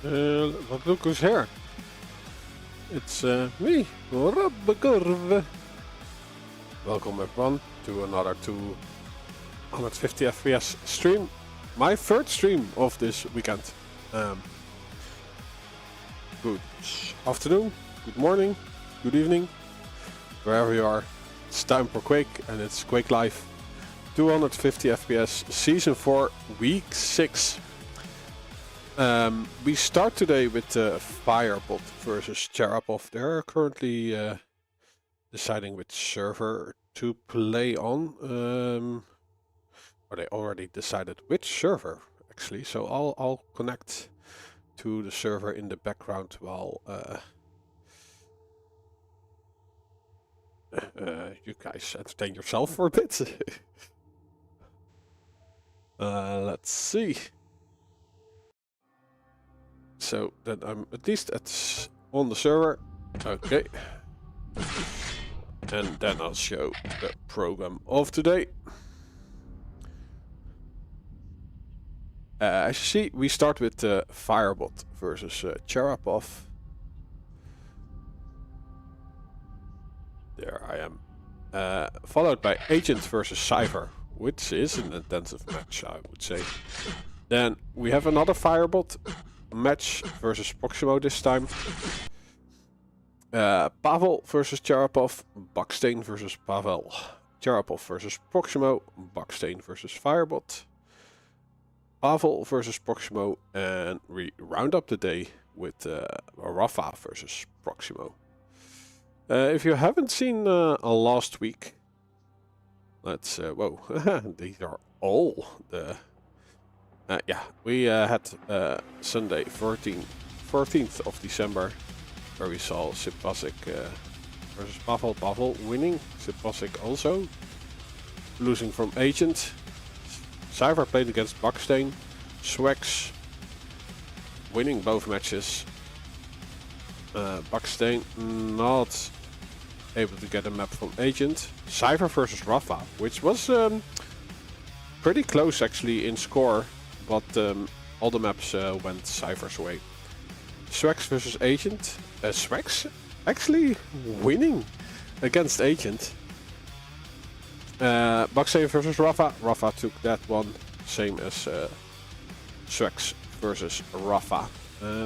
Look who's here. It's me, Robbekorv. Welcome everyone to another 250 FPS stream. My third stream of this weekend. Good afternoon, good morning, good evening, wherever you are. It's time for Quake, and it's Quake Live 250 FPS Season 4 Week 6. We start today with Firebot versus CHEREPOFF. They're currently deciding which server to play on. Or they already decided which server, actually. So I'll connect to the server in the background while you guys entertain yourself for a bit. Let's see. So then I'm at least on the server. Okay. And then I'll show the program of today. As you see, we start with Firebot versus CHEREPOFF. There I am. Followed by Agent versus CYPHER, which is an intensive match, I would say. Then we have another Firebot match versus Proximo this time. PAVEL versus CHEREPOFF, BAKSTEEN versus PAVEL. CHEREPOFF versus Proximo, BAKSTEEN versus Firebot. PAVEL versus Proximo, and we round up the day with RAPHA versus Proximo. If you haven't seen last week, let's whoa, these are all the yeah, we had Sunday 14th of December, where we saw CYPHER versus PAVEL. PAVEL winning, CYPHER also losing from Agent. CYPHER played against BAKSTEEN. SWEX winning both matches. BAKSTEEN not able to get a map from Agent. CYPHER versus RAPHA, which was pretty close actually in score, but all the maps went CYPHER's way. SWEX versus Agent. SWEX actually winning against Agent. BAKSTEEN versus RAPHA. RAPHA took that one, same as SWEX versus RAPHA,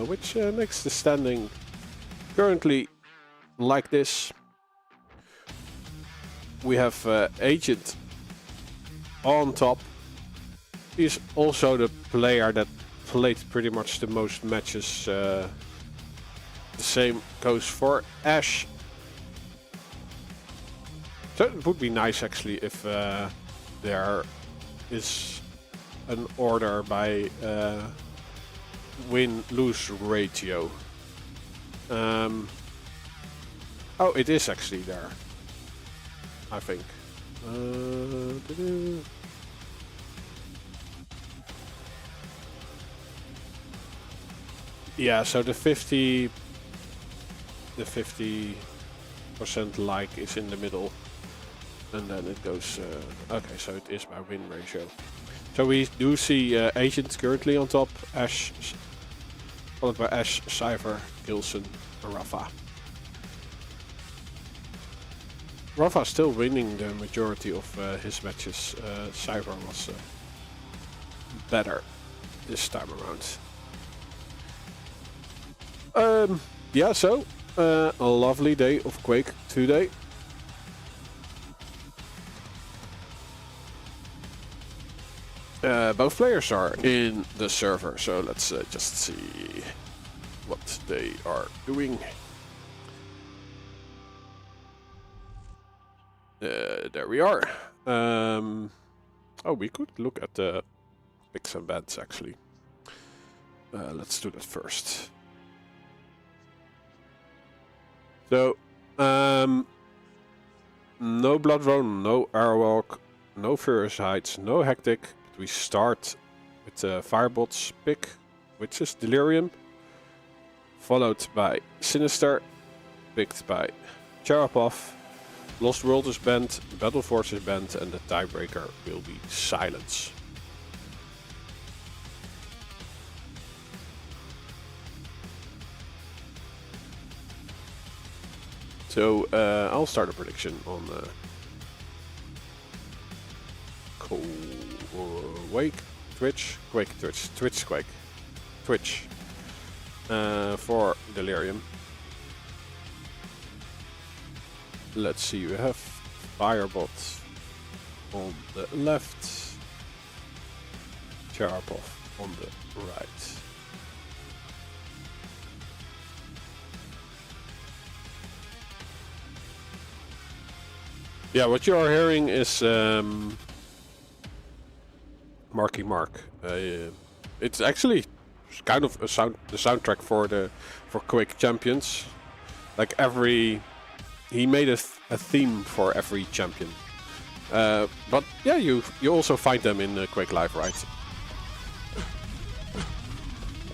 which makes the standing currently like this. We have Agent on top. He's also the player that played pretty much the most matches. The same goes for Ash. So it would be nice actually if there is an order by win-lose ratio. Oh, it is actually there, I think. Yeah, so the 50% like is in the middle, and then it goes. Okay, so it is by win ratio. So we do see Agent currently on top, Ash, followed by Ash, CYPHER, Gilson, and RAPHA. RAPHA still winning the majority of his matches. CYPHER was better this time around. Yeah, so a lovely day of Quake today. Both players are in the server, so let's just see what they are doing. There we are. Oh, we could look at the picks and bans actually. Let's do that first. So, no Blood Drone, no Airwalk, no Furious Heights, no Hectic. But we start with Firebot's pick, which is Delirium, followed by Sinister, picked by CHEREPOFF. Lost World is banned, Battle Force is banned, and the tiebreaker will be Silence. So I'll start a prediction on QUAKE, Twitch, QUAKE, Twitch for Delirium. Let's see, we have Firebot on the left, CHEREPOFF on the right. Yeah, what you are hearing is Marky Mark. It's actually kind of the soundtrack for QUAKE Champions. Like he made a theme for every champion. But yeah, you also find them in QUAKE Live, right?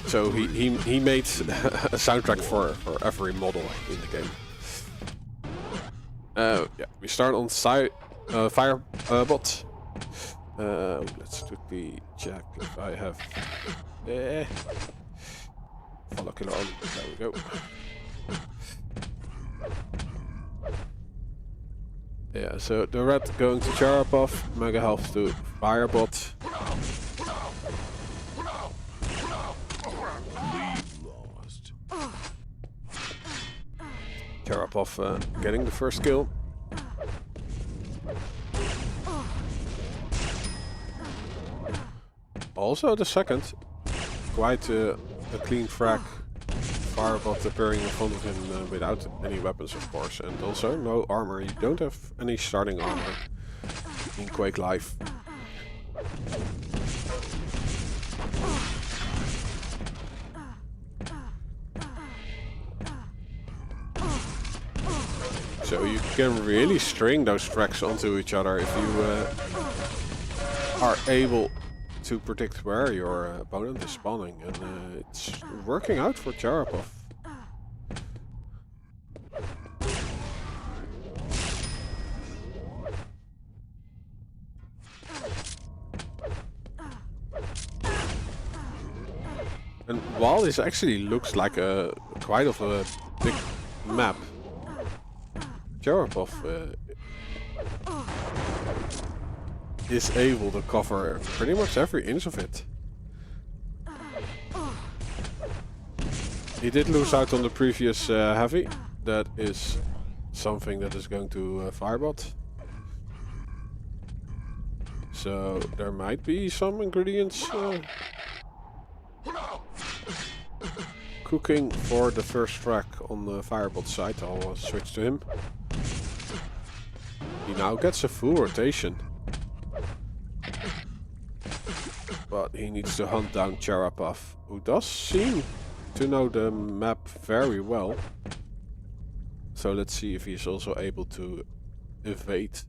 So he made a soundtrack for every model in the game. Yeah, we start on Firebot. Let's quickly check if I have follow killer on. There we go. Yeah, so the red going to CHEREPOFF, Mega Health to Firebot. CHEREPOFF getting the first kill. Also the second. Quite a clean frag. Firebot appearing in front of him without any weapons, of course. And also no armor. You don't have any starting armor in QUAKE Live. So you can really string those frags onto each other if you are able to predict where your opponent is spawning, and it's working out for CHEREPOFF. And while this actually looks like quite of a big map, CHEREPOFF is able to cover pretty much every inch of it. He did lose out on the previous heavy. That is something that is going to Firebot. So there might be some ingredients cooking for the first frag on the Firebot side. I'll switch to him. He now gets a full rotation. But he needs to hunt down CHEREPOFF, who does seem to know the map very well. So let's see if he's also able to evade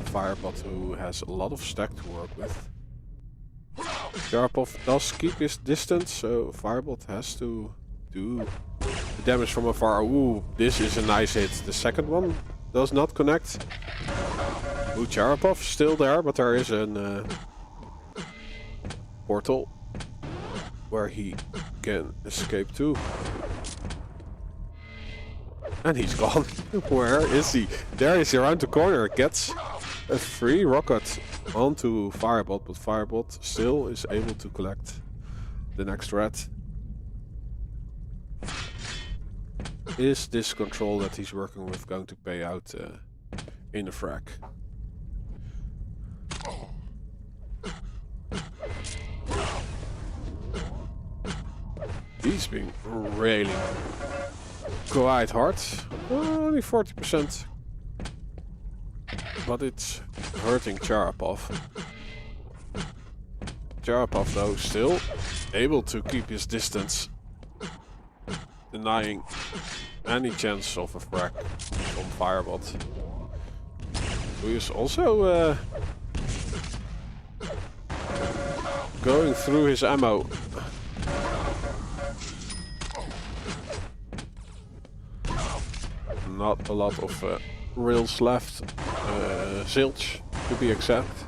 Firebot, who has a lot of stack to work with. CHEREPOFF does keep his distance, so Firebot has to do the damage from afar. Ooh, this is a nice hit. The second one does not connect. Ooh, CHEREPOFF still there, but there is an portal where he can escape to. And he's gone. Where is he? There he is around the corner. Gets a free rocket onto Firebot, but Firebot still is able to collect the next red. Is this control that he's working with going to pay out in the frag? He's been railing quite hard. Only 40%. But it's hurting CHEREPOFF. CHEREPOFF though still able to keep his distance, denying any chance of a frag from Firebot, who is also going through his ammo. Not a lot of rails left, zilch to be exact.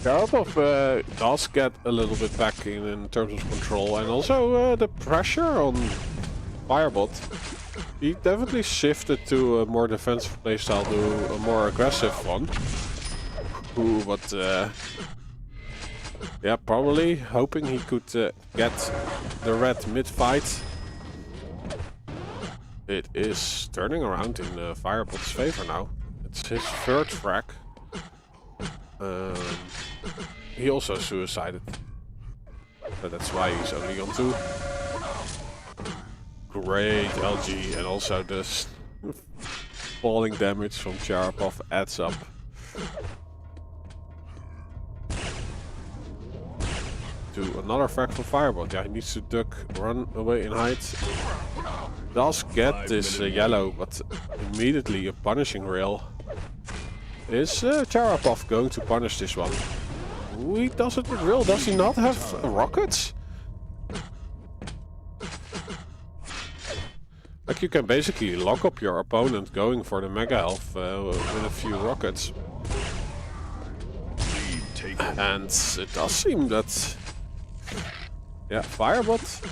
CHEREPOFF does get a little bit back in terms of control, and also the pressure on Firebot. He definitely shifted to a more defensive playstyle, to a more aggressive one. But yeah, probably hoping he could get the red mid-fight. It is turning around in Firebot's favor now. It's his third frag. He also suicided, but that's why he's only on 2. Great LG, and also the falling damage from CHEREPOFF adds up. To another frag from Firebot. Yeah, he needs to duck, run away and hide. Does get this yellow, but immediately a punishing rail. Is CHEREPOFF going to punish this one? He does it with rail. Does he not have rockets? Like, you can basically lock up your opponent going for the mega health with a few rockets. And it does seem that, yeah, Firebot,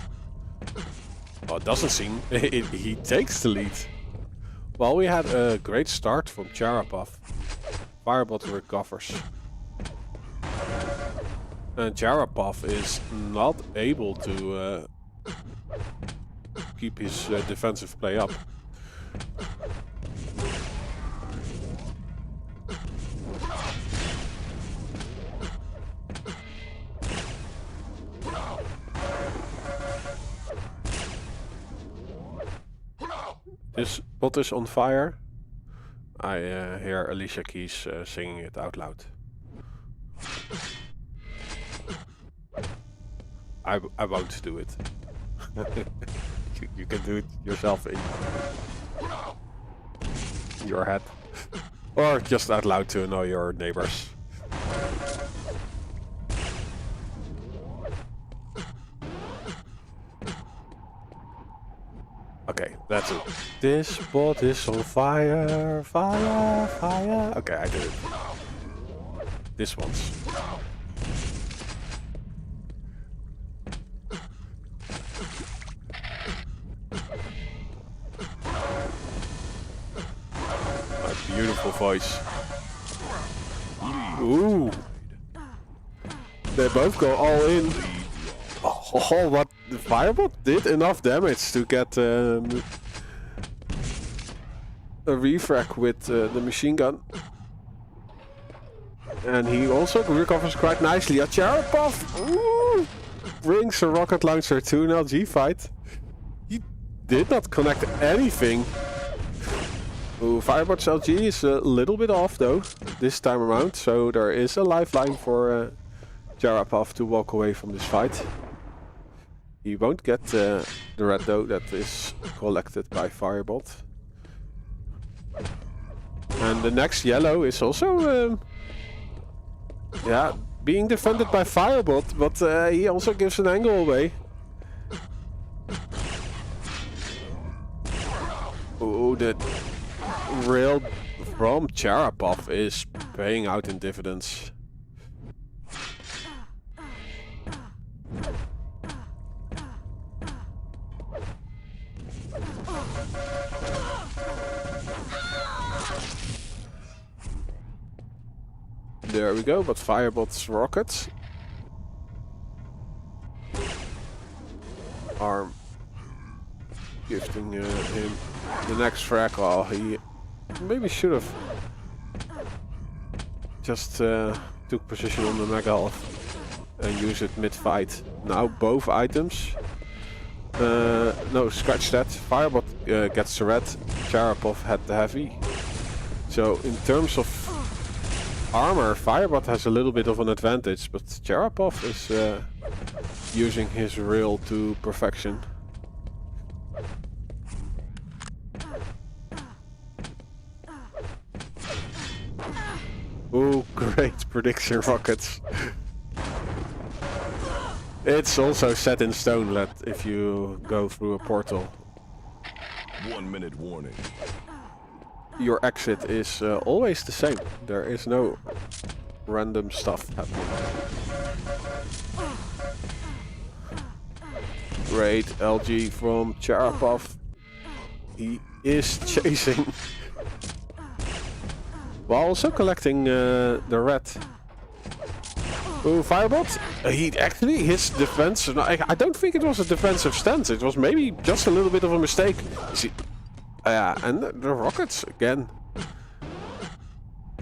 well, it doesn't seem, he takes the lead. Well, we had a great start from CHEREPOFF. Firebot recovers. And CHEREPOFF is not able to keep his defensive play up. This bot is on fire. I hear Alicia Keys singing it out loud. I won't do it. You can do it yourself in your head. Or just out loud to annoy your neighbors. Okay, that's it. This bot is on fire, fire, fire. Okay, I did it. This one's. A beautiful voice. Ooh. They both go all in. Oh, what the Firebot did enough damage to get a refrag with the machine gun. And he also recovers quite nicely. A CHEREPOFF brings a rocket launcher to an LG fight. He did not connect anything. Ooh, Firebot's LG is a little bit off though, this time around. So there is a lifeline for CHEREPOFF to walk away from this fight. He won't get the red though, that is collected by Firebot. And the next yellow is also, yeah, being defended by Firebot, but he also gives an angle away. Oh, the rail from CHEREPOFF is paying out in dividends. There we go, but Firebot's rockets are gifting him the next frag. Oh, he maybe should have just took position on the mega health and used it mid-fight. Now both items. No, scratch that. Firebot gets the red, CHEREPOFF had the heavy. So in terms of armor, Firebot has a little bit of an advantage, but CHEREPOFF is using his rail to perfection. Ooh, great prediction rockets. It's also set in stone that if you go through a portal, 1 minute warning. Your exit is always the same. There is no random stuff happening. Great LG from CHEREPOFF. He is chasing while also collecting the red. Ooh, Firebot. His defense. I don't think it was a defensive stance. It was maybe just a little bit of a mistake. See, and the rockets again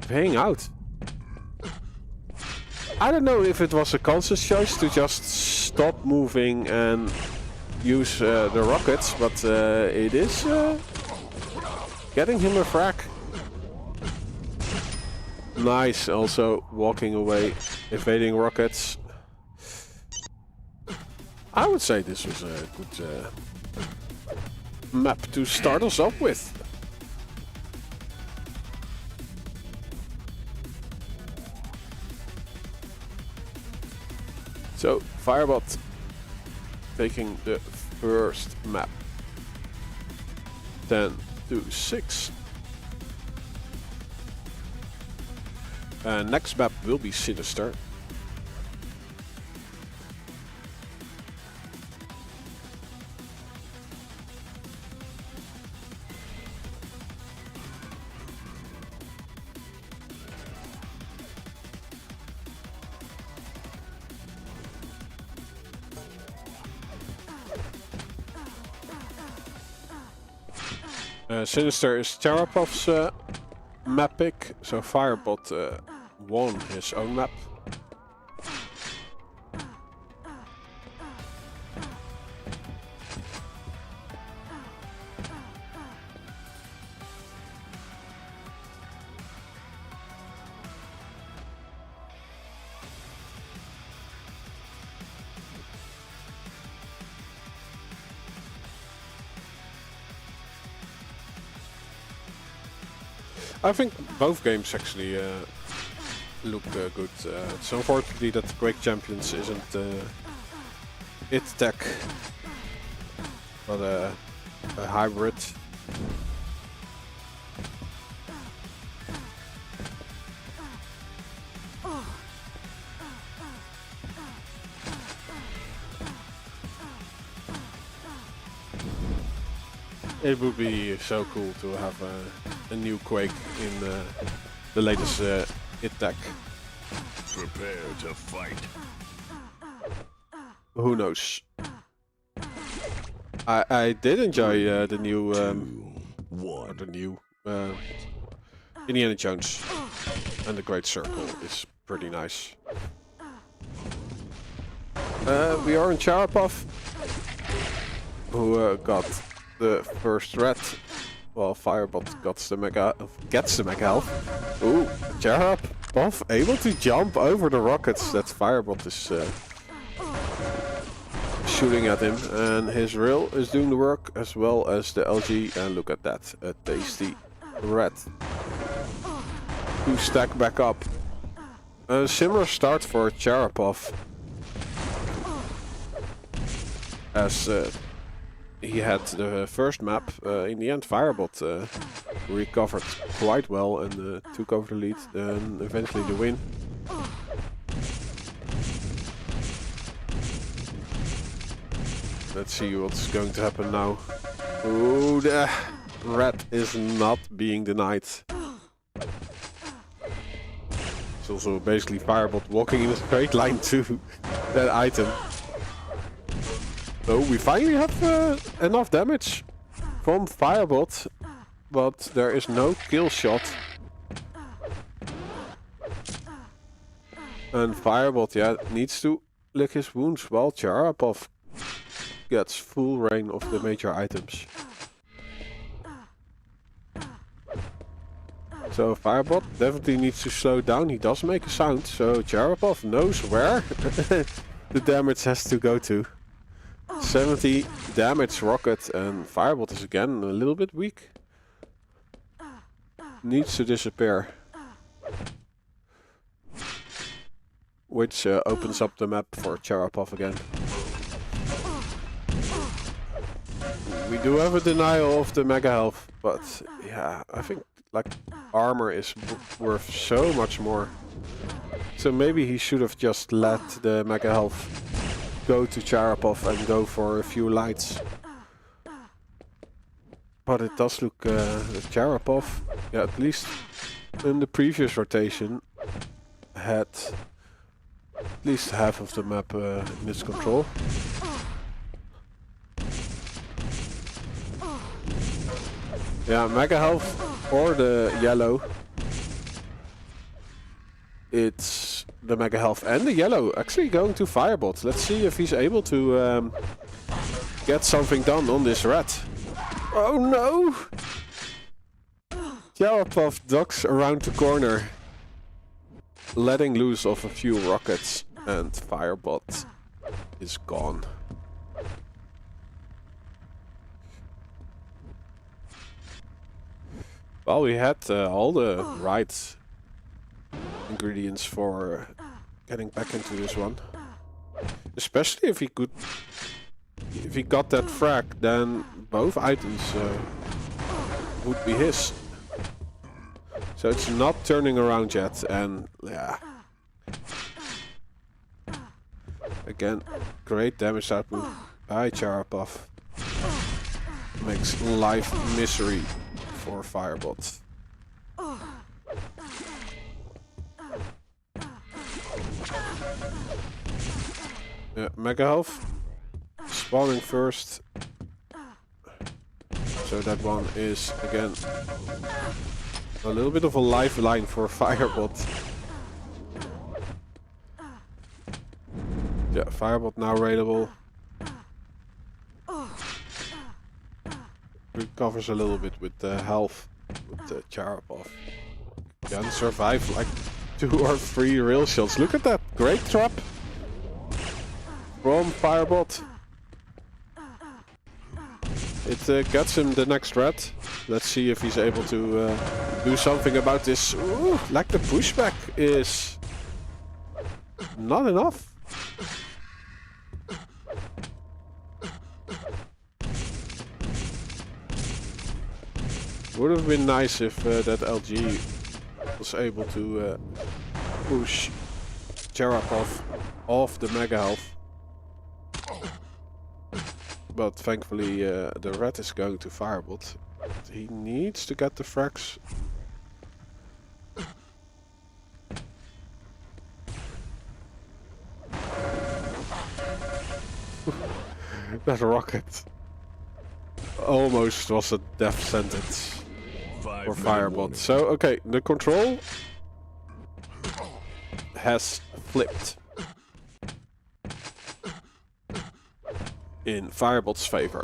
paying out. I don't know if it was a conscious choice to just stop moving and use the rockets, but it is getting him a frack. Nice, also walking away, evading rockets. I would say this was a good map to start us off with. So, Firebot taking the first map. 10 to 6. Next map will be Sinister. Sinister is CHEREPOFF's map pick, so Firebot won his own map. I think both games actually look good. It's unfortunately that Quake Champions isn't it tech, but a hybrid. It would be so cool to have a new Quake in the latest IT tech. Prepare to fight. Who knows? I did enjoy the new Indiana Jones, and the Great Circle is pretty nice. We are in CHEREPOFF, who got the first red, while Firebot gets the mega health. Ooh, CHEREPOFF able to jump over the rockets that Firebot is shooting at him, and his rail is doing the work as well as the LG. And look at that, a tasty red. 2 stack back up. A similar start for CHEREPOFF, as he had the first map. In the end, Firebot recovered quite well and took over the lead, and eventually the win. Let's see what's going to happen now. Ooh, the red is not being denied. It's also basically Firebot walking in a straight line to that item. So we finally have enough damage from Firebot, but there is no kill shot. And Firebot, yeah, needs to lick his wounds, while CHEREPOFF gets full reign of the major items. So Firebot definitely needs to slow down. He does make a sound, so CHEREPOFF knows where the damage has to go to. 70 damage rocket, and Firebot is again a little bit weak. Needs to disappear. Which opens up the map for CHEREPOFF again. We do have a denial of the mega health, but yeah, I think like armor is worth so much more. So maybe he should have just let the mega health go to CHEREPOFF and go for a few lights. But it does look CHEREPOFF, yeah, at least in the previous rotation, had at least half of the map in its control. Yeah, mega health or the yellow. It's the mega health and the yellow actually going to Firebot. Let's see if he's able to get something done on this red. Oh no! CHEREPOFF ducks around the corner, letting loose of a few rockets, and Firebot is gone. Well, we had all the right ingredients for getting back into this one. Especially if he could... If he got that frag, then both items would be his. So it's not turning around yet, and yeah. Again, great damage output by CHEREPOFF. Makes life misery for Firebot. Yeah, mega health. Spawning first. So that one is again a little bit of a lifeline for Firebot. Yeah, Firebot now raidable. Recovers a little bit with the health with the CHEREPOFF. Can survive like 2 or 3 rail shots. Look at that great trap from Firebot. It gets him the next red. Let's see if he's able to do something about this. Ooh, like the pushback is not enough. Would have been nice if that LG was able to push CHEREPOFF off the mega health. But thankfully the red is going to Firebot. He needs to get the frags. That rocket almost was a death sentence for Firebot. So okay, the control has flipped in Firebot's favor.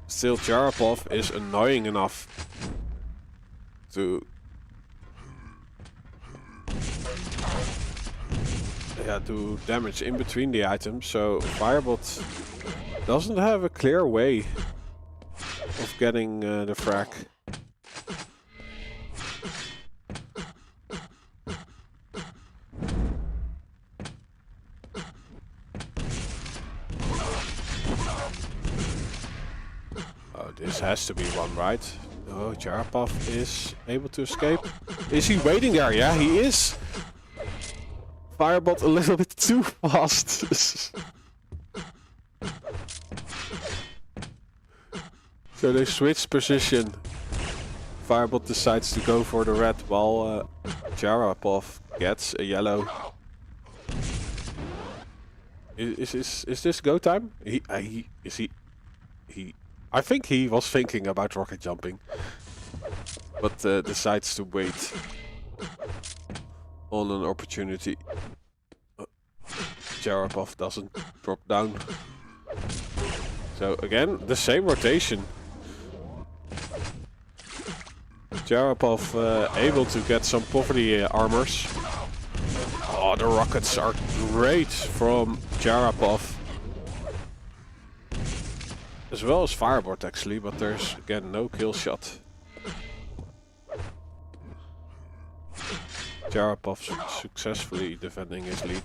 Still, CHEREPOFF is annoying enough to do damage in between the items, so Firebot doesn't have a clear way of getting the frag. Oh, this has to be one, right? Oh, CHEREPOFF is able to escape. Is he waiting there? Yeah, he is. Firebot a little bit too fast. So they switch position. Firebot decides to go for the red while CHEREPOFF gets a yellow. Is this go time? I think he was thinking about rocket jumping, but decides to wait on an opportunity. CHEREPOFF doesn't drop down. So again, the same rotation. CHEREPOFF able to get some poverty armors. Oh, the rockets are great from CHEREPOFF. As well as Firebot actually, but there's again no kill shot. CHEREPOFF successfully defending his lead.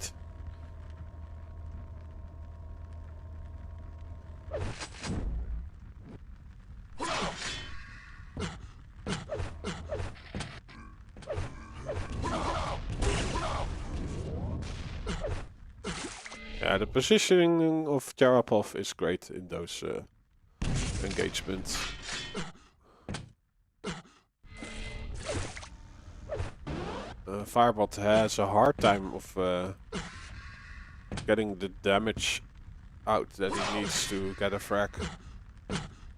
Yeah, the positioning of CHEREPOFF is great in those engagements. Firebot has a hard time of getting the damage out that he needs to get a frag.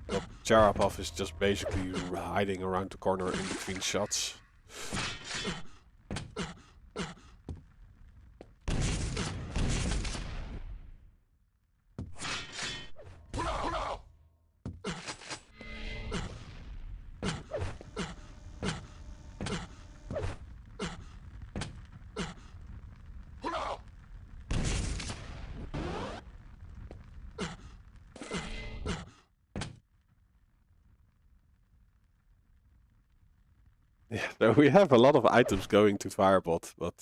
But CHEREPOFF is just basically hiding around the corner in between shots. Yeah, so we have a lot of items going to Firebot, but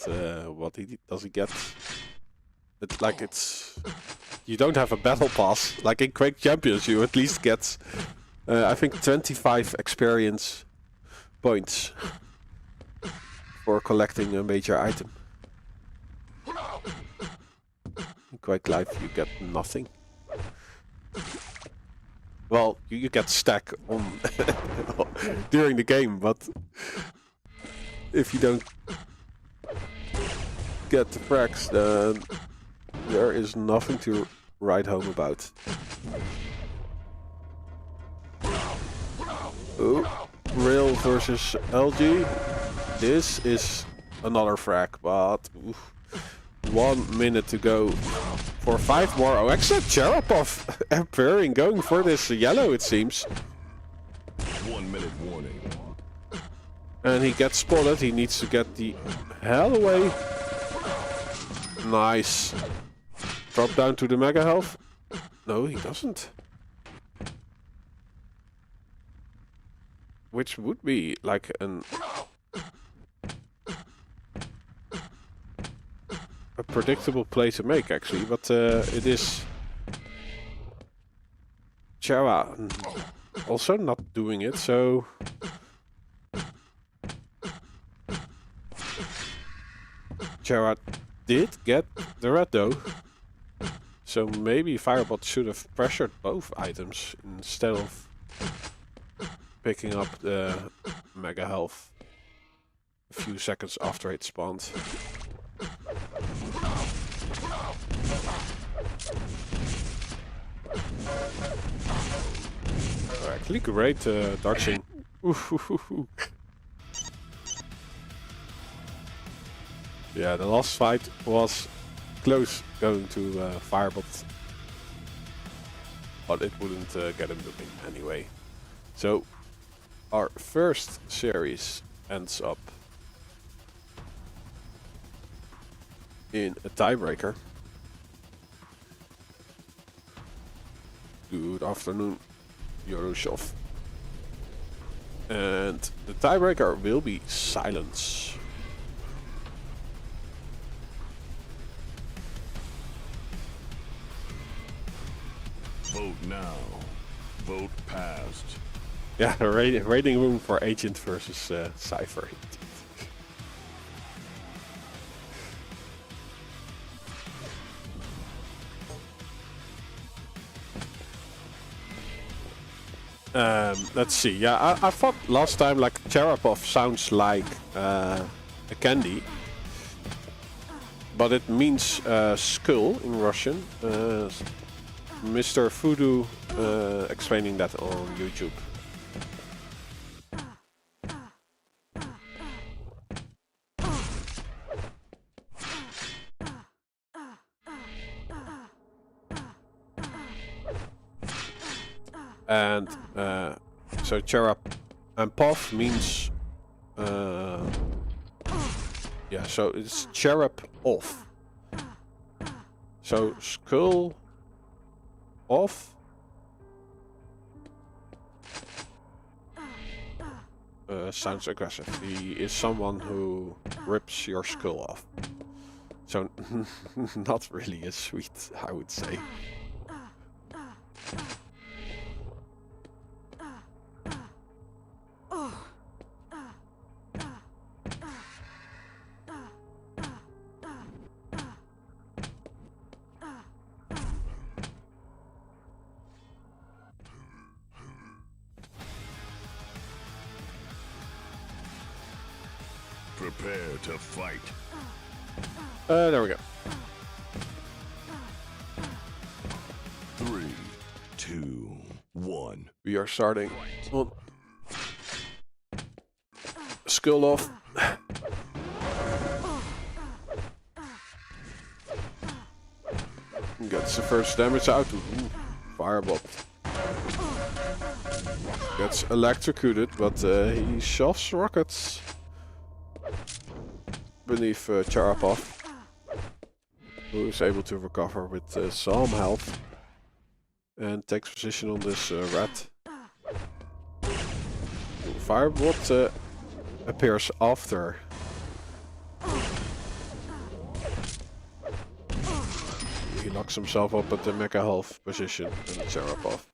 what does he get? It's like you don't have a battle pass. Like in Quake Champions, you at least get I think 25 experience points for collecting a major item. In Quake Live, you get nothing. Well, you get stack on during the game, but if you don't get the frags, then there is nothing to write home about. Oh, Rail versus LG. This is another frag, but 1 minute to go for 5 more. Oh, extra CHEREPOFF appearing, going for this yellow, it seems. 1 minute warning. And he gets spotted. He needs to get the hell away. Nice. Drop down to the mega health. No, he doesn't. Which would be like a predictable play to make, actually, but it is Chera also not doing it, so Chera did get the red though, so maybe Firebot should have pressured both items instead of picking up the mega health a few seconds after it spawned. Actually great dodging. Yeah, the last fight was close going to Firebot, but it wouldn't get him the win anyway. So our first series ends up in a tiebreaker. Good afternoon, Yoroshov. And the tiebreaker will be silence. Vote now. Vote passed. Yeah, rating room for Agent versus CYPHER. Let's see. Yeah, I thought last time like CHEREPOFF sounds like a candy, but it means skull in Russian. Mr. Voodoo explaining that on YouTube. And so CHEREPOFF means yeah, so it's CHEREPOFF. So skull off. Sounds aggressive. He is someone who rips your skull off. So not really as sweet, I would say. Prepare to fight. There we go. 3, 2, 1. We are starting on Skull off. Gets the first damage out. Ooh, Fireball. Gets electrocuted, but he shoves rockets beneath CHEREPOFF, who is able to recover with some health and takes position on this rat. Fireball appears after. He locks himself up at the mega health position, and CHEREPOFF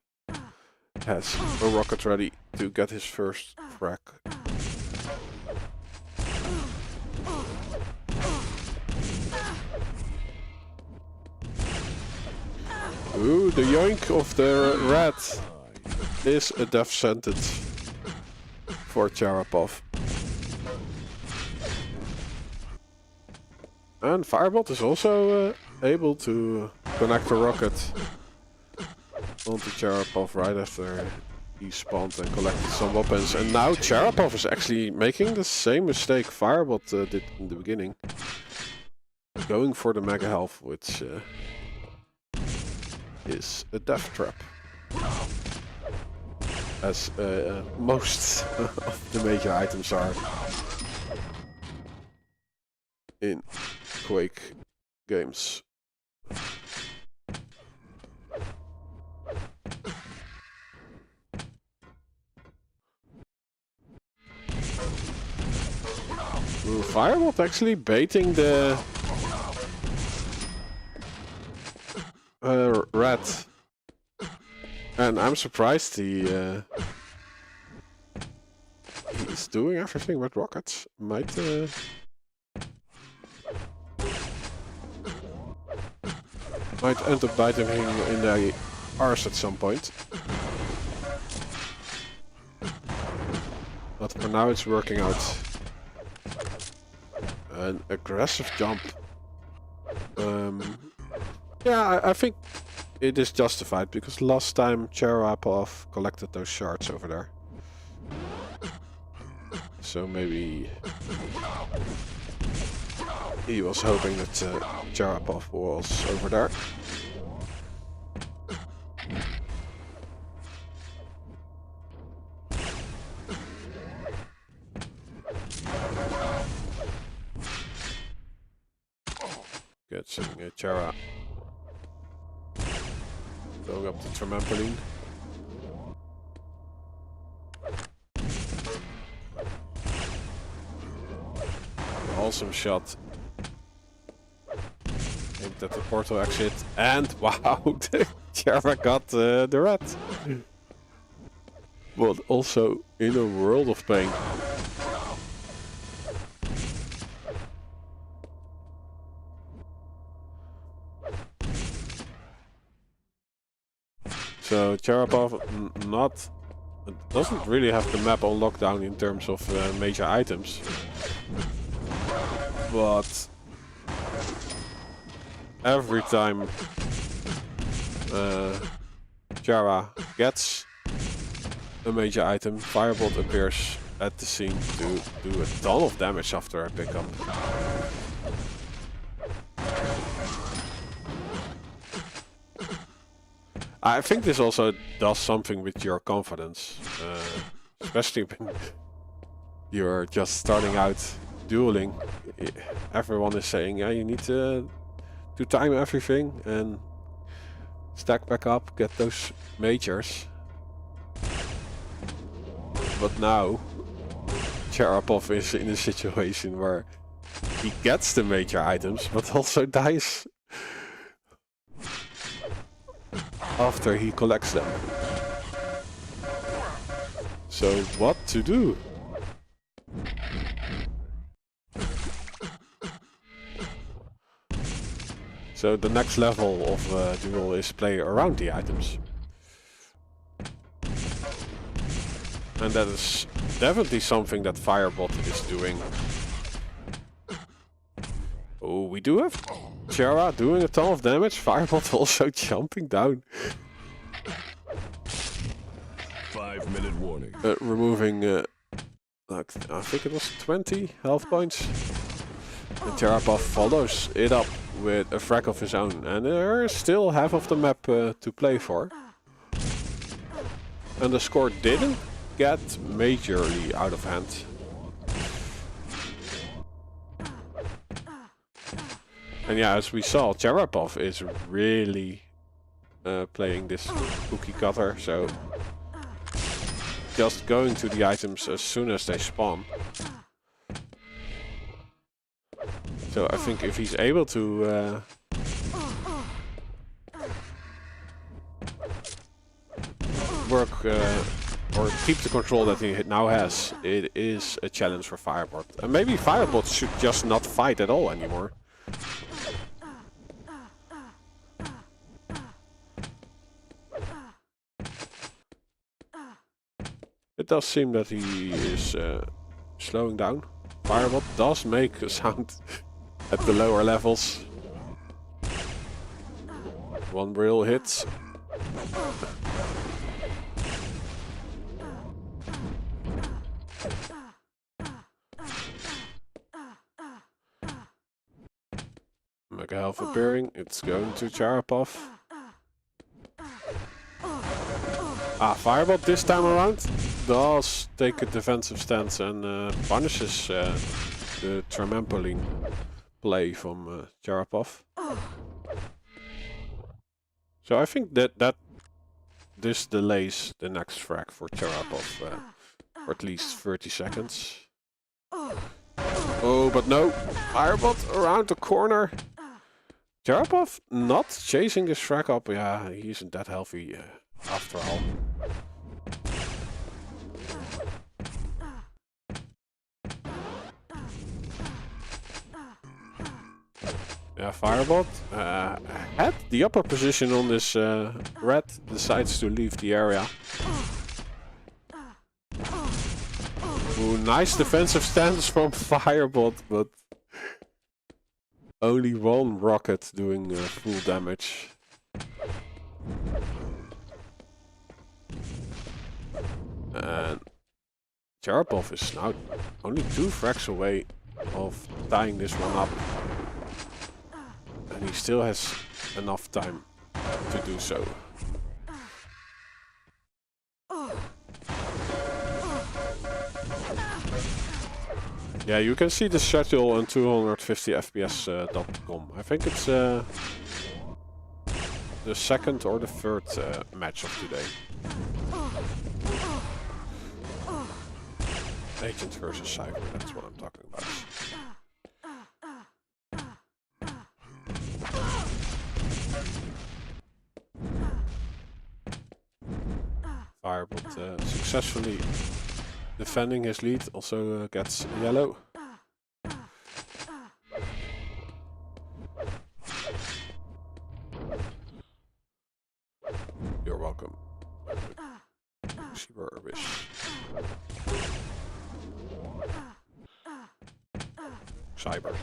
has a rocket ready to get his first frag. Ooh, the yoink of the rat is a death sentence for CHEREPOFF. And Firebot is also able to connect a rocket onto CHEREPOFF right after he spawned and collected some weapons. And now CHEREPOFF is actually making the same mistake Firebot did in the beginning. Going for the mega health, which is a death trap. As most of the major items are in Quake games. Ooh, Firebot actually baiting the rat, and I'm surprised he's doing everything with rockets. Might end up biting him in the arse at some point. But for now it's working out. An aggressive jump. Yeah, I think it is justified, because last time CHEREPOFF collected those shards over there. So maybe he was hoping that CHEREPOFF was over there. Getting Chara going up the trampoline. Awesome shot. Aimed at the portal exit, and wow, Chara got the rat. But also in a world of pain. So CHEREPOFF doesn't really have the map on lockdown in terms of major items, but every time Chara gets a major item, Firebot appears at the scene to do a ton of damage after a pickup. I think this also does something with your confidence, especially when you're just starting out dueling. Everyone is saying, yeah, you need to time everything and stack back up, get those majors. But now, CHEREPOFF is in a situation where he gets the major items, but also dies after he collects them. So what to do? So the next level of duel is play around the items. And that is definitely something that Firebot is doing Oh, we do have Chera doing a ton of damage. Firebot also jumping down. 5-minute warning. Removing, like, I think it was 20 health points. And CHEREPOFF follows it up with a frag of his own. And there's still half of the map to play for. And the score didn't get majorly out of hand. And yeah, as we saw, CHEREPOFF is really playing this cookie cutter, so just going to the items as soon as they spawn. So I think if he's able to work or keep the control that he now has, it is a challenge for Firebot. And maybe Firebot should just not fight at all anymore. It does seem that he is slowing down. Firebot does make a sound at the lower levels. One real hit. Mega health appearing. It's going to CHEREPOFF. Firebot this time around does take a defensive stance and punishes the trampoline play from CHEREPOFF. So I think that this delays the next frag for CHEREPOFF for at least 30 seconds. Oh, but no! Firebot around the corner! CHEREPOFF not chasing this frag up. Yeah, he isn't that healthy after all. Yeah, Firebot had the upper position on this red, decides to leave the area. Ooh, nice defensive stance from Firebot, but only one rocket doing full damage. And CHEREPOFF is now only 2 frags away of tying this one up. And he still has enough time to do so. Yeah, you can see the schedule on 250fps.com. I think it's the second or the third match of today. Agent versus Cypher, that's what I'm talking about. Firebot successfully defending his lead, also gets yellow. You're welcome. Cyber.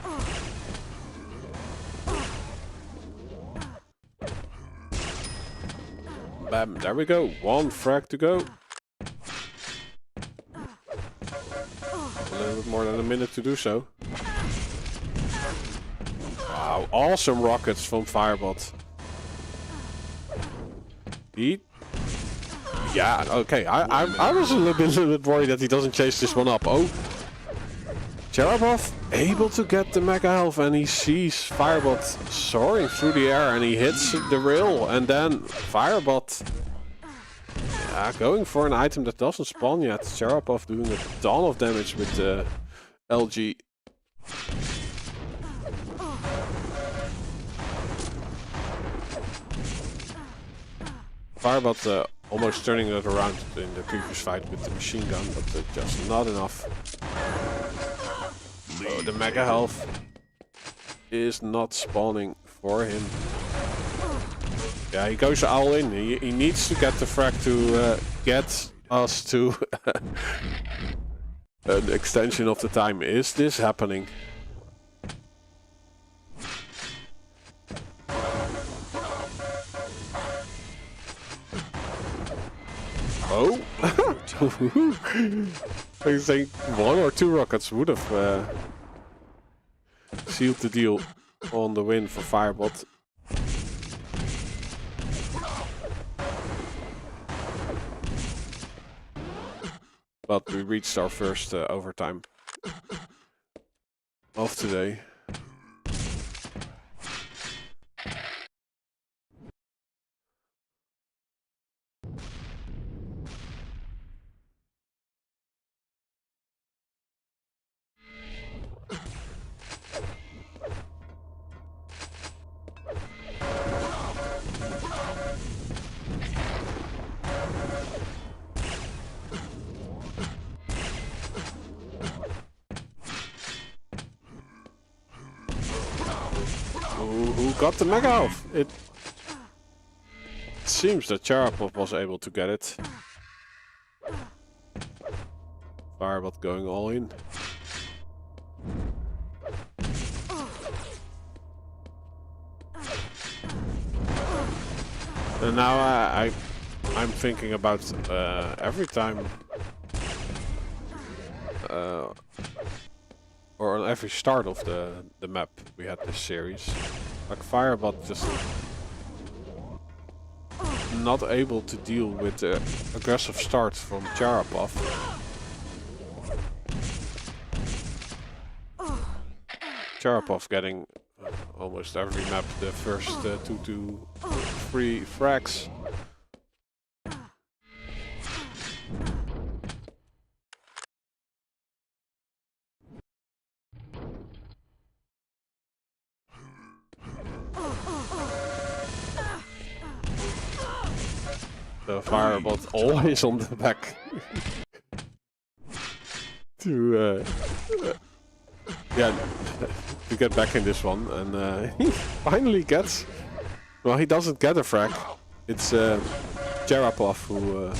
Bam, there we go. 1 frag to go. A little bit more than a minute to do so. Wow, awesome rockets from Firebot. Yeah, okay. I was a little bit worried that he doesn't chase this one up. Oh, CHEREPOFF able to get the mega health, and he sees Firebot soaring through the air, and he hits the rail, and then Firebot going for an item that doesn't spawn yet. CHEREPOFF doing a ton of damage with the LG. Firebot almost turning it around in the previous fight with the machine gun, but just not enough. Oh, the mega health is not spawning for him. Yeah, he goes all in. He needs to get the frag to get us to an extension of the time. Is this happening? Oh! I think 1 or 2 rockets would have sealed the deal on the win for Firebot. But we reached our first overtime of today. Who got the mega health? It seems that CHEREPOFF was able to get it. Firebot going all in. And now I'm thinking about every time or on every start of the map we had this series, like Firebot just not able to deal with the aggressive start from CHEREPOFF. CHEREPOFF getting almost every map the first 2 to 3 frags. The Firebot always on the back to yeah, to get back in this one, and he finally gets. Well, he doesn't get a frag. It's CHEREPOFF who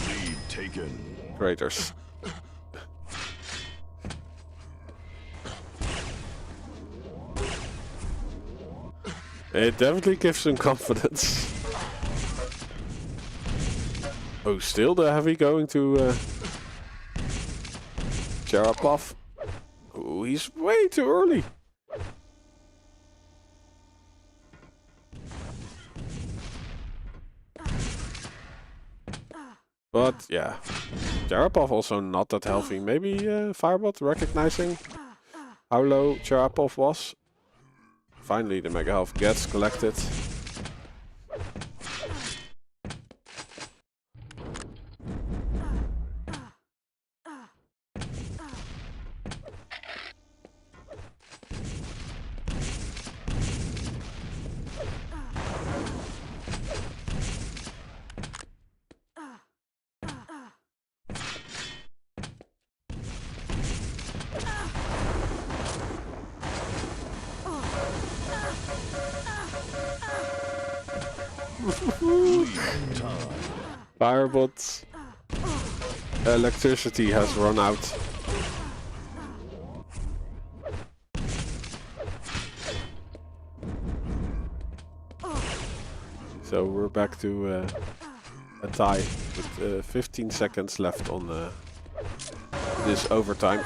craters. It definitely gives him confidence. Oh, still the heavy going to CHEREPOFF. Oh, he's way too early. But yeah, CHEREPOFF also not that healthy. Maybe Firebot recognizing how low CHEREPOFF was. Finally the mega health gets collected. Firebot's electricity has run out. So we're back to a tie with 15 seconds left on this overtime.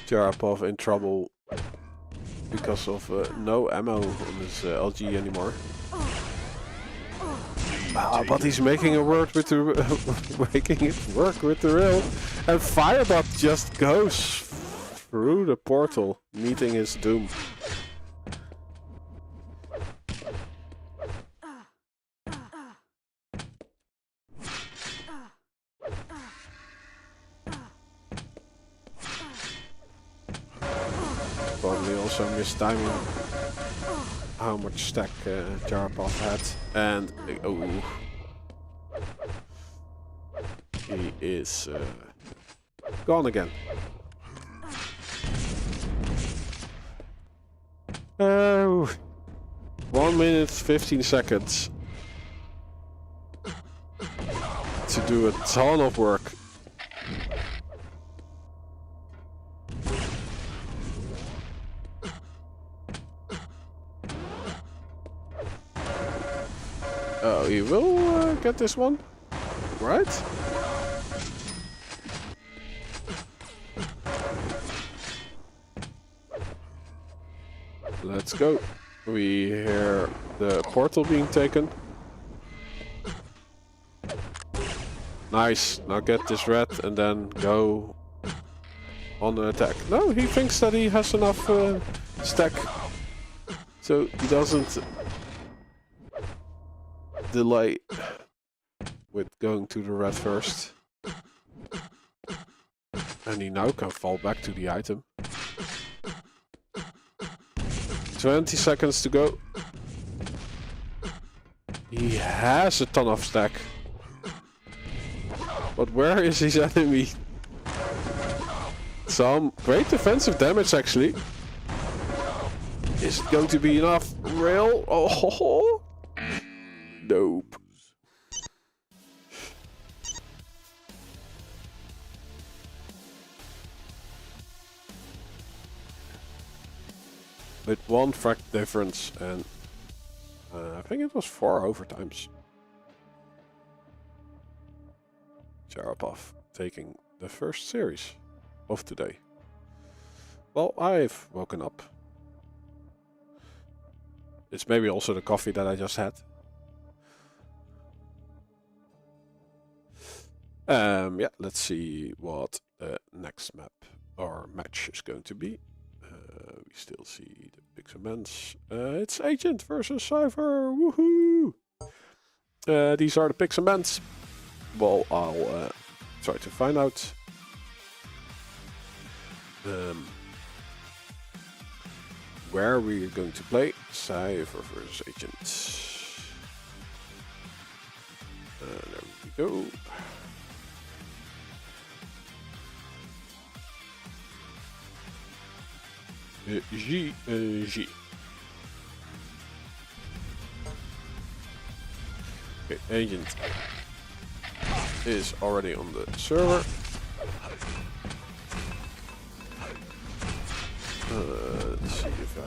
CHEREPOFF in trouble because of no ammo on his LG anymore. But he's making it work with the rail, and Firebot just goes through the portal, meeting his doom. Probably also mistiming how much stack CHEREPOFF had, and oh, he is gone again. Oh, 1 minute 15 seconds to do a ton of work. he will get this one, right? Let's go. We hear the portal being taken. Nice. Now get this red and then go on the attack. No, he thinks that he has enough stack. So he doesn't delay with going to the red first. And he now can fall back to the item. 20 seconds to go. He has a ton of stack. But where is his enemy? Some great defensive damage actually. Is it going to be enough? Rail? Oh, nope. With one frag difference, and I think it was 4 overtimes. CHEREPOFF taking the first series of today. Well, I've woken up. It's maybe also the coffee that I just had. Yeah, let's see what the next map or match is going to be. We still see the big immense. It's Agent versus CYPHER. Woohoo! These are the picks and bans. Well, I'll try to find out. Where we're going to play CYPHER versus Agent. There we go. G. Okay, Agent is already on the server. Let's see if I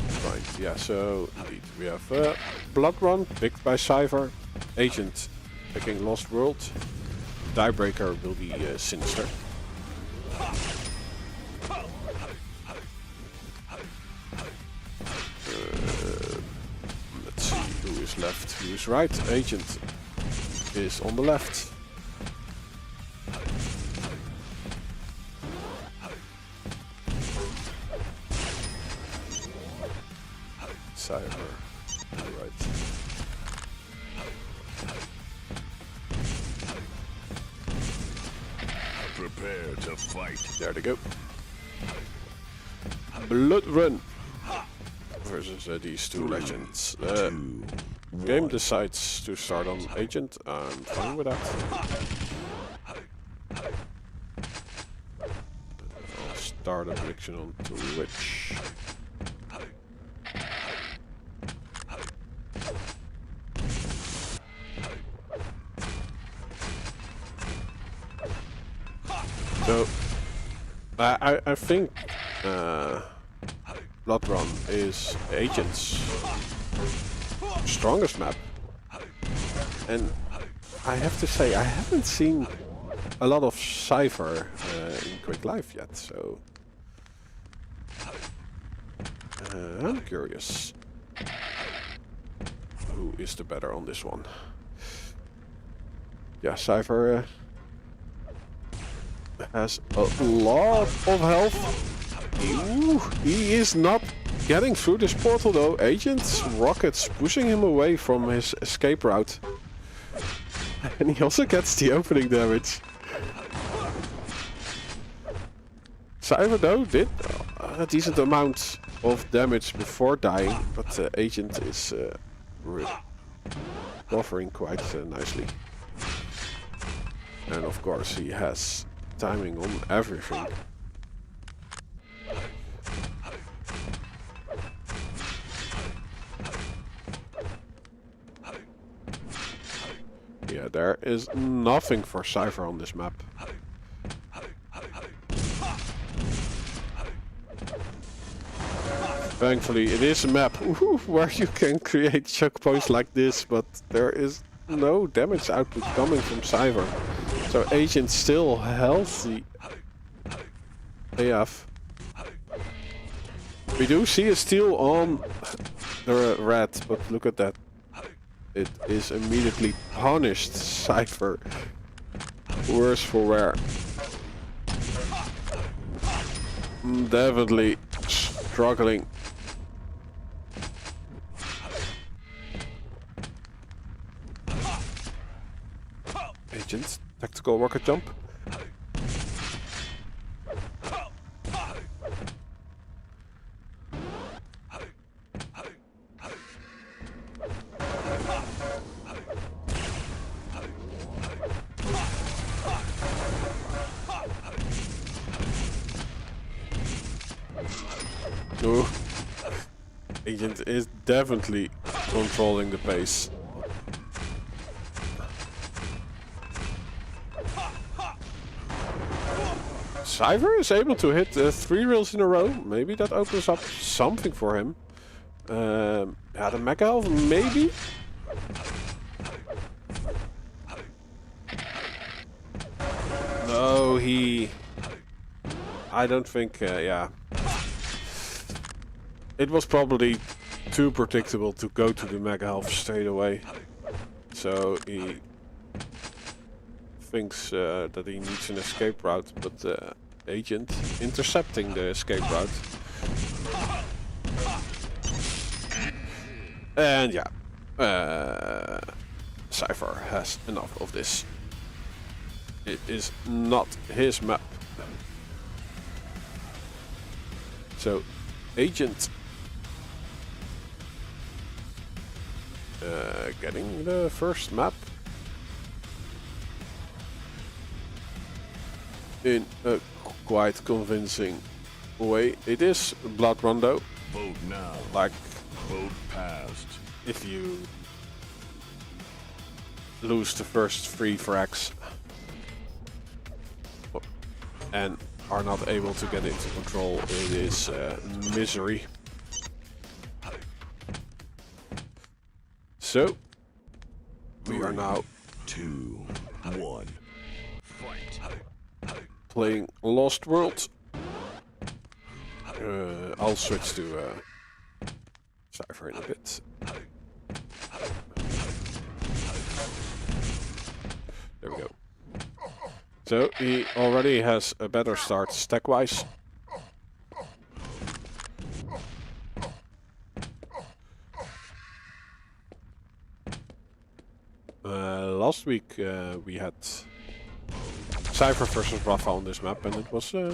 find. Yeah, so indeed we have Blood Run picked by CYPHER, Agent picking Lost World, Tiebreaker will be Sinister. Let's see who is left, who is right. Agent is on the left. CYPHER, right. Prepare to fight. There they go. Blood Run versus these two legends. Game decides to start on Agent. I'm fine with that. I'll start a prediction on Twitch. So, I think Blood Run is Agent's strongest map, and I have to say I haven't seen a lot of CYPHER in Quick Life yet, so I'm curious who is the better on this one. Yeah, CYPHER has a lot of health. Ooh, he is not getting through this portal though. Agent's rockets pushing him away from his escape route. And he also gets the opening damage. CYPHER though did a decent amount of damage before dying, but Agent is recovering quite nicely. And of course he has timing on everything. Yeah, there is nothing for CYPHER on this map. Thankfully, it is a map where you can create choke points like this, but there is no damage output coming from CYPHER. So Agent still healthy AF. We do see a steal on the red, but look at that. It is immediately punished. CYPHER. Worse for wear. Definitely struggling. Agent, tactical rocket jump. No. Agent is definitely controlling the pace. CYPHER is able to hit 3 rails in a row. Maybe that opens up something for him. Yeah, the Mega Elf, maybe? No, I don't think, yeah. It was probably too predictable to go to the Mega Elf straight away. So he thinks that he needs an escape route, but Agent intercepting the escape route. And yeah, CYPHER has enough of this. It is not his map. So Agent getting the first map in a quite convincing way. It is Blood Rondo. Vote now. Like, Vote passed. if you lose the first 3 frags and are not able to get into control, it is misery. So we are now 2, 1. Fight. playing Lost World. I'll switch to CYPHER in a bit. There we go. So he already has a better start stack-wise. Last week we had CYPHER versus RAPHA on this map, and it was a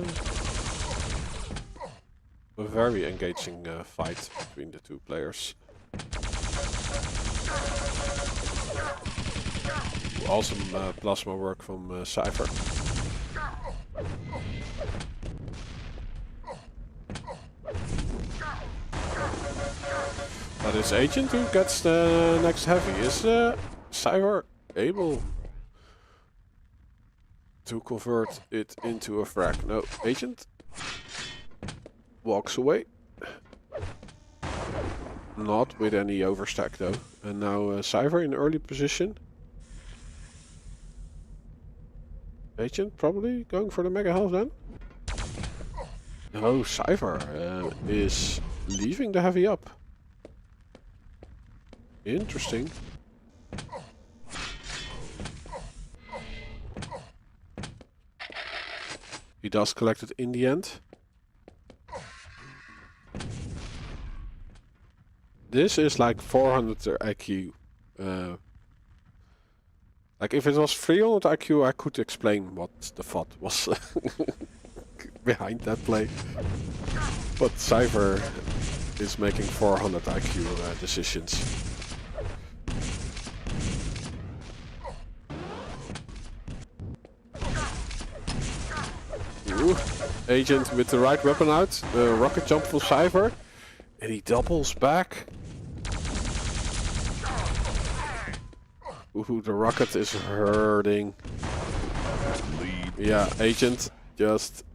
very engaging fight between the 2 players. Awesome plasma work from CYPHER. That is Agent who gets the next heavy. Is CYPHER able to convert it into a frag? No, Agent walks away. Not with any overstack though. And now CYPHER in early position. Agent probably going for the Mega Half then? No, CYPHER is leaving the heavy up. Interesting. He does collect it in the end. This is like 400 IQ. Like if it was 300 IQ, I could explain what the thought was behind that play. But CYPHER is making 400 IQ decisions. Ooh, Agent with the right weapon out. Rocket jump for CYPHER. And he doubles back. Ooh, the rocket is hurting. Yeah, Agent just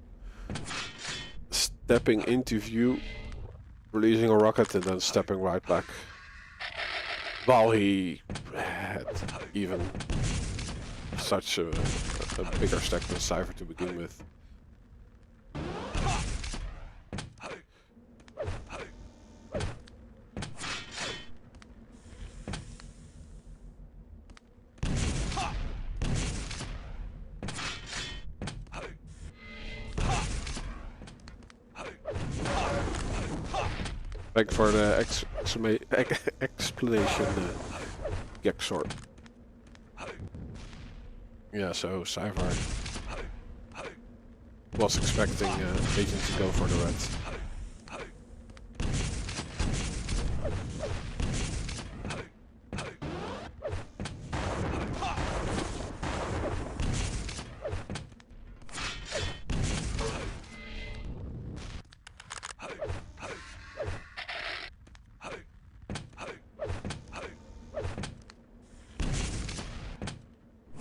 stepping into view releasing a rocket and then stepping right back. While he had even such a bigger stack than CYPHER to begin with. Thanks for the explanation, Gexor. Yeah, so CYPHER was expecting Agent to go for the red.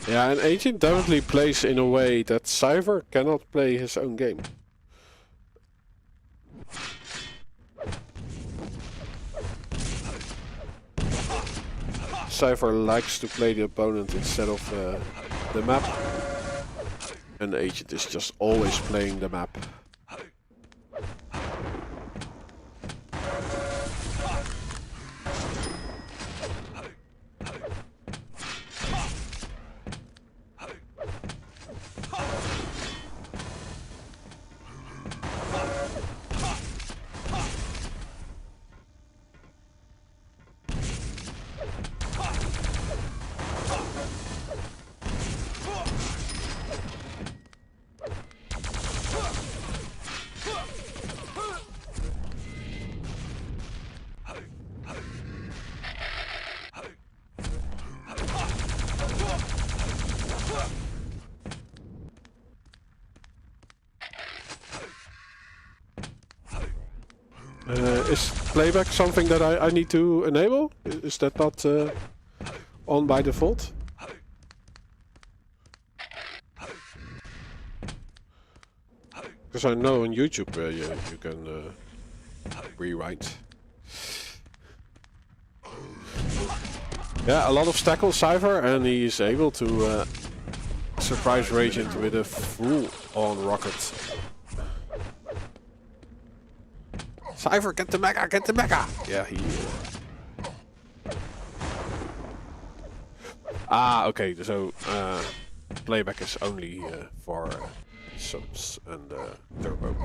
Yeah, and Agent definitely plays in a way that CYPHER cannot play his own game. CYPHER likes to play the opponent instead of the map, and Agent is just always playing the map. Is playback something that I need to enable? Is that not on by default? Because I know on YouTube you can rewind. Yeah, a lot of stack on CYPHER, and he's able to surprise Ragent with a full-on rocket. CYPHER, get the mega, get the mega! Yeah, he... okay, so playback is only for subs and turbo.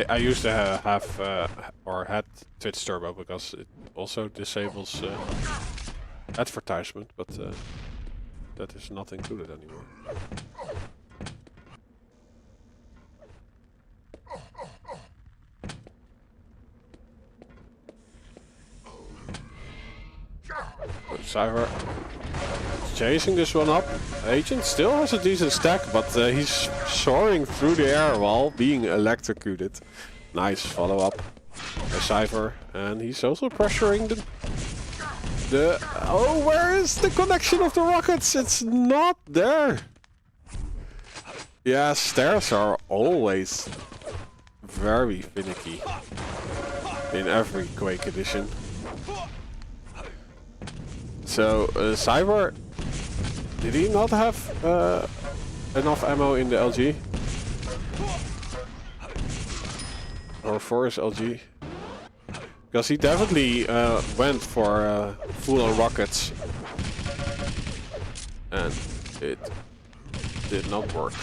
I used to have or had Twitch Turbo because it also disables advertisement, but that is not included anymore. CYPHER chasing this one up. Agent still has a decent stack, but he's soaring through the air while being electrocuted. Nice follow up by CYPHER, and he's also pressuring the oh, where is the connection of the rockets? It's not there. Yeah, stairs are always very finicky in every Quake edition. So CYPHER, did he not have enough ammo in the LG? Or for his LG? Because he definitely went for full-on rockets, and it did not work.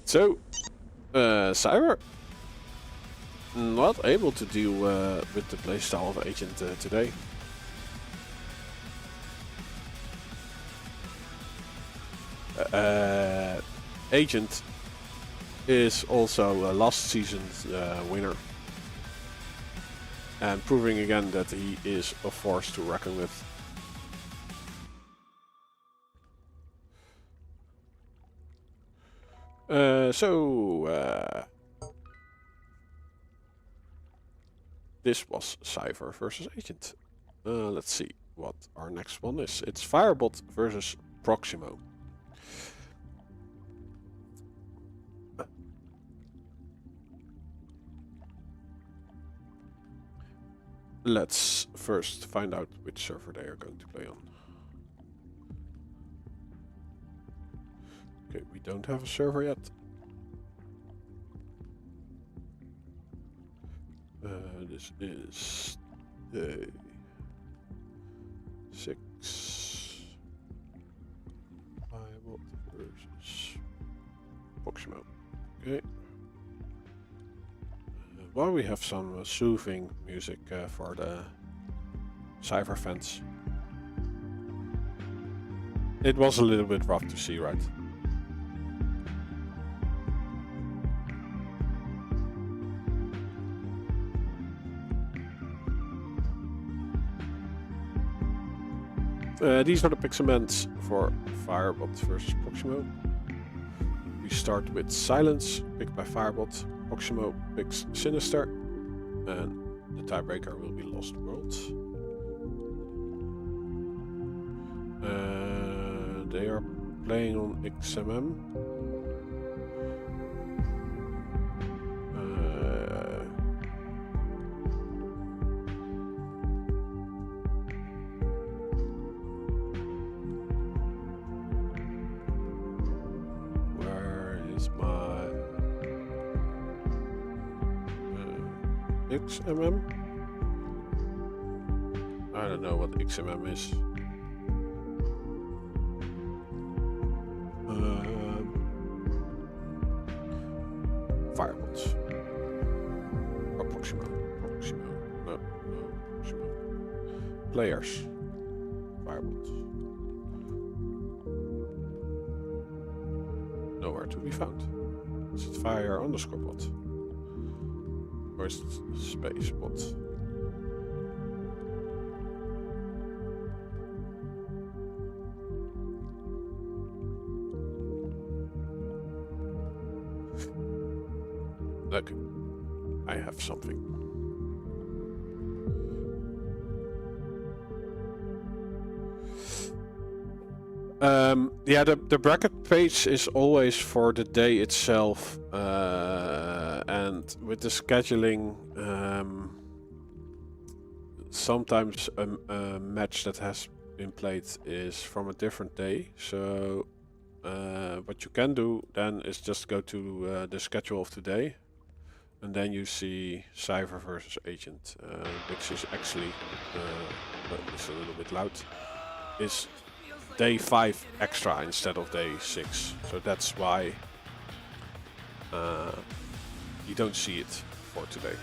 So, CYPHER not able to deal with the playstyle of Agent today. Agent is also a last season's winner. And proving again that he is a force to reckon with. This was CYPHER versus Agent. Let's see what our next one is. It's Firebot versus Proximo. Let's first find out which server they are going to play on. Okay, we don't have a server yet. This is day 6. Firebot versus Proximo. Okay. While we have some soothing music for the CYPHER fans. It was a little bit rough to see, right? These are the pixaments for Firebot versus Proximo. We start with Silence, picked by Firebot. Proximo picks Sinister, and the tiebreaker will be Lost World. They are playing on XMM. Where is my XMM? I don't know what XMM is. Firebolts. Or Proximo. No, Proximo. Players. Firebolts. Nowhere to be found. Is it fire_bot? Or is it space bot? Look, I have something. Yeah, the bracket page is always for the day itself, and with the scheduling, sometimes a match that has been played is from a different day. So what you can do then is just go to the schedule of today, and then you see CYPHER versus Agent, which is actually, it's a little bit loud, is day 5 extra instead of day 6. So that's why you don't see it for today.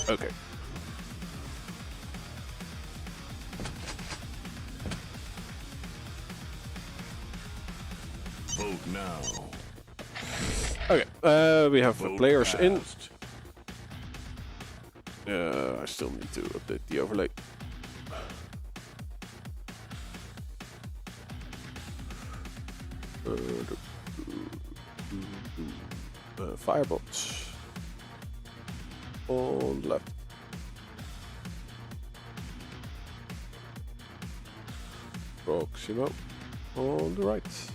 Okay. Vote now. Okay, we have Vote players passed. in. I still need to update the overlay. Firebots on the left. Proximo on the right.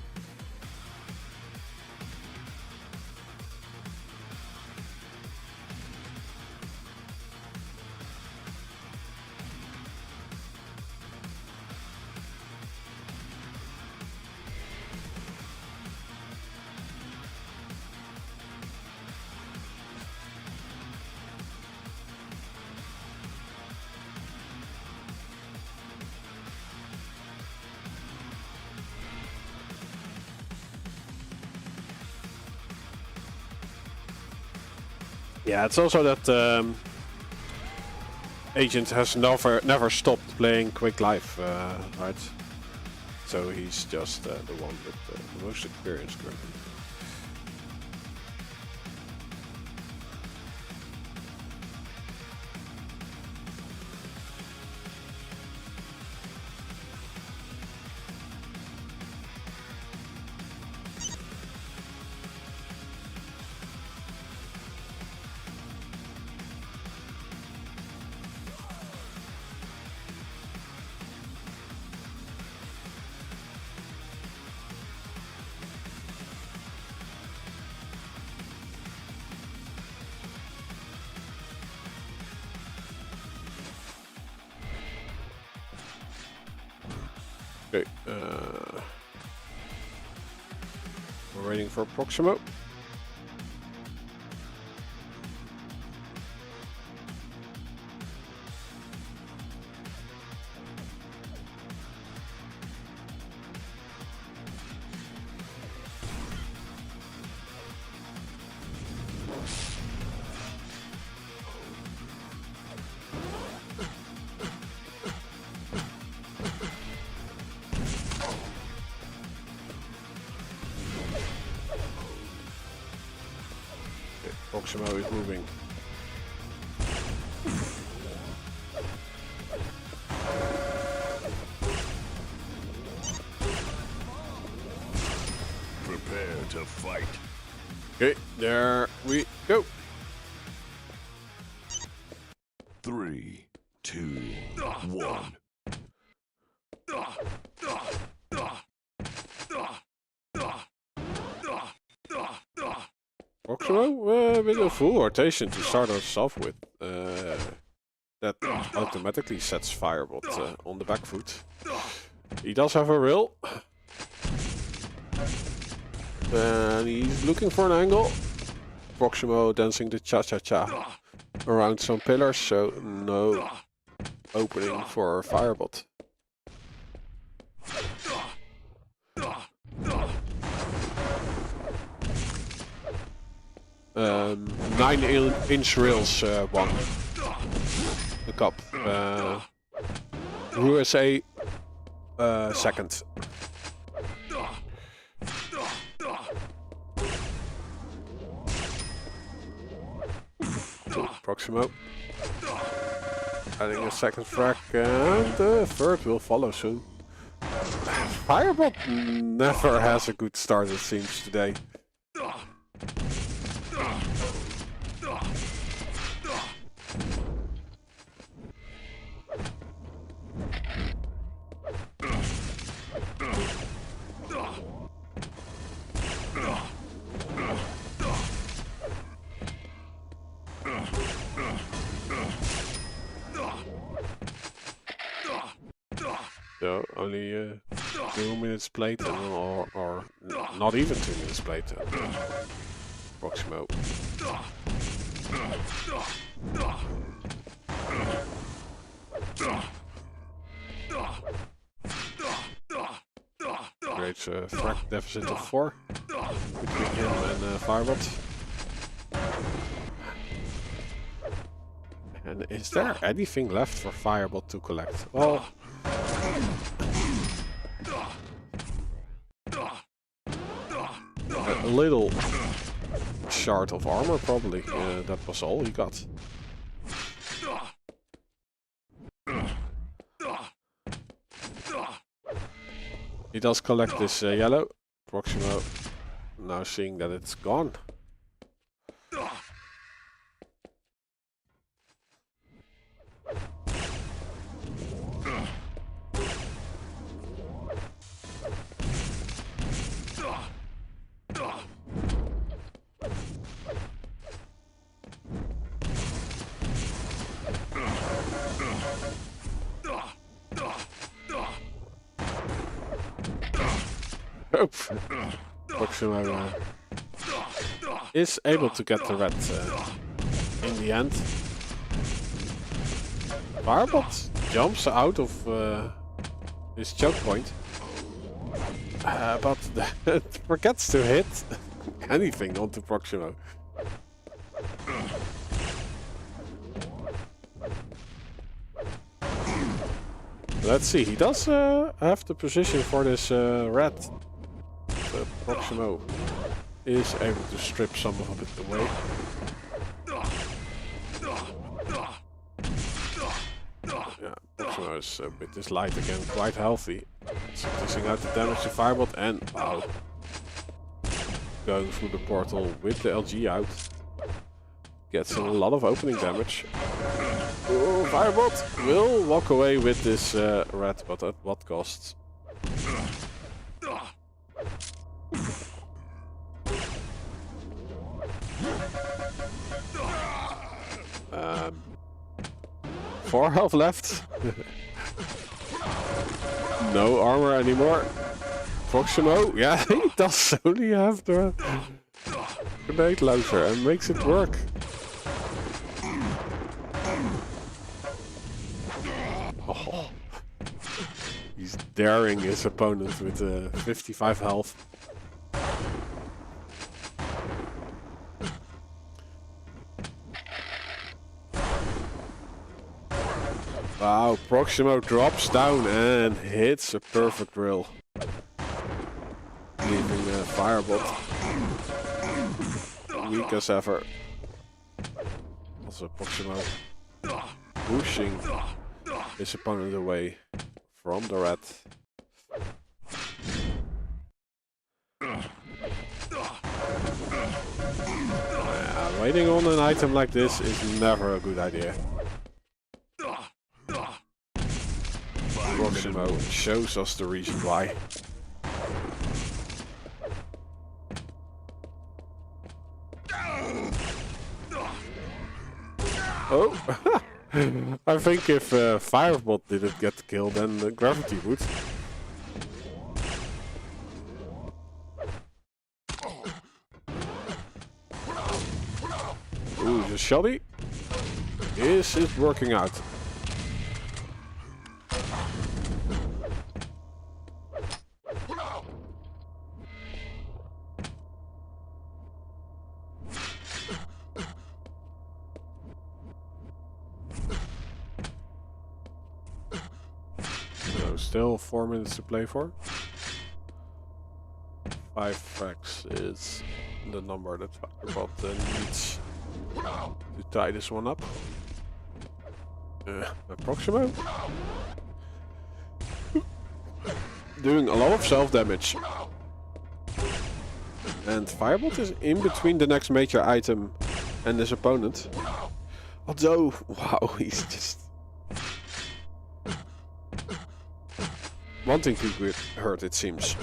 Yeah, it's also that agent has never stopped playing Quake Live, right? So he's just the one with the most experience currently. Okay, we're waiting for Proximo. Proximo is moving. Prepare to fight. Okay, there we go. 3, 2, 1. Proximo with a full rotation to start us off with. That automatically sets Firebot on the back foot. He does have a rail. And he's looking for an angle. Proximo dancing the cha-cha-cha around some pillars, so no opening for Firebot. 9-inch rails won the cup. USA second. Proximo adding a second frag, and the third will follow soon. Firebot never has a good start, it seems, today. So only 2 minutes played, or not even 2 minutes played. Proximo. Great frag deficit of 4 between him and Firebot. And is there anything left for Firebot to collect? Well, a little shard of armor, probably. That was all he got. He does collect this yellow. Proximo now seeing that it's gone. Proximo is able to get the red in the end. Firebot jumps out of his choke point, but forgets to hit anything onto Proximo. Let's see, he does have the position for this rat. The Proximo is able to strip some of it away. Yeah, Proximo is with this light again quite healthy. So dishing out the damage to Firebot and wow. Going through the portal with the LG out. Gets a lot of opening damage. Oh, Firebot will walk away with this rat, but at what cost? Um, 4 health left. No armor anymore. Proximo, yeah, he does only have the grenade launcher and makes it work. Oh. He's daring his opponent with 55 health. Wow, Proximo drops down and hits a perfect drill. Leaving Firebot weak as ever. Also Proximo pushing his opponent away from the rat. Waiting on an item like this is never a good idea. Proximo shows us the reason why. Oh! I think if Firebot didn't get the kill, then Gravity would. Ooh, the shoddy is working out. Still 4 minutes to play for. 5 frags is the number that Firebot needs to tie this one up. Proximo doing a lot of self-damage. And Firebot is in between the next major item and his opponent. Although, wow, he's just wanting to get hurt, it seems.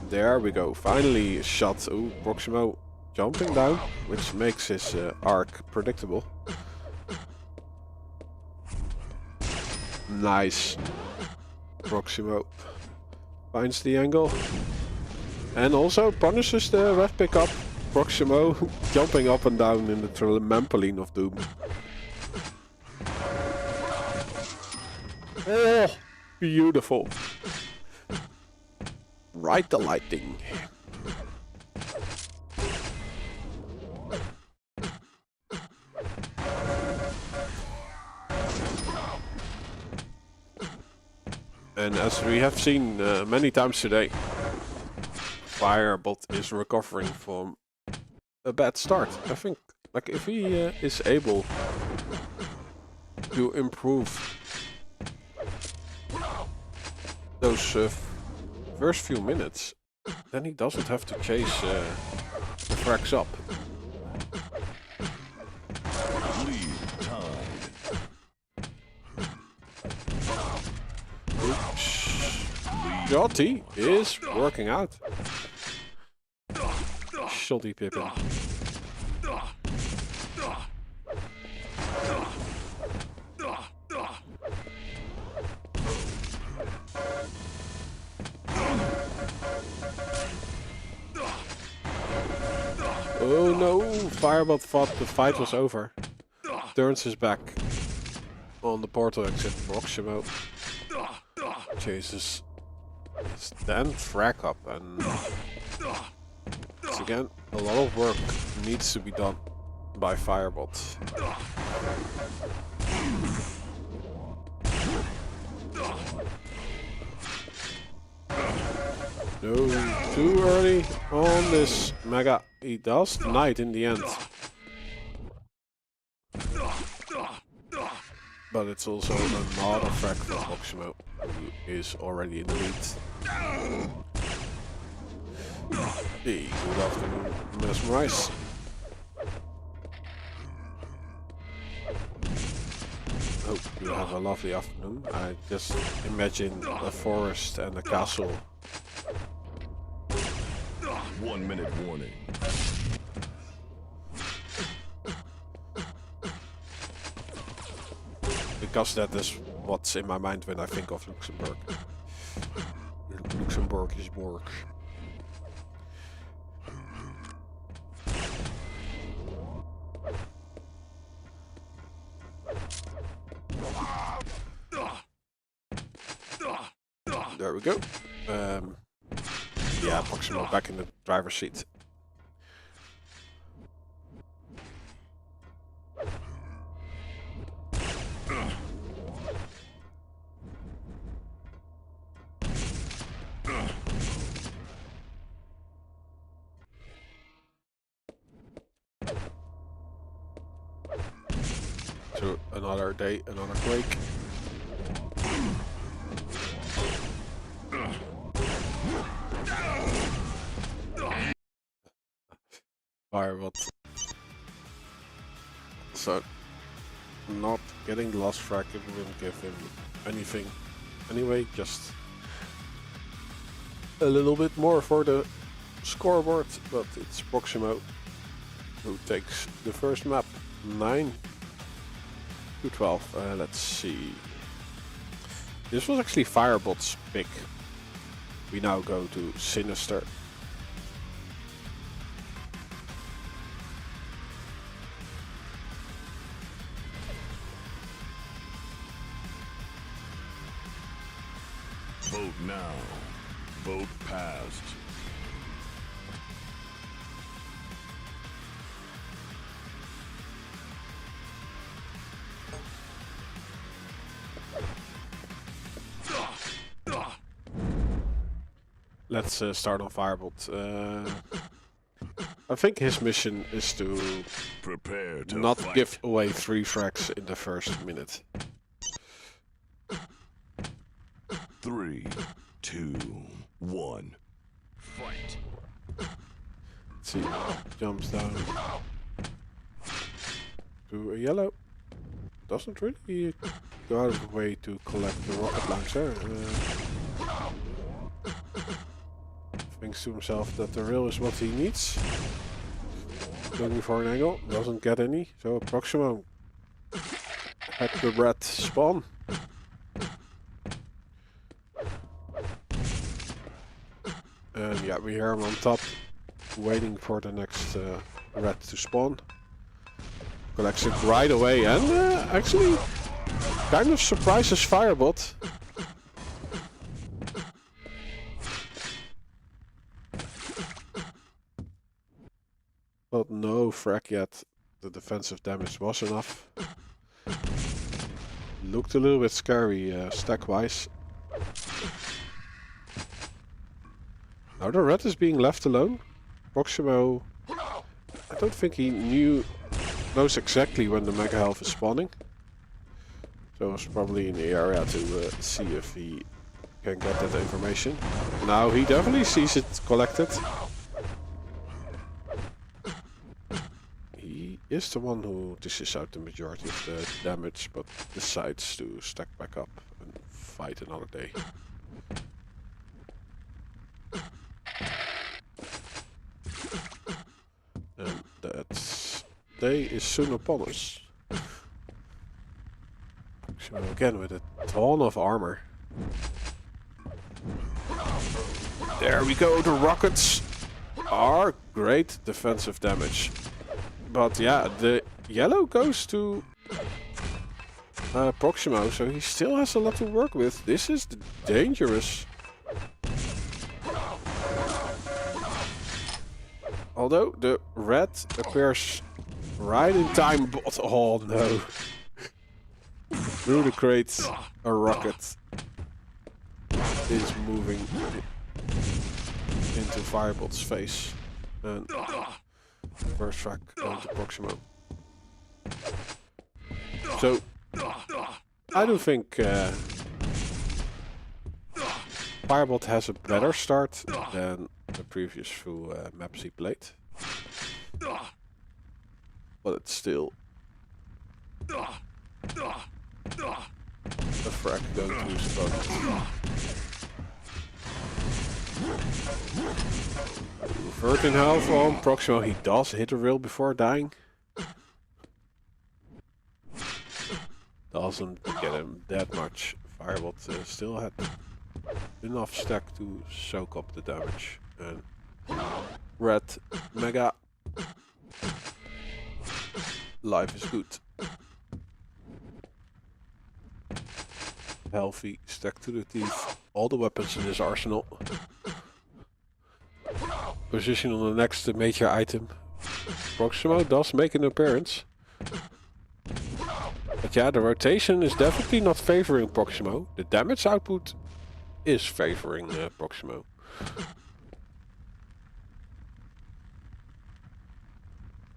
There we go, finally a shot. Ooh, Proximo jumping down, which makes his arc predictable. Nice. Proximo finds the angle. And also punishes the red pickup. Proximo jumping up and down in the trampoline of doom. Oh, beautiful. Right the lighting. And as we have seen many times today, Firebot is recovering from a bad start. I think, like, if he is able to improve those first few minutes, then he doesn't have to chase the frags up. Jotty is working out. Shoddy Pippin. Oh no, Firebot thought the fight was over. Turns his back on the portal exit. Proximo chases his 10th frag up and again, a lot of work needs to be done by Firebot. No, too early on this Mega. He does deny it in the end. But it's also another frag for Proximo, who is already in the lead. Hey, good afternoon, Mesmerize. Hope you have a lovely afternoon. I just imagine a forest and a castle. 1 minute warning. Because that is what's in my mind when I think of Luxembourg. Luxembourg is Borg. There we go. Yeah, Proximo back in the driver's seat. So another day, another quake. Firebot. So not getting the last frag, it wouldn't give him anything anyway, just a little bit more for the scoreboard, but it's Proximo who takes the first map. 9 to 12. Let's see. This was actually Firebot's pick. We now go to Sinister. Vote now. Vote passed. Let's start on Firebot. I think his mission is to Prepare to not fight. give away 3 frags in the first minute. 3, 2, 1. Fight. Let's see, jumps down to a yellow. Doesn't really go out of the way to collect the rocket launcher. Thinks to himself that the rail is what he needs. Looking for an angle, doesn't get any. So Proximo at the red spawn. And yeah, we hear him on top, waiting for the next red to spawn. Collects it right away and actually kind of surprises Firebot. But no frag yet. The defensive damage was enough. Looked a little bit scary stack-wise. Now the red is being left alone. Proximo, I don't think he knows exactly when the Mega Health is spawning. So he's probably in the area to see if he can get that information. Now he definitely sees it collected. He is the one who dishes out the majority of the damage, but decides to stack back up and fight another day. And that day is soon upon us. So again with a ton of armor. There we go, the rockets are great defensive damage. But yeah, the yellow goes to Proximo, so he still has a lot to work with. This is dangerous. Although the red appears right in time, but oh no. Through the crates, a rocket is moving into Firebot's face. And first track going to Proximo. So, I do think Firebot has a better start than the previous few maps he played. But it's still a frag going to his opponent. Reverting health on Proximo, he does hit a rail before dying. Doesn't get him that much. Firebot still had enough stack to soak up the damage. And red mega life is good. Healthy, stack to the teeth, all the weapons in his arsenal. Position on the next major item. Proximo does make an appearance. But yeah, the rotation is definitely not favoring Proximo. The damage output is favoring Proximo.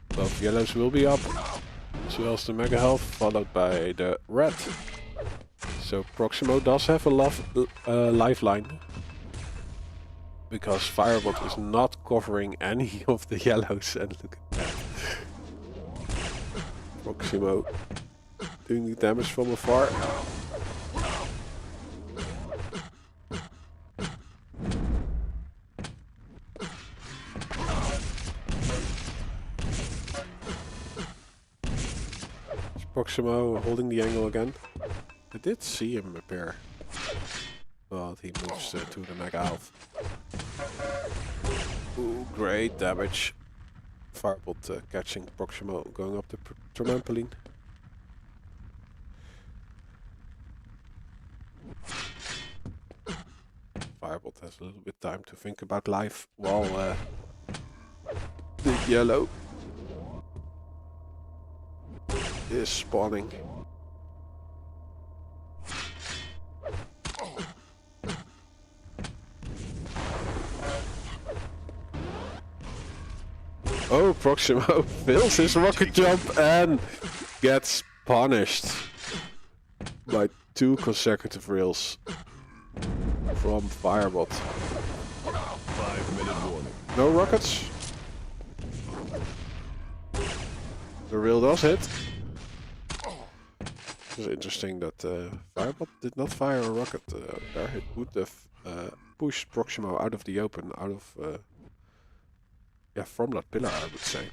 Both yellows will be up, as well as the mega health, followed by the red. So Proximo does have a lifeline. Because Firebot is not covering any of the yellows, and look at that. Proximo doing the damage from afar. Proximo holding the angle again. I did see him appear. But he moves to the mega health. Ooh, great damage. Firebot catching Proximo, going up the trampoline. Firebot has a little bit time to think about life while the yellow is spawning. Oh, Proximo fails his rocket jump and gets punished by 2 consecutive rails from Firebot. 5-minute warning. No rockets. The rail does hit. It's interesting that Firebot did not fire a rocket there. It would have pushed Proximo out of the open, out of yeah, from that pillar, I would say.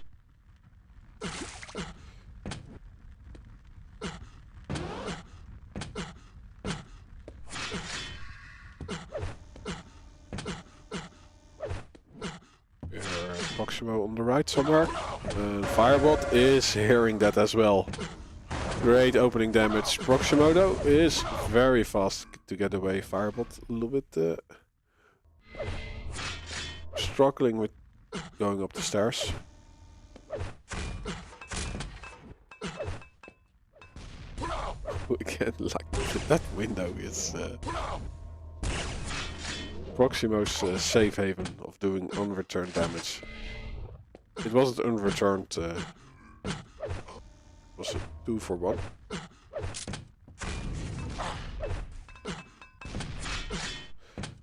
Proximo on the right somewhere. And Firebot is hearing that as well. Great opening damage. Proximo though is very fast to get away. Firebot a little bit struggling with going up the stairs. Again, like that window is Proximo's safe haven of doing unreturned damage. It wasn't unreturned. It was a 2 for 1.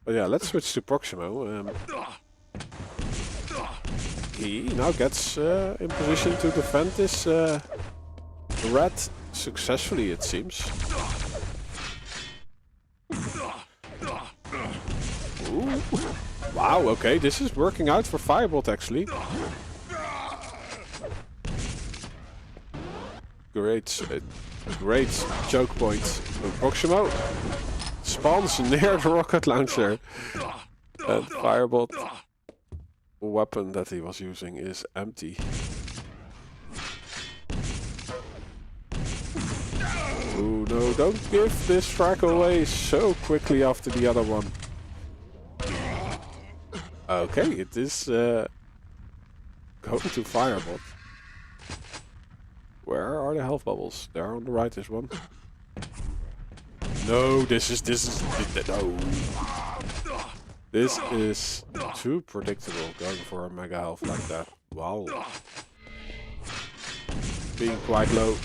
But yeah, let's switch to Proximo. He now gets in position to defend this red successfully, it seems. Ooh. Wow, okay, this is working out for Firebot actually. Great choke point. Proximo spawns near the rocket launcher. And Firebot weapon that he was using is empty. Oh no, don't give this frag away so quickly after the other one. Okay, it is going to Firebot. Where are the health bubbles? There on the right is one. No, this is no. This is too predictable going for a mega health like that. Wow. Being quite low.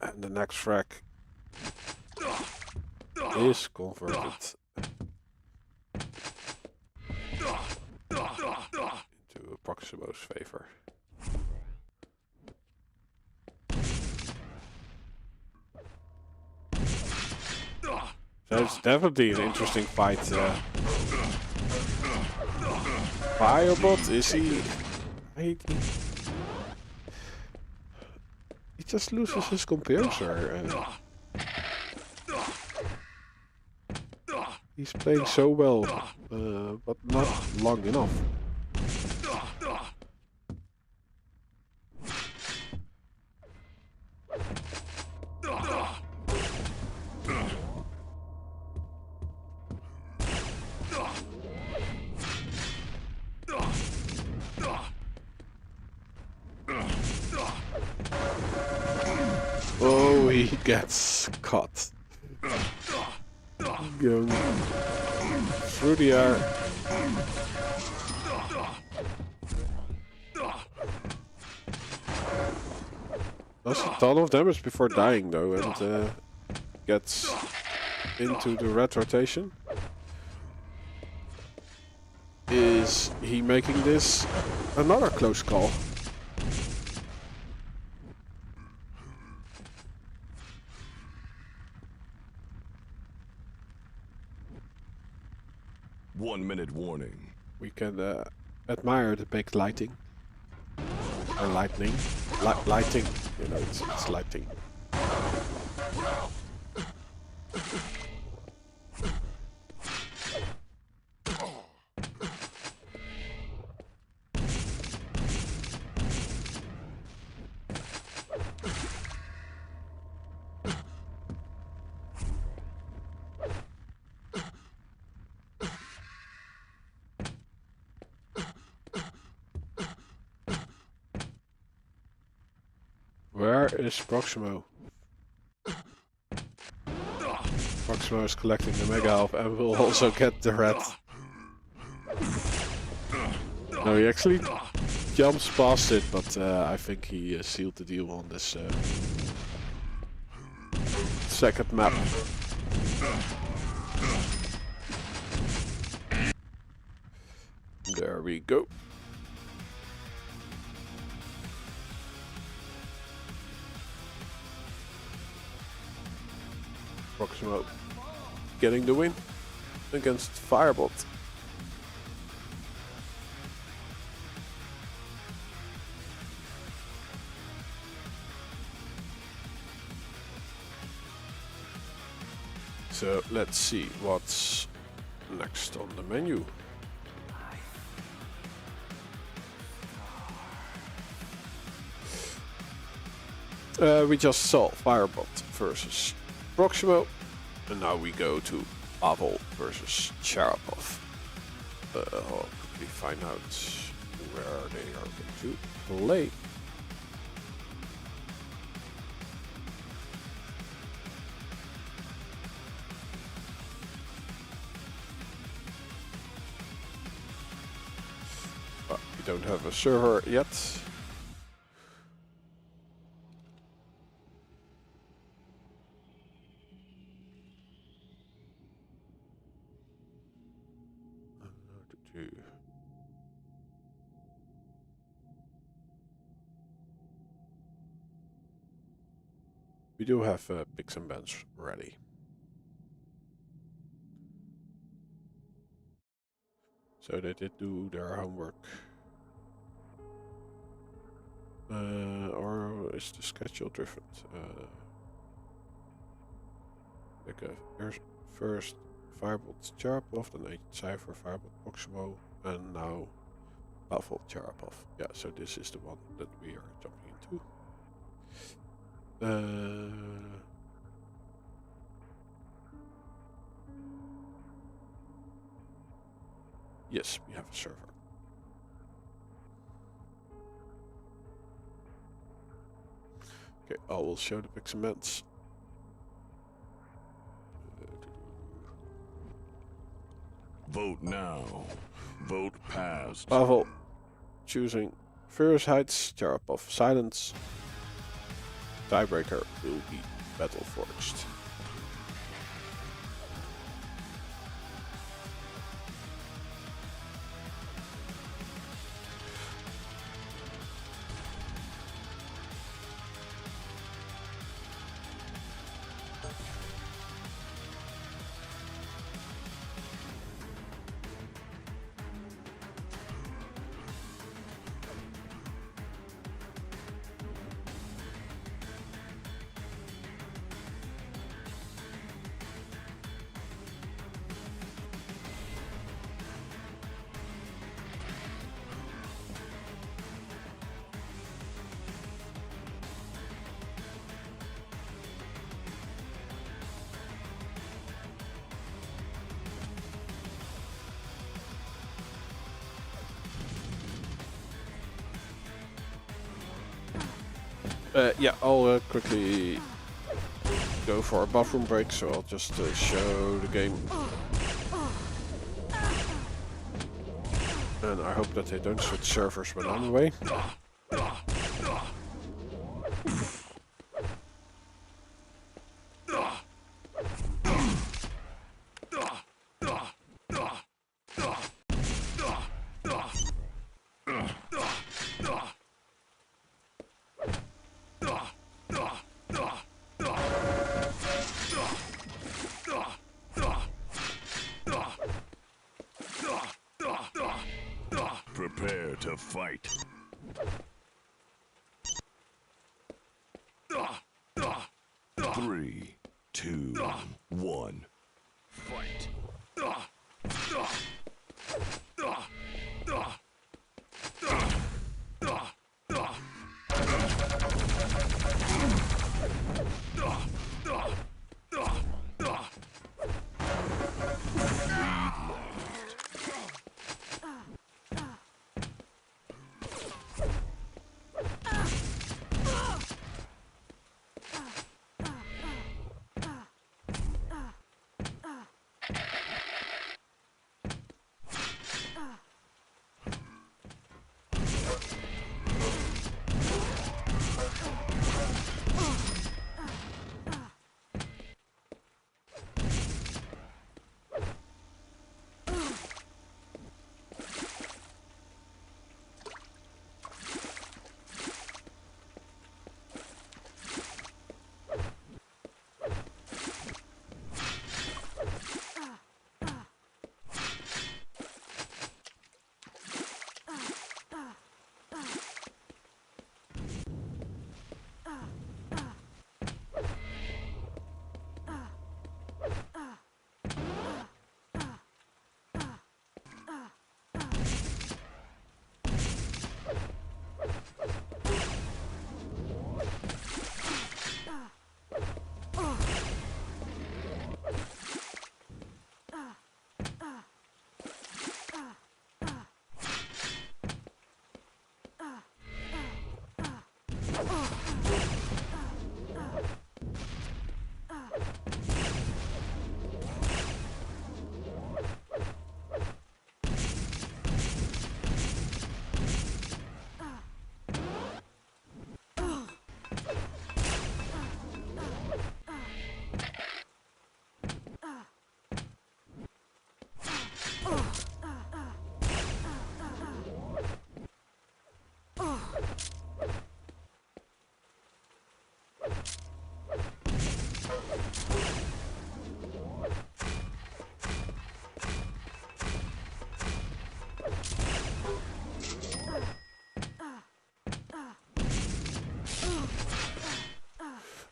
And the next frag is converted into Proximo's favor. So it's definitely an interesting fight. Firebot, is he just loses his composure. He's playing so well, but not long enough. Oh, he gets caught. Going through the air. Does a ton of damage before dying though, and gets into the red rotation. Is he making this another close call? One minute warning. We can admire the big lighting. Or lightning. Lighting. You know, it's lighting. Where is Proximo? Proximo is collecting the mega health and will also get the red. No, he actually jumps past it, but I think he sealed the deal on this second map. There we go. Proximo getting the win against Firebot. So let's see what's next on the menu. We just saw Firebot versus Proximo, and now we go to PAVEL versus CHEREPOFF. I'll quickly find out where they are going to play. But we don't have a server yet. We do have picks and bans ready. So they did do their homework. Or is the schedule different? Here's first Firebot CHEREPOFF, then CYPHER, Firebot Proximo, and now PAVEL CHEREPOFF. Yeah, so this is the one that we are jumping into. Yes, we have a server. Okay, I will show the big cements. Vote now. Vote passed. Pavel choosing Furious Heights, CHEREPOFF Silence. Tiebreaker will be Battle Forged. Yeah, I'll quickly go for a bathroom break, so I'll just show the game. And I hope that they don't switch servers when I'm away. Prepare to fight. 3, 2, 1. Fight.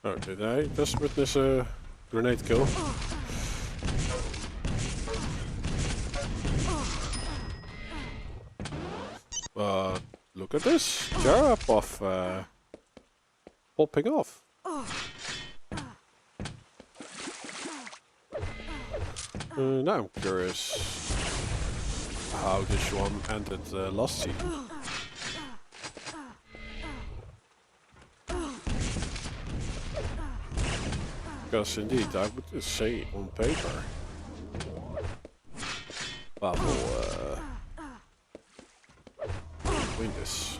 Oh, did I just witness a grenade kill? But look at this! CHEREPOFF popping off. Now I'm curious how this one ended last season. Because indeed, I would just say on paper, Pavel win this.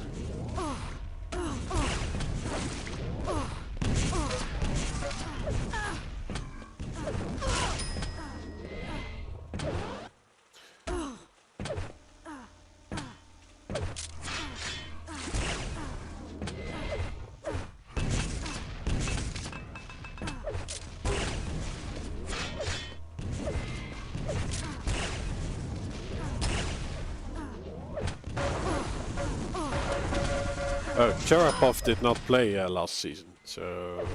CHEREPOFF did not play last season, so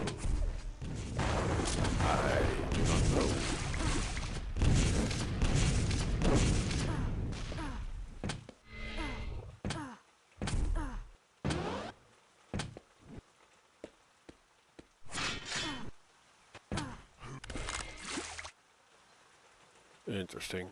I do not know. Interesting.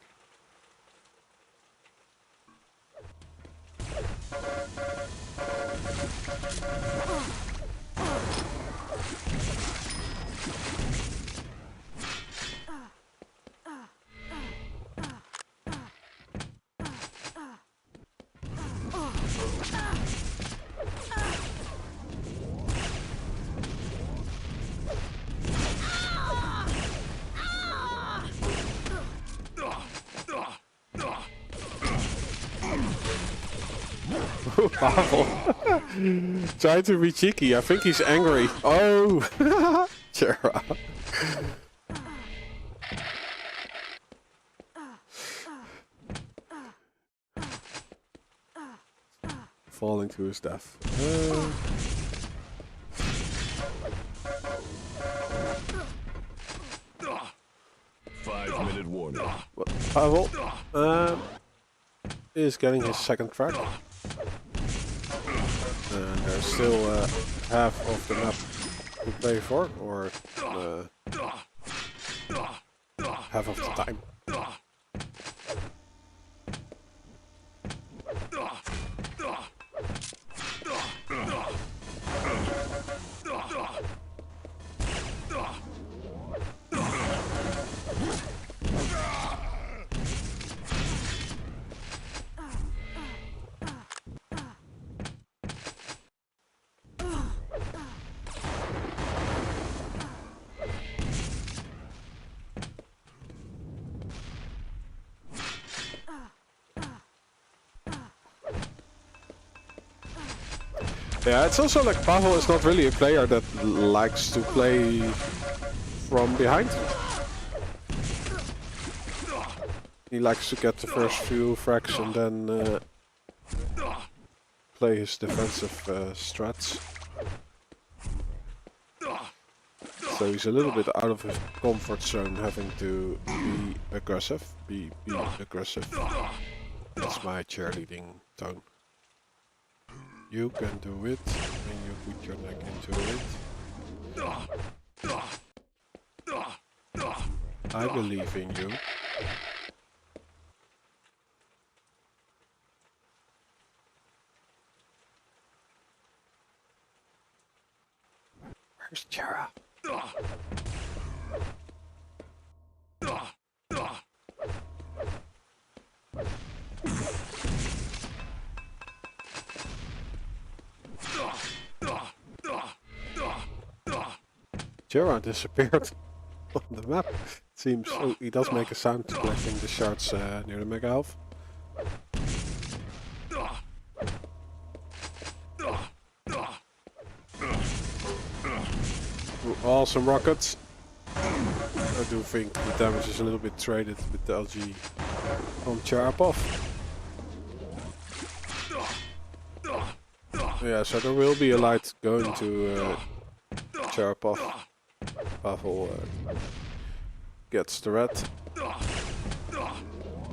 Pavel trying to be cheeky. I think he's angry. Oh, Chera. Falling to his death. 5-minute warning. But Pavel is getting his second crack. And there's still half of the map to play for, or half of the time. Yeah, it's also like Pavel is not really a player that likes to play from behind. He likes to get the first few frags and then play his defensive strats. So he's a little bit out of his comfort zone, having to be aggressive. Be aggressive. That's my cheerleading tone. You can do it when you put your neck into it. I believe in you. Where's Chera? Chera disappeared on the map. Seems he does make a sound collecting the shards near the mega elf. Awesome rockets. I do think the damage is a little bit traded with the LG from CHEREPOFF. Yeah, so there will be a light going to CHEREPOFF. Pavel gets the red.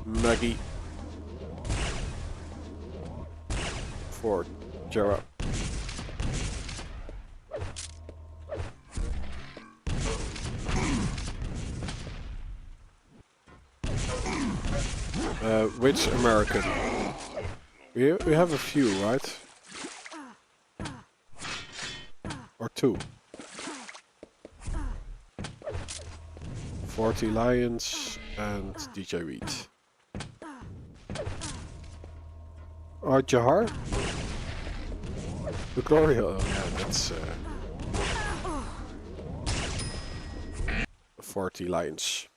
Maggie for Chera. Which American? We have a few, right? Or two. 40 Lions and DJ Reed. Jahar? The Glory, oh yeah, that's 40 Lions.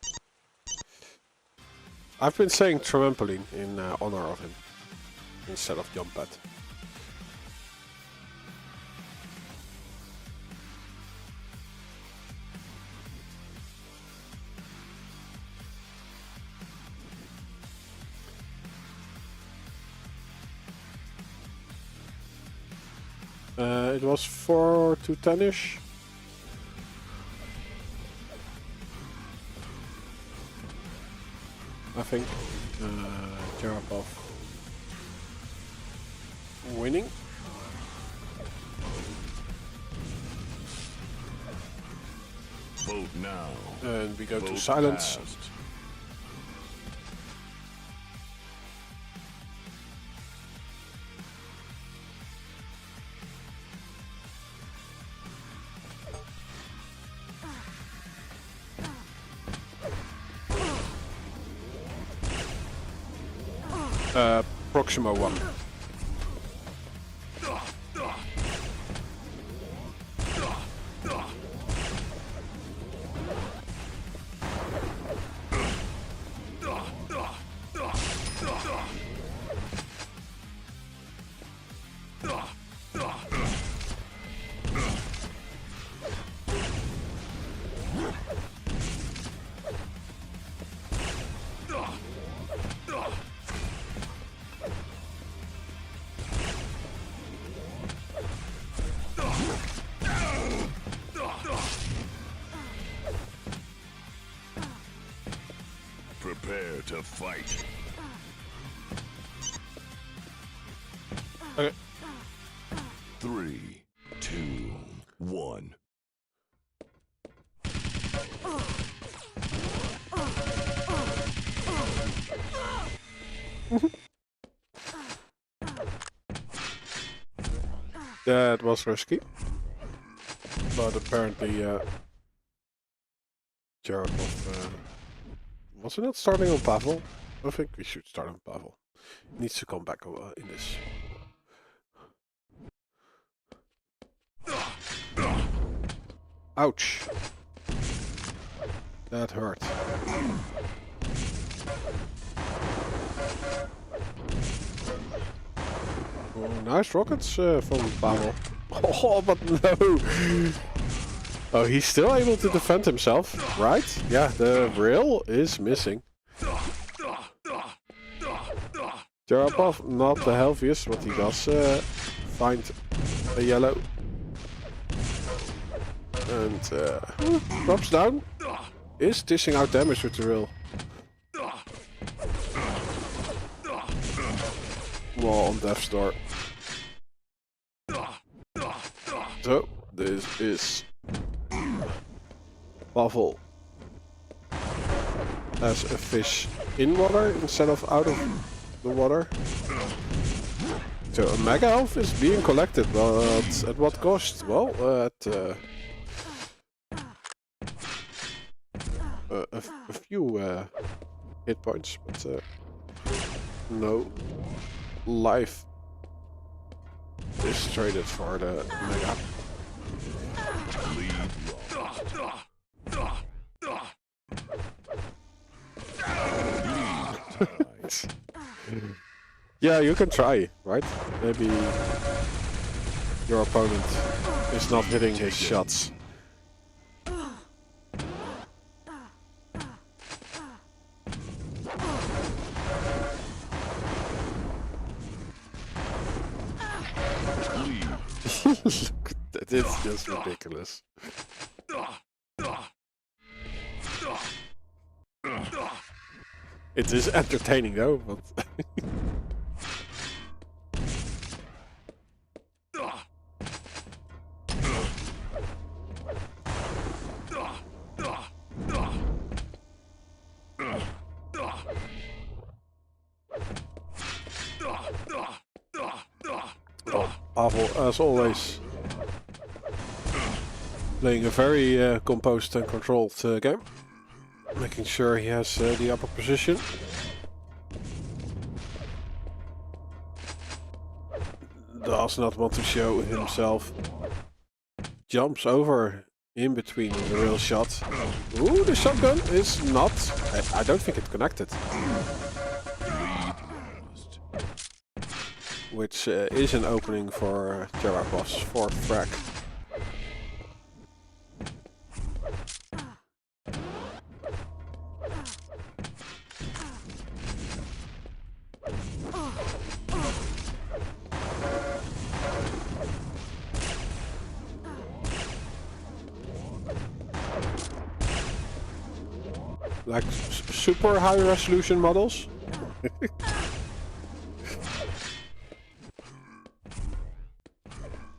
I've been saying trampoline in honor of him instead of jump pad. It was 4 to 10-ish. I think CHEREPOFF winning. Vote now. And we go Vote to silence. passed. Proximo 1. Prepare to fight. Okay. 3, 2, 1. That was risky. But apparently CHEREPOFF wasn't it starting on Pavel? I think we should start on Pavel. He needs to come back in this. Ouch. That hurt. Oh, nice rockets from Pavel. Oh, but no! Oh, he's still able to defend himself, right? Yeah, the rail is missing. CHEREPOFF, not the healthiest, but he does find a yellow. And drops down. Is dishing out damage with the rail. Wall on Death's Door. So, this is Pavel as a fish in water instead of out of the water. So, a mega health is being collected, but at what cost? Well, at a few hit points, but no life is traded for the mega. Yeah, you can try, right? Maybe your opponent is not hitting his shots. Look, that is just ridiculous. It is entertaining though, but Pavel, as always, playing a very composed and controlled game. Making sure he has the upper position. Does not want to show himself. Jumps over in between the real shot. Ooh, the shotgun is not. I don't think it connected. Which is an opening for CHEREPOFF's 4th frag. Like super high resolution models.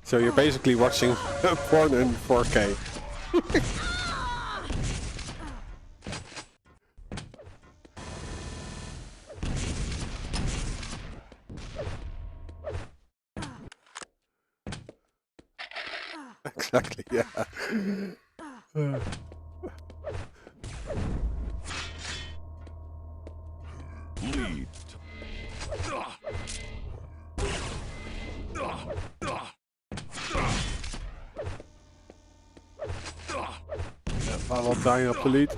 So you're basically watching porn in 4K. Exactly, yeah. Lead. Pavel dying up the lead.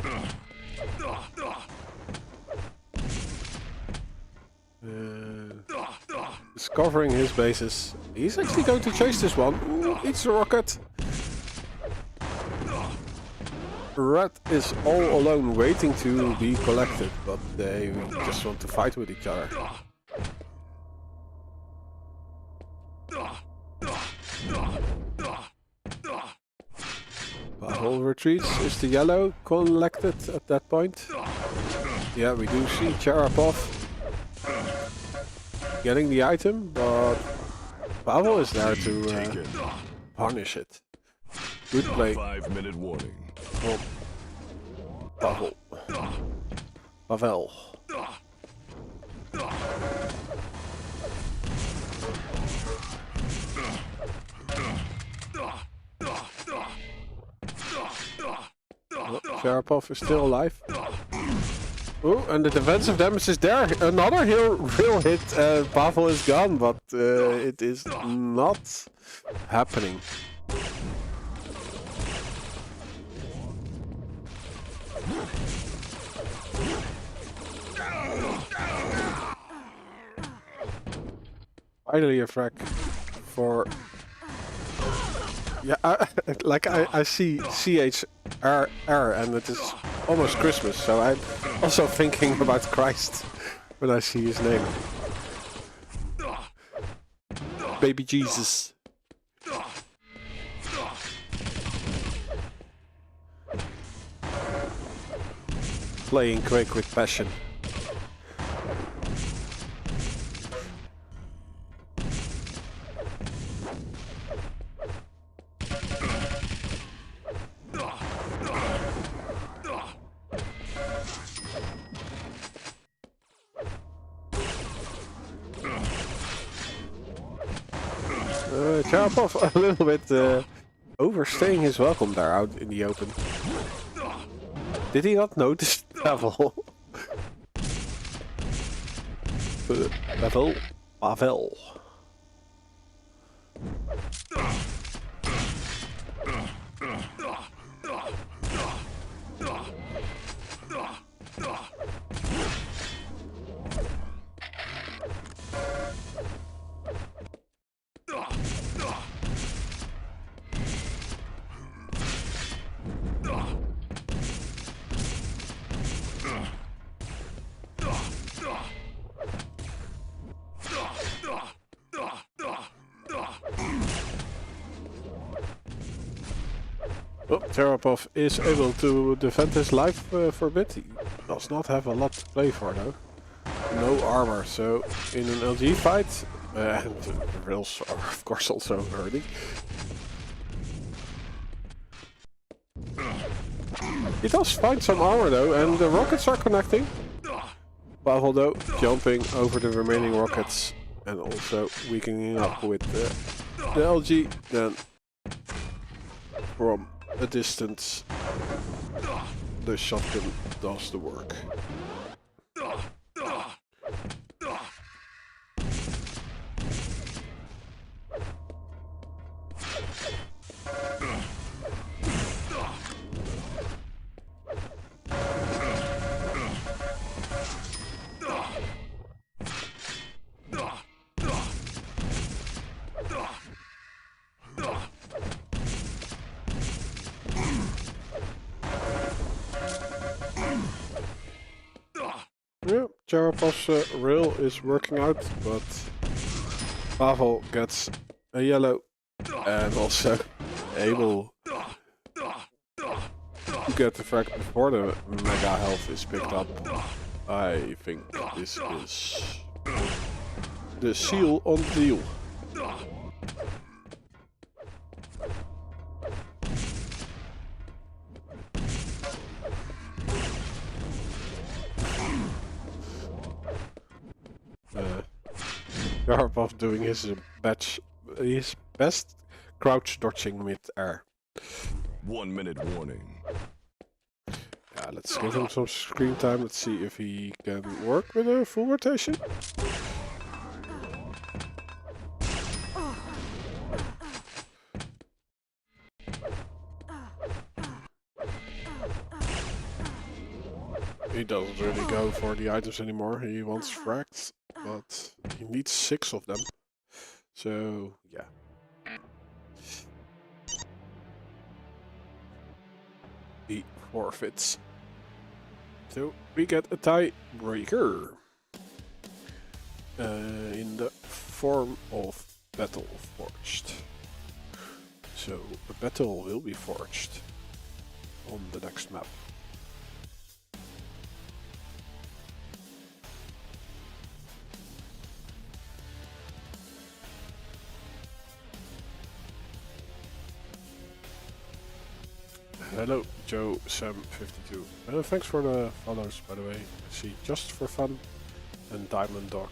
Discovering his bases. He's actually going to chase this one. Ooh, eats the rocket. Red is all alone waiting to be collected, but they just want to fight with each other. Pavel retreats. Is the yellow collected at that point? Yeah, we do see CHEREPOFF getting the item, but Pavel is there to punish it. Good play. 5-minute warning. Oh. Pavel. Pavel. Oh, CHEREPOFF is still alive. Oh, and the defensive damage is there. Another real hit. Pavel is gone, but it is not happening. Finally a frag for... Yeah, I see CHEREPOFF and it is almost Christmas, so I'm also thinking about Christ when I see his name. Baby Jesus. Playing Quake with passion. CHEREPOFF a little bit overstaying his welcome there out in the open. Did he not notice Pavel? Pavel. Oh, CHEREPOFF is able to defend his life for a bit. He does not have a lot to play for though. No armor, so in an LG fight, and the rails are of course also hurting. He does find some armor though, and the rockets are connecting. Pavel though, jumping over the remaining rockets and also weakening up with the LG, then from a distance the shotgun does the work. Yeah, CHEREPOFF's rail is working out, but Pavel gets a yellow and also able to get the frag before the mega health is picked up. I think this is the seal on the deal. CHEREPOFF doing his best crouch dodging mid-air. 1 minute warning. Yeah, let's give him some screen time. Let's see if he can work with a full rotation. He doesn't really go for the items anymore. He wants frags, but he needs 6 of them. So, yeah. He forfeits. So, we get a tiebreaker. In the form of battle forged. So, a battle will be forged on the next map. Hello, Joe Sam 52. Thanks for the follows, by the way. I see Just for Fun and Diamond Dog.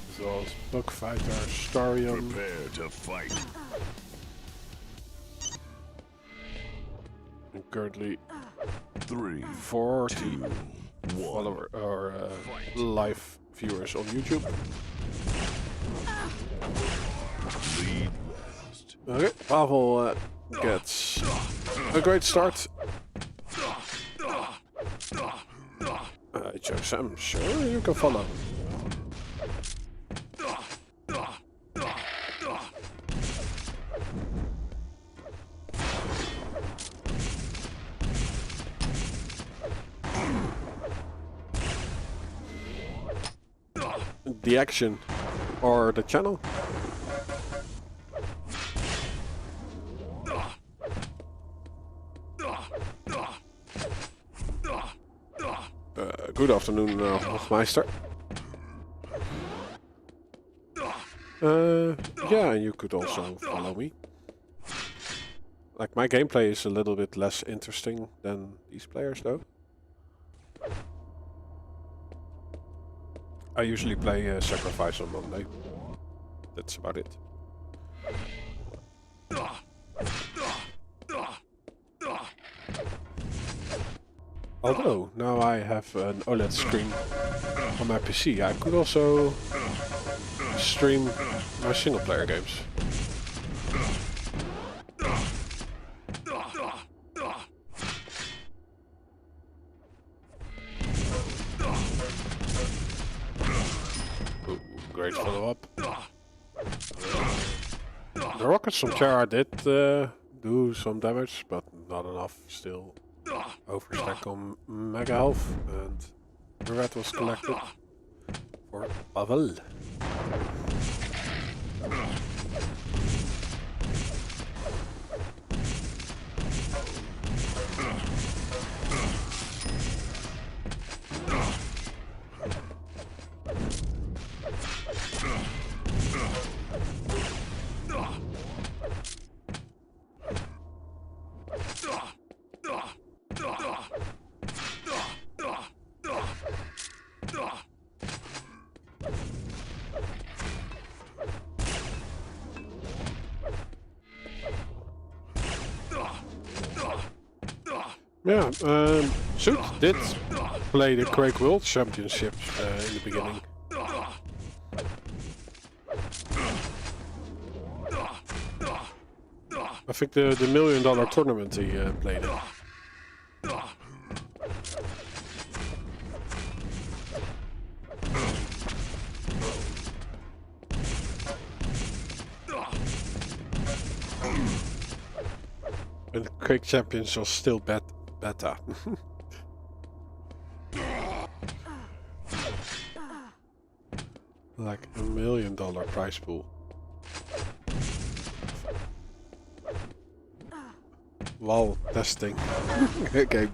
As well as Bugfighter, Starion. Prepare to fight. And currently 3, 40 2, 1. follower or live viewers on YouTube. Lead west. Okay, Pavel gets a great start. Joe Sam, sure, you can follow. The action or the channel. Good afternoon, Hofmeister. Yeah, you could also follow me. Like, my gameplay is a little bit less interesting than these players, though. I usually play Sacrifice on Monday. That's about it. Although, now I have an OLED screen on my PC, I could also stream my single player games. Ooh, great follow-up. The rockets from Chara did do some damage, but not enough still. Overstack on Mega Health, and the red was collected for Pavel. Yeah, Suit did play the Quake World Championships in the beginning. I think the $1 million tournament he played in. And Quake Champions was still beta. Like $1 million prize pool. While testing a game.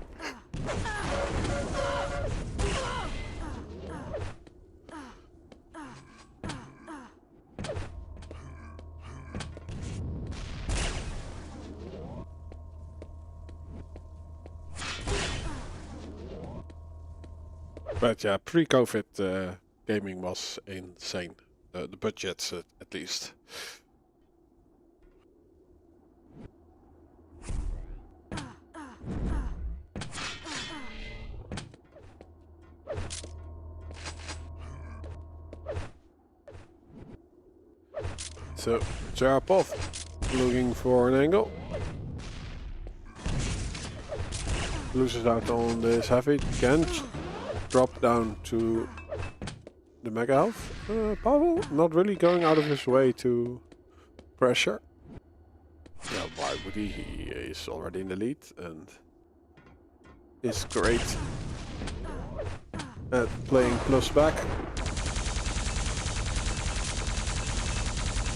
But yeah, pre-COVID gaming was insane. The budgets at least. So, CHEREPOFF looking for an angle. Loses out on this heavy. Can drop down to the mega health. Pavel not really going out of his way to pressure. Yeah, why would he? He is already in the lead and is great at playing plus back.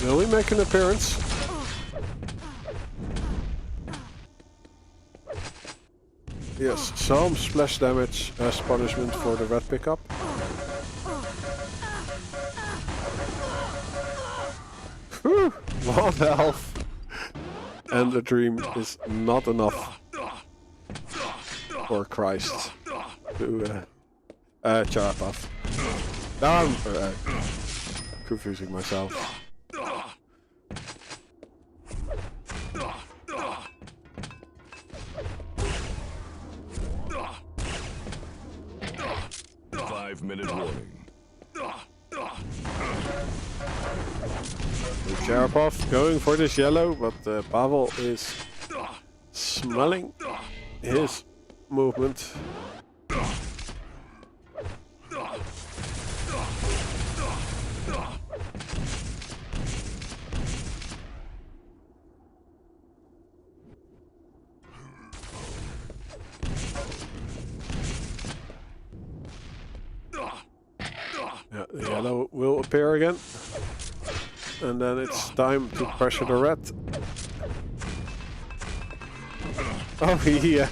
Will he make an appearance? Yes, some splash damage as punishment for the red pickup. Whew, 1 health. And the dream is not enough for Christ to CHEREPOFF. Now I'm confusing myself. Minute warning. CHEREPOFF going for this yellow, but Pavel is smelling his movement. Yeah, the yellow will appear again. And then it's time to pressure the red. Oh, he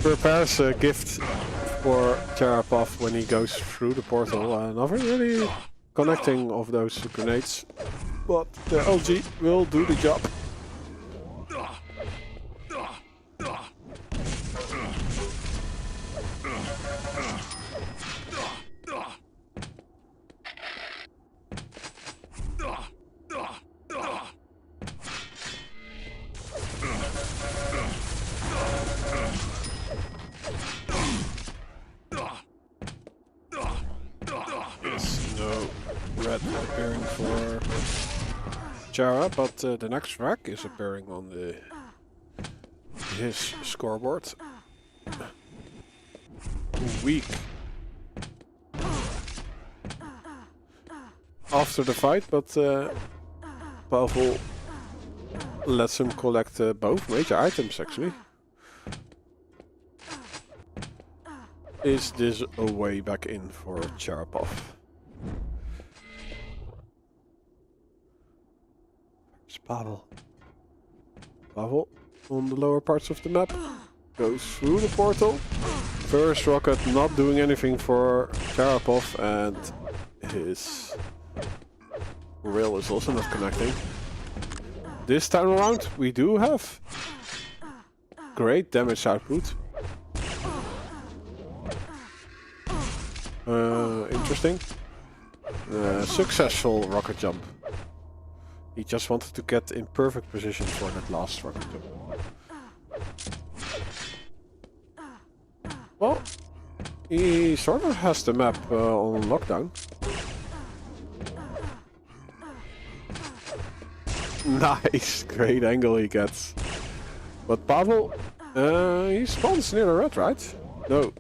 prepares a gift for CHEREPOFF when he goes through the portal. Not really connecting of those grenades. But the LG will do the job. Red appearing for Chara, but the next rack is appearing on his scoreboard. Weak. After the fight, but Pavel lets him collect both major items actually. Is this a way back in for CHEREPOFF? It's Pavel. Pavel on the lower parts of the map. Goes through the portal. First rocket not doing anything for CHEREPOFF, and his rail is also not connecting. This time around we do have great damage output. Interesting. Successful rocket jump. He just wanted to get in perfect position for that last rocket jump. Well, he sort of has the map on lockdown. Nice, great angle he gets. But Pavel, he spawns near the red, right? No.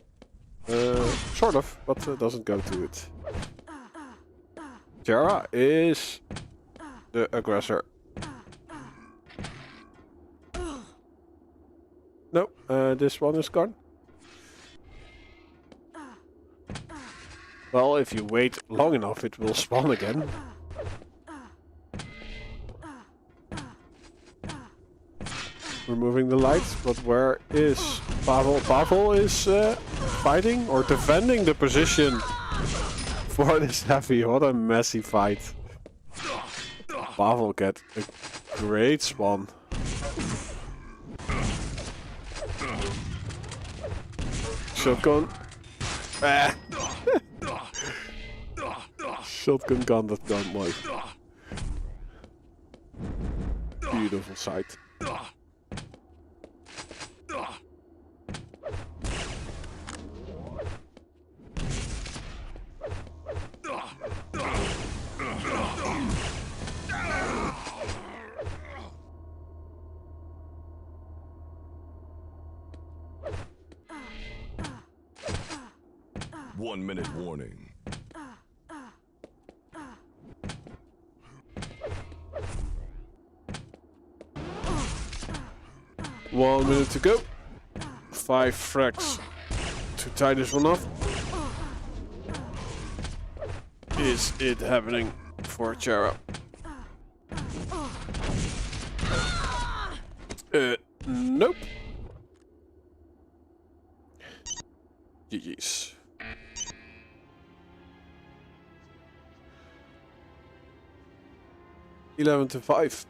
Sort of, but doesn't go to it. Jara is the aggressor. No, this one is gone. Well, if you wait long enough, it will spawn again. Removing the lights, but where is Pavel? Pavel is fighting or defending the position for this heavy. What a messy fight. Pavel get a great spawn. Shotgun. Ah. Shotgun gun that gun like. Beautiful sight. One minute warning. One minute to go. 5 frags to tie this one off. Is it happening for Chara? Nope. GG's. (11-5).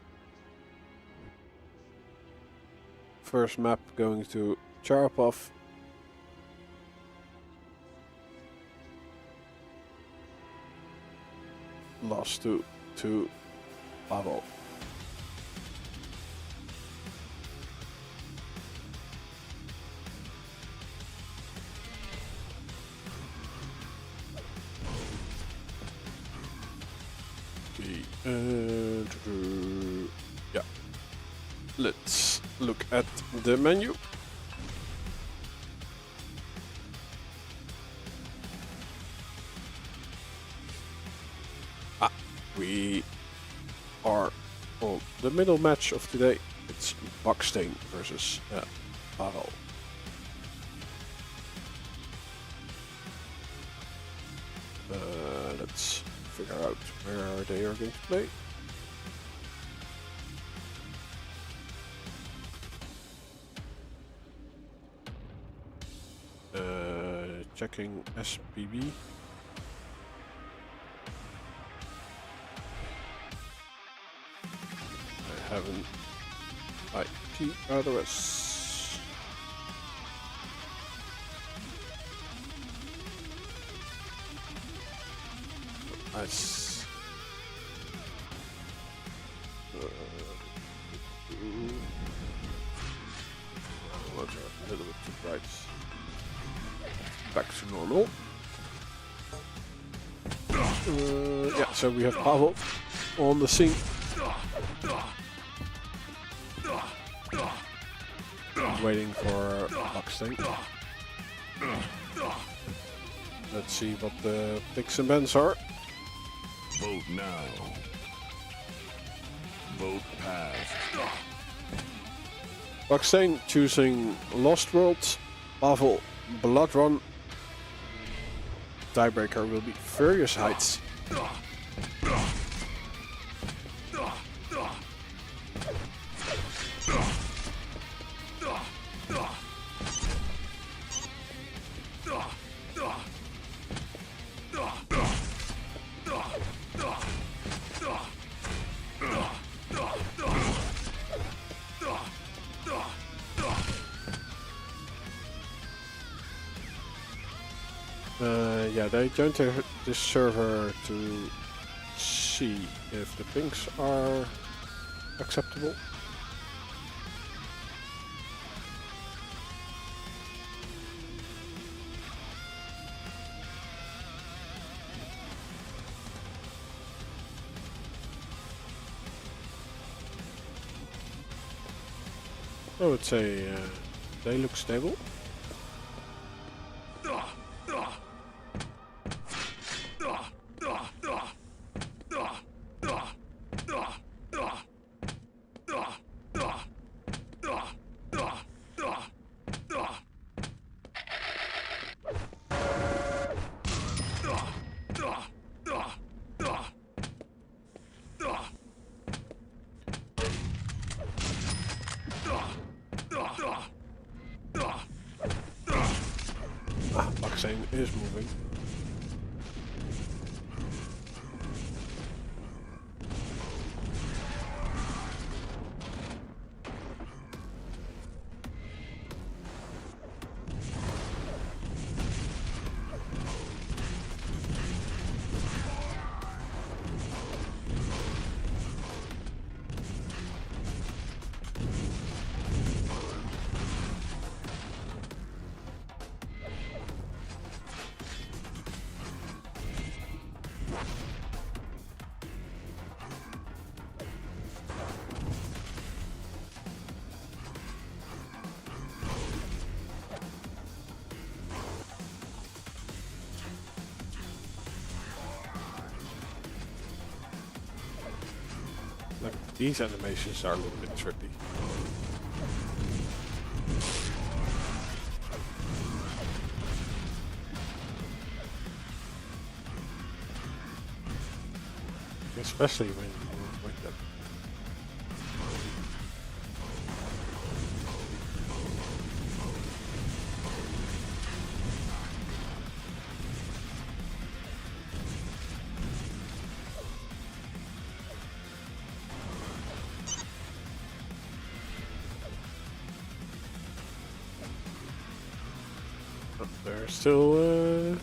First map going to CHEREPOFF. Lost to PAVEL. Yeah. Let's look at the menu. We are on the middle match of today. It's BAKSTEEN versus PAVEL. Let's figure out where they are going to play. Checking SPB. I have an IP address. Nice. A little bit too bright. Back to normal. Yeah, so we have Pavel on the scene. Waiting for BAKSTEEN. Let's see what the picks and bans are. Vote now. Vote passed. BAKSTEEN choosing Lost World. Pavel Blood Run. Tiebreaker will be Furious Heights. Yeah, they don't have this server to see if the pings are acceptable. I would say they look stable. Baksteen is moving. Like, these animations are a little bit trippy. Especially when you move like that. They're still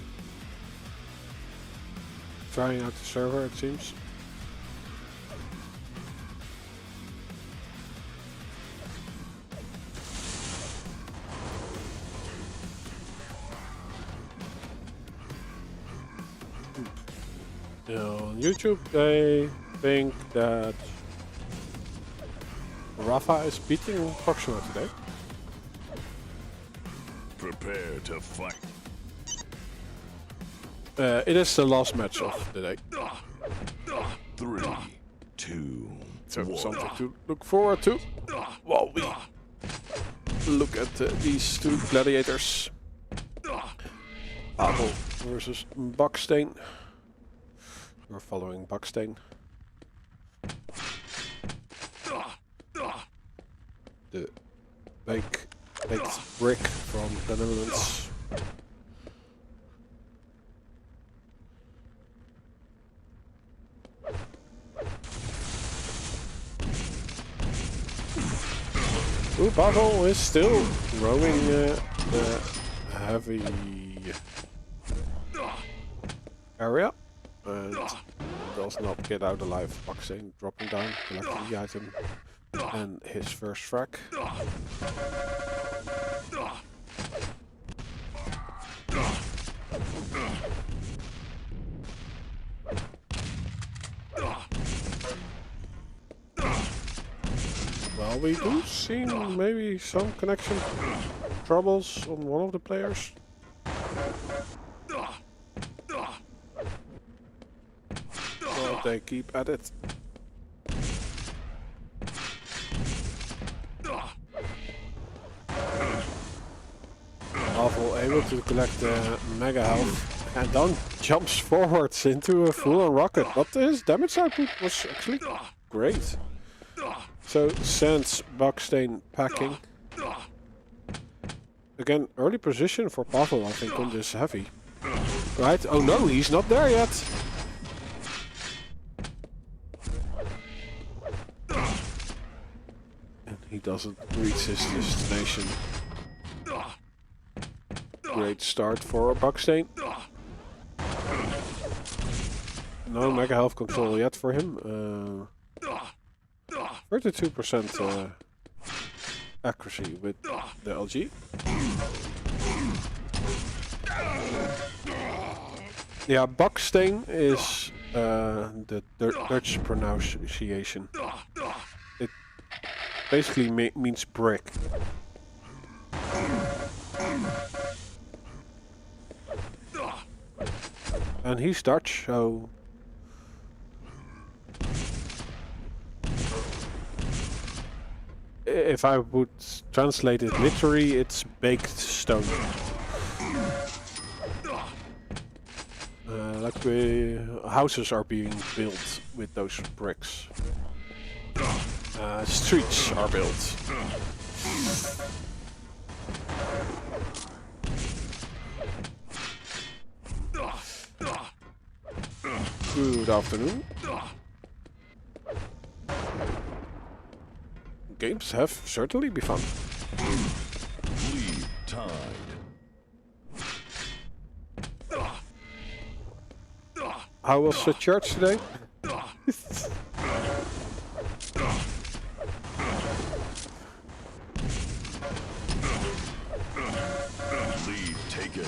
trying out the server, it seems. On YouTube, they think that RAPHA is beating Proxima today. Prepare to fight. It is the last match of the day. 3, 2, So 1. something to look forward to while we look at these two gladiators. Pavel versus Baksteen. We're following Baksteen. The baked brick from the Netherlands. Ooh, Pavel is still rowing the heavy area and does not get out alive. Baksteen dropping down, collecting the item and his first frag. Well, we do see maybe some connection troubles on one of the players. But they keep at it. Pavel able to collect the mega health and then jumps forwards into a full-on rocket. But his damage output was actually great. So sends Baksteen packing. Again, early position for Pavel, I think, on this heavy. Right? Oh no, he's not there yet. And he doesn't reach his destination. Great start for Baksteen. No mega health control yet for him. 32% accuracy with the LG. Yeah, Baksteen is the Dutch pronunciation. basically means brick. And he's Dutch, so... If I would translate it literally, it's baked stone. Like houses are being built with those bricks. Streets are built. Good afternoon. Games have certainly been fun. Lead tied. How was the church today? Lead taken.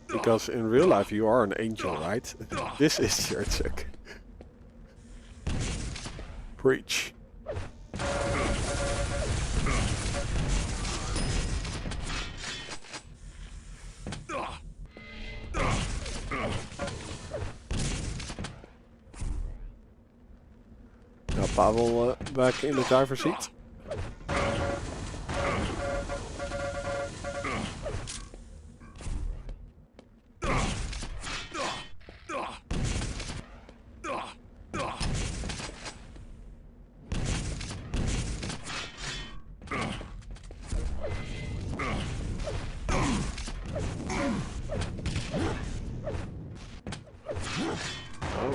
Because in real life you are an angel, right? This is your trick. Preach. Now Pavel back in the driver's seat.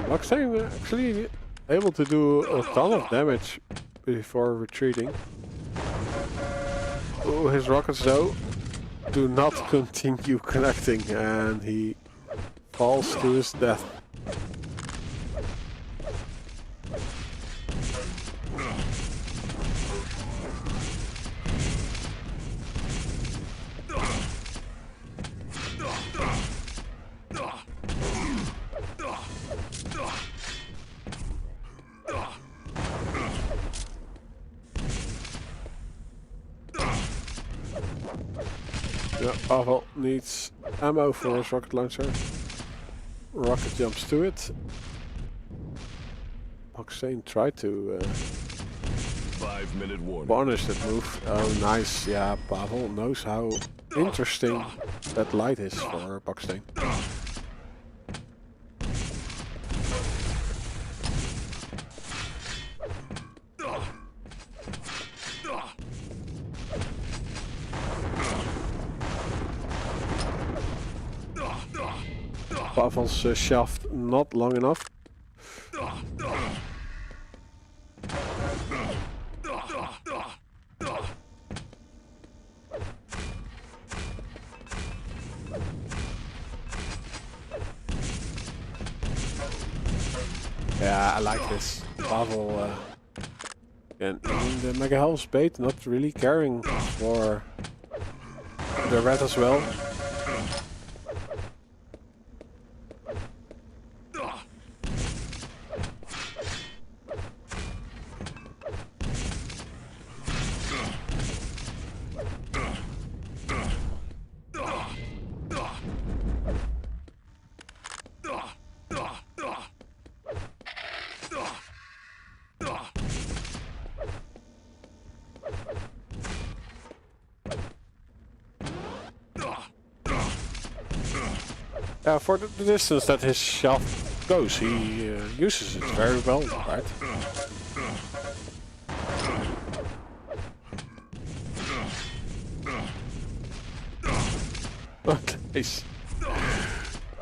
BAKSTEEN actually able to do a ton of damage before retreating. Oh, his rockets though do not continue connecting and he falls to his death. Yeah, Pavel needs ammo for his rocket launcher. Rocket jumps to it. BAKSTEEN tried to 5-minute warning. punish that move. Oh, nice. Yeah, Pavel knows how interesting that light is for BAKSTEEN. Pavel's shaft not long enough. Yeah, I like this. Pavel and the Mega Hell's bait not really caring for the red as well. Yeah, for the distance that his shaft goes, he uses it very well, right? Nice.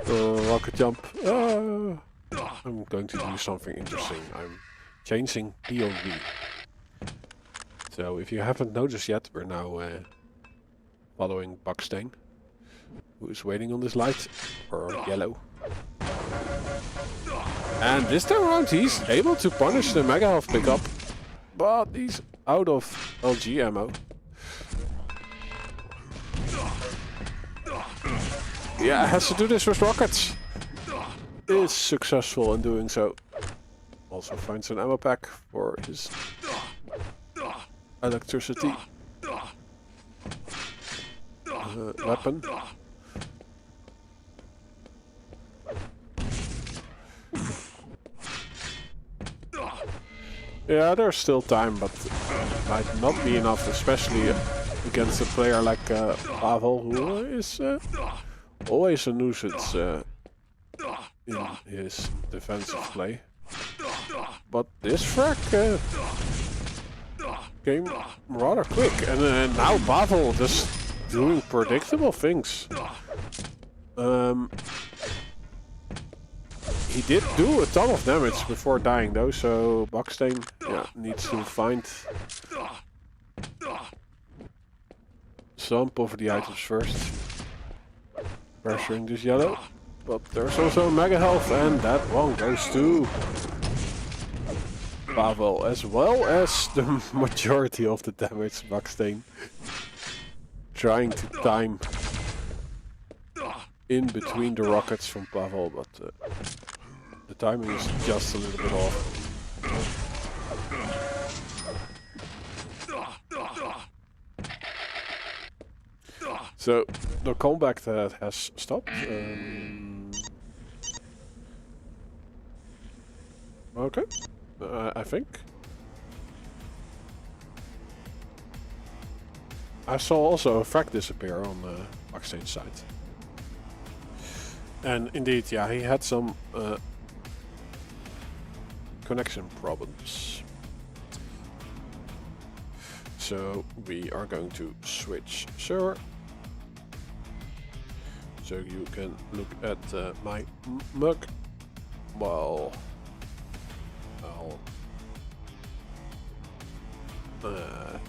Rocket jump. I'm going to do something interesting. I'm changing POV. So if you haven't noticed yet, we're now following BAKSTEEN, who is waiting on this light, or yellow. And this time around he's able to punish the Mega Health pickup, but he's out of LG ammo. Yeah, has to do this with rockets. Is successful in doing so. Also finds an ammo pack for his electricity weapon. Yeah, there's still time, but it might not be enough, especially against a player like Pavel, who is always a nuisance in his defensive play. But this frag came rather quick, and now Pavel just doing predictable things. He did do a ton of damage before dying though, so BAKSTEEN needs to find some poverty items first. Pressuring this yellow, but there's also mega health, and that one goes to Pavel, as well as the majority of the damage. BAKSTEEN trying to time in between the rockets from Pavel, but the timing is just a little bit off. So the comeback that has stopped. Okay, I think. I saw also a frag disappear on BAKSTEEN's side. And indeed, yeah, he had some connection problems. So we are going to switch server. So you can look at my mug while I'll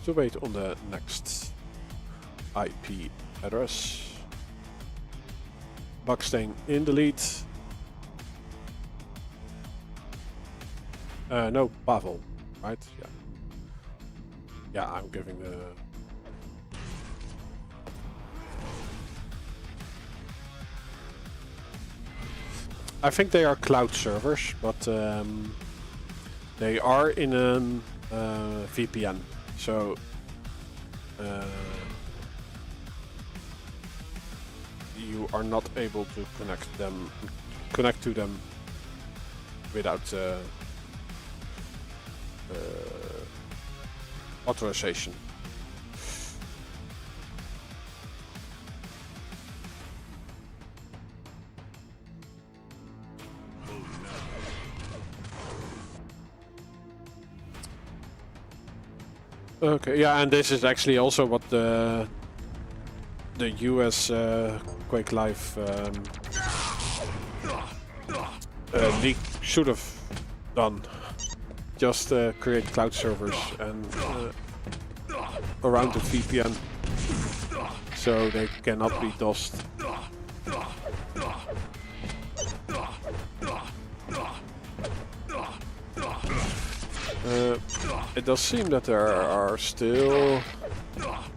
to wait on the next IP address. BAKSTEEN in the lead. No, Pavel, right? Yeah. Yeah, I'm giving the... I think they are cloud servers, but they are in a VPN, so you are not able to connect to them without authorization. Okay, yeah, and this is actually also what the US Quake Live league should have done. Just create cloud servers and around the VPN, so they cannot be DOSed. It does seem that there are still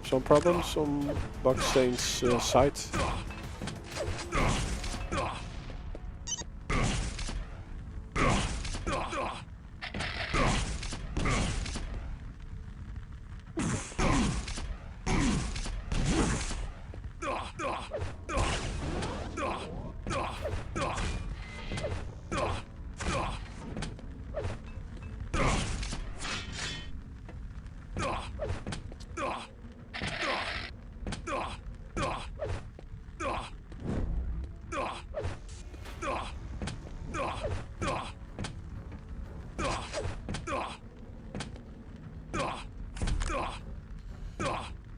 some problems on BAKSTEEN's side.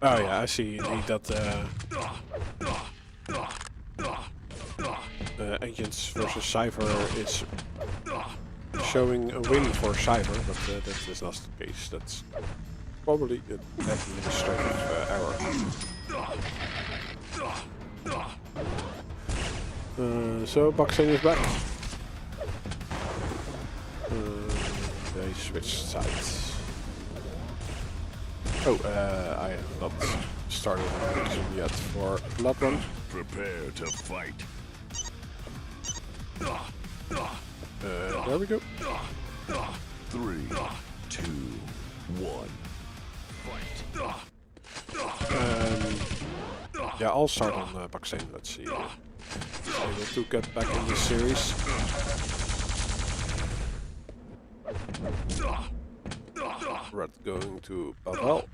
Oh yeah, I see indeed that Agents versus CYPHER is showing a win for CYPHER, but that is not the case. That's probably an administrative error. So BAKSTEEN is back. They switched sides. Oh, I have not started the prediction yet for Blood Run. Prepare to fight. There we go. 3, 2, 1. Yeah, I'll start on BAKSTEEN. Let's see. Able to get back in this series. Red going to PAVEL.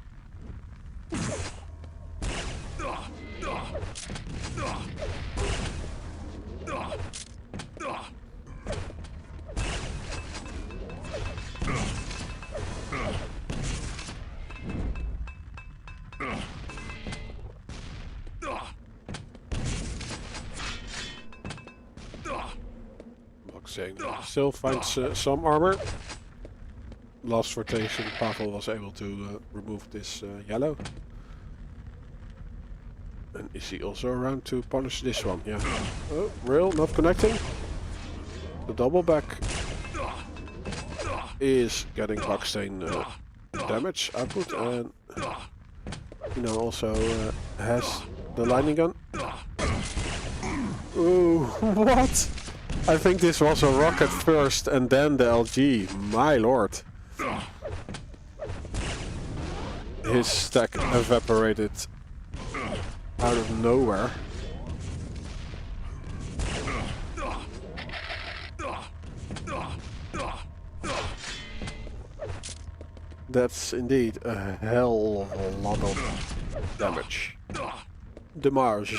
BAKSTEEN still finds some armor. Last rotation, PAVEL was able to remove this yellow. And is he also around to punish this one? Yeah. Oh, real, not connecting. The double back is getting BAKSTEEN damage output, and you know, also has the lightning gun. Ooh, what? I think this was a rocket first and then the LG. My lord. His stack evaporated out of nowhere. That's indeed a hell of a lot of damage. Damage.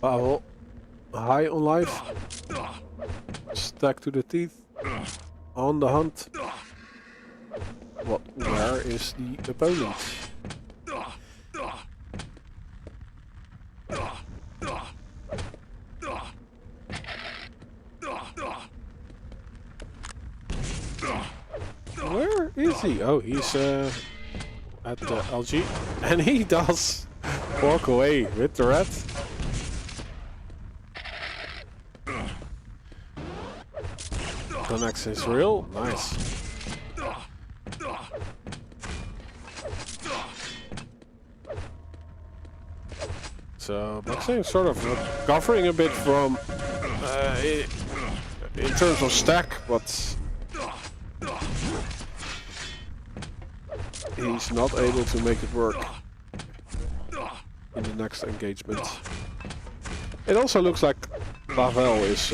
PAVEL, high on life, stack to the teeth, on the hunt. Where is the opponent? Where is he? Oh, he's at the LG, and he does walk away with the red. Connects is real, nice. So BAKSTEEN is sort of recovering a bit from in terms of stack, but he's not able to make it work in the next engagement. It also looks like PAVEL is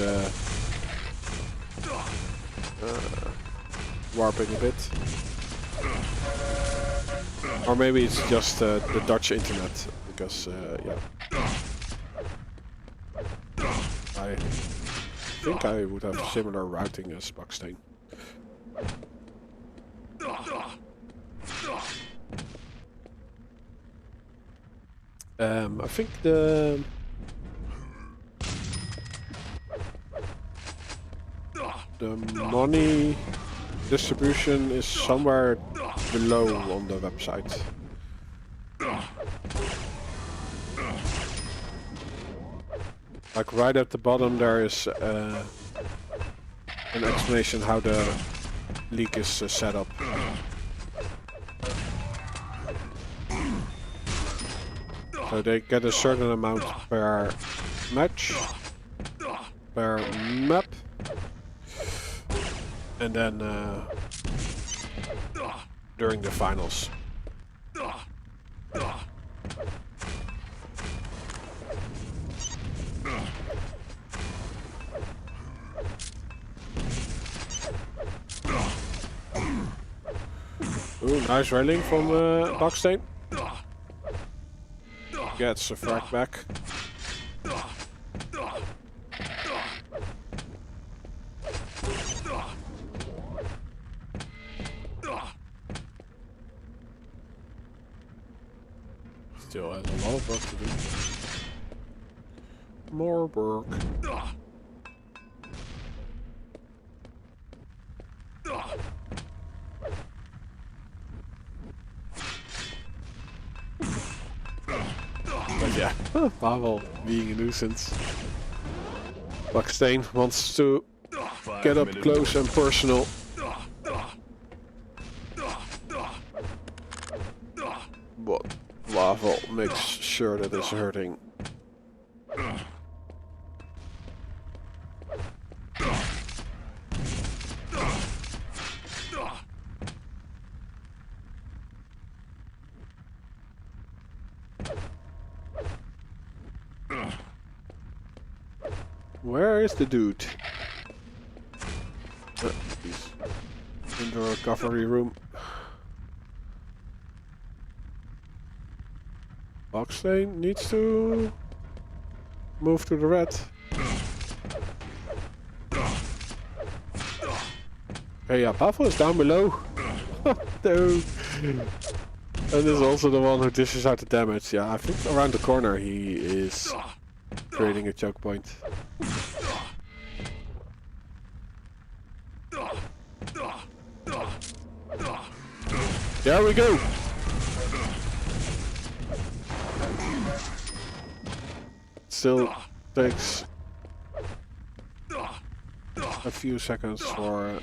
warping a bit. Or maybe it's just the Dutch internet, because yeah. I think I would have similar routing as BAKSTEEN. I think the money distribution is somewhere below on the website. Like right at the bottom there is an explanation how the league is set up. So they get a certain amount per match, per map, and then during the finals. Ooh, nice railing from BAKSTEEN. Gets a frag back. Still has a lot of work to do. More work. But yeah, PAVEL being a nuisance. BAKSTEEN wants to get up close and personal. But Pavel makes sure that it's hurting. Where is the dude? He's in the recovery room. BAKSTEEN needs to move to the red. Okay, yeah, Pavel is down below. No. And is also the one who dishes out the damage. Yeah, I think around the corner he is creating a choke point. There we go! Still takes a few seconds for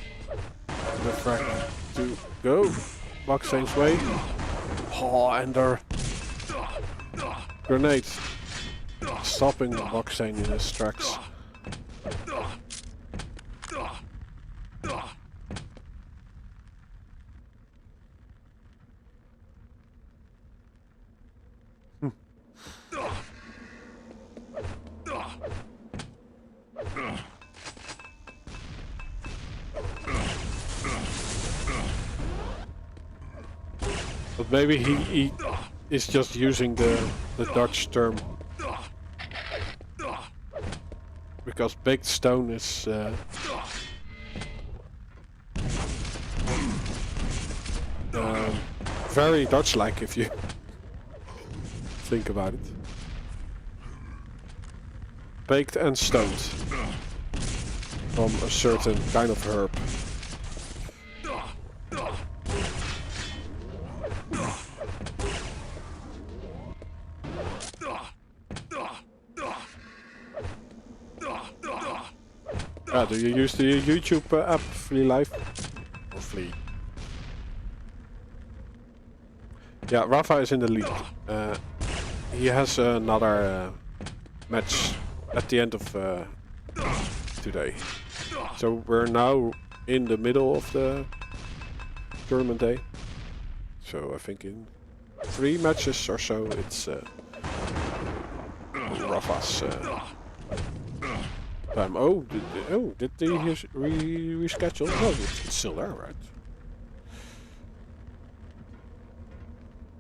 the frag to go BAKSTEEN's way. Oh, and their grenades stopping BAKSTEEN in his tracks. But maybe he is just using the Dutch term. Because baked stone is very Dutch-like if you think about it. Baked and stoned from a certain kind of herb. Do you use the YouTube app Flea Life? Or Flea? Yeah, RAPHA is in the lead. He has another match at the end of today. So we're now in the middle of the tournament day. So I think in 3 matches or so it's RAPHA's time. Oh, did they reschedule? No, it's still there, right?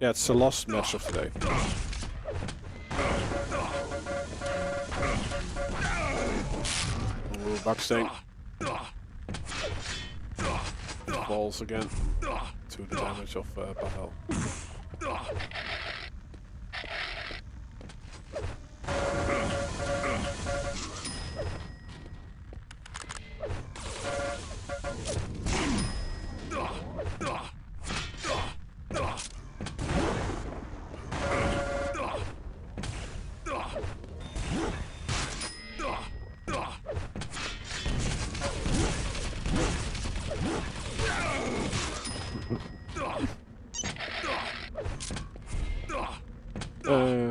Yeah, it's the last match of the day. Oh, BAKSTEEN falls again to the damage of Pavel.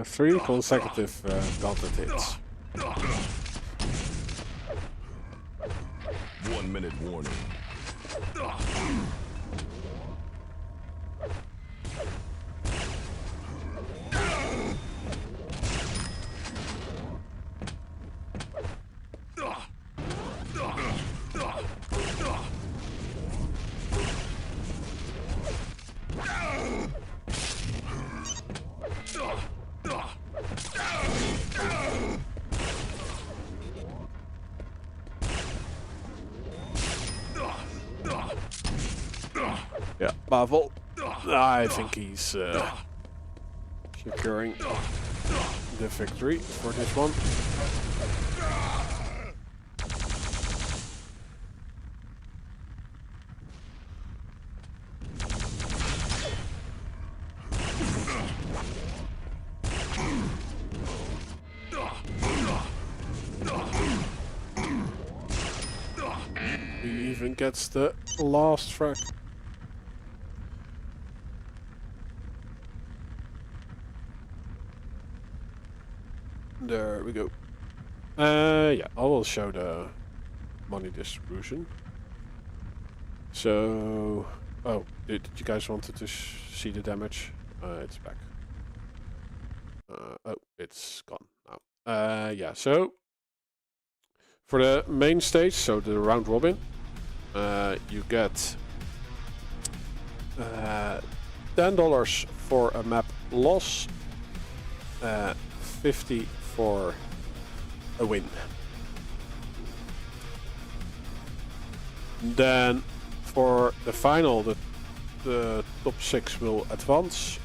Three consecutive gauntlet hits. 1 minute warning. Yeah, Pavel. I think he's securing the victory for this one. and gets the last frag. There we go. Yeah, I will show the money distribution. So, oh, did you guys wanted to see the damage? It's back. Oh, it's gone now. Yeah, so for the main stage, so the round robin, you get $10 for a map loss, 50 for a win. Then for the final, the top 6 will advance.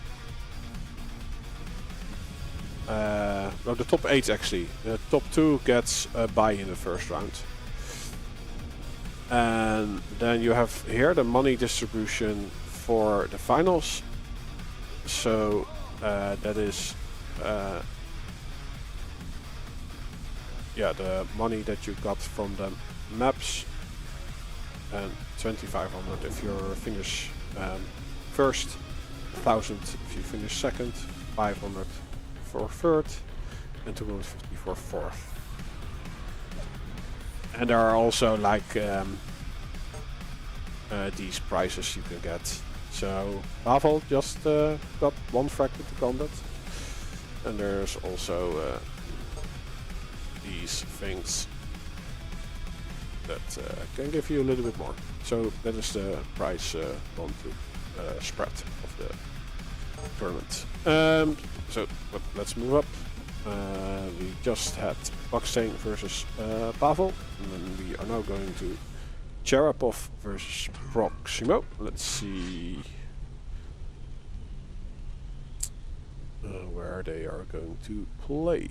No, the top 8 actually. The top 2 gets a bye in the first round. And then you have here the money distribution for the finals. So that is yeah, the money that you got from the maps, and 2,500 if you finish first, 1,000 if you finish second, 500 for third, and 250 for fourth. And there are also like these prizes you can get. So Pavel just got 1 frag with the combat, and there's also these things that can give you a little bit more. So that is the prize on to spread of the tournament. So let's move up. We just had BAKSTEEN versus Pavel, and then we are now going to CHEREPOFF versus Proximo. Let's see where they are going to play.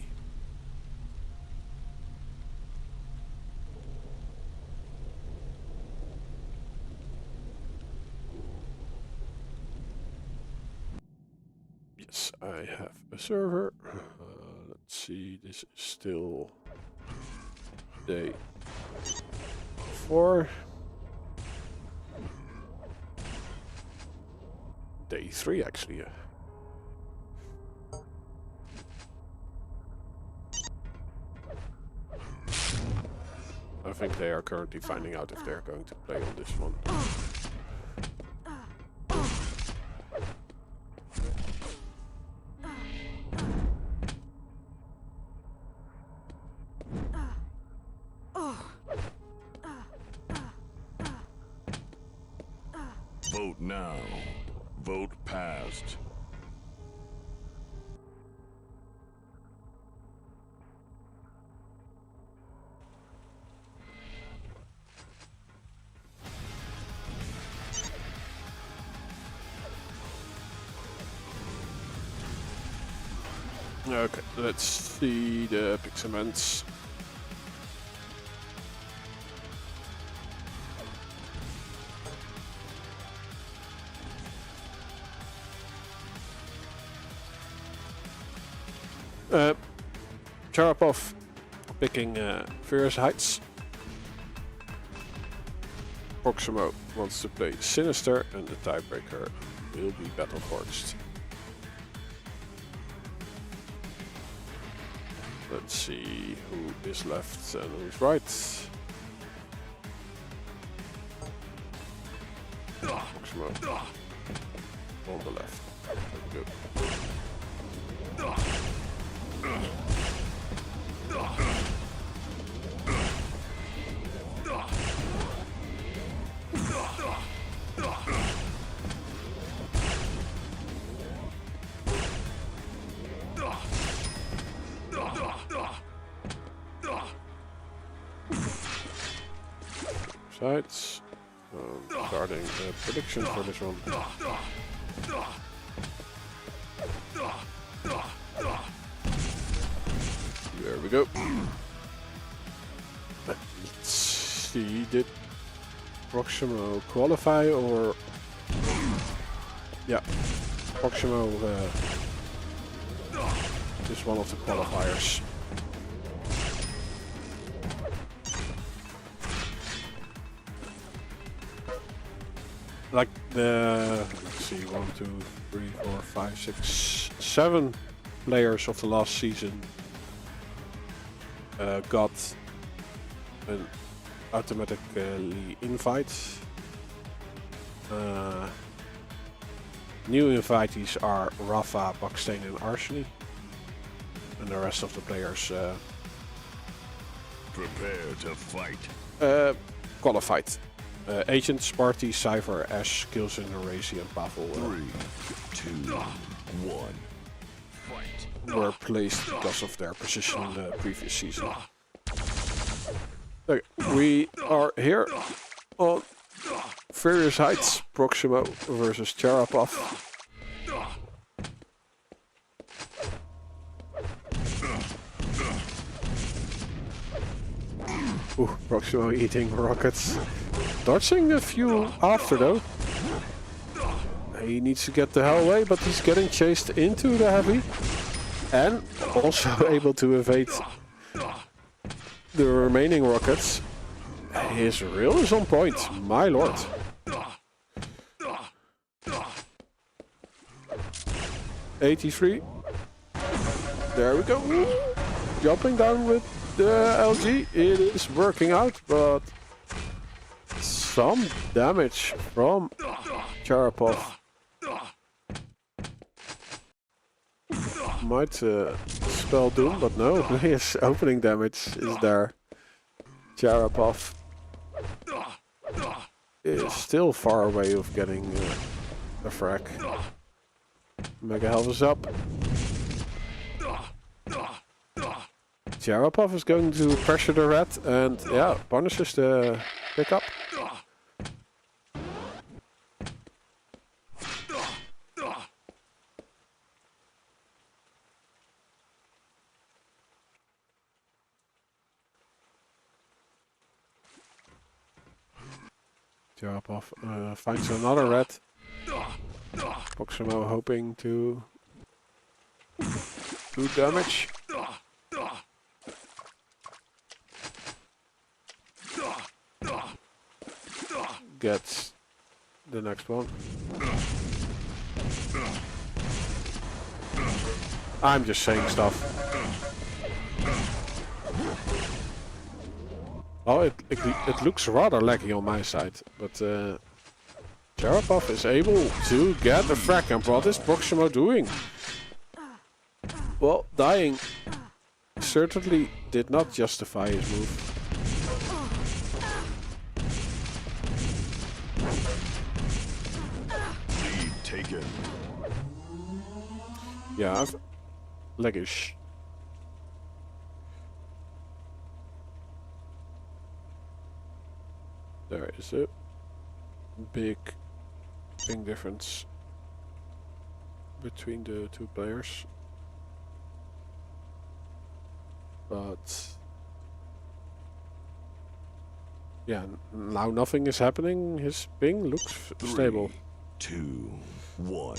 Yes, I have a server. Let's see, this is still day 4. Day 3 actually. I think they are currently finding out if they're going to play on this one. Vote now. Vote passed. Okay, let's see the pixaments. CHEREPOFF picking Furious Heights. Proximo wants to play Sinister, and the tiebreaker will be Battleforged. Let's see who is left and who's right. Proximo on the left. Good. Sides. Starting the prediction for this one. There we go. Let's see, did Proximo qualify or... Yeah, Proximo is one of the qualifiers. like the, let's see, 1, 2, 3, 4, 5, 6, 7 players of the last season got an automatically invite. New invitees are RAPHA, BAKSTEEN and Arseny. And the rest of the players Prepare to fight. qualified. Agent, Sparty, CYPHER, Ash, Kilson, Racy and Pavel 3, 2, 1. Fight. were placed because of their position in the previous season. Okay, we are here on various heights. Proximo versus CHEREPOFF. Ooh, Proximo eating rockets. Dodging a few after though. He needs to get the hell away, but he's getting chased into the heavy. And also able to evade the remaining rockets. His reel is on point, my lord. '83. There we go. Jumping down with the LG. It is working out, but some damage from CHEREPOFF might spell doom, but no, his opening damage is there. CHEREPOFF is still far away of getting a frag. Mega health is up. CHEREPOFF is going to pressure the red and yeah, punishes the pickup. CHEREPOFF finds another red. Proximo hoping to do damage. Gets the next one. I'm just saying stuff. Oh, it looks rather laggy on my side, but CHEREPOFF is able to get the frag. And what is Proximo doing? Well, dying certainly did not justify his move. Lead taken. Yeah, leggish. There is a big difference between the two players. But yeah, now nothing is happening. His ping looks stable. 3, 2, 1.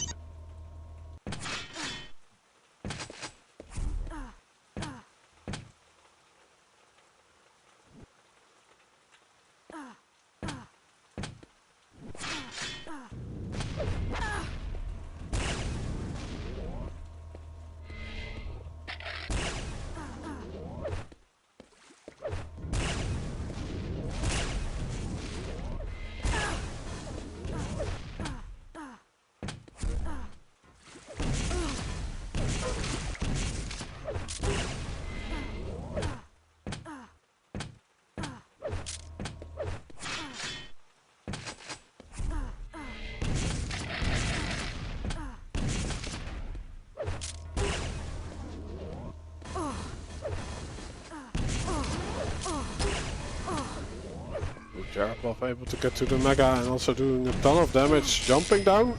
CHEREPOFF able to get to the mega and also doing a ton of damage, jumping down.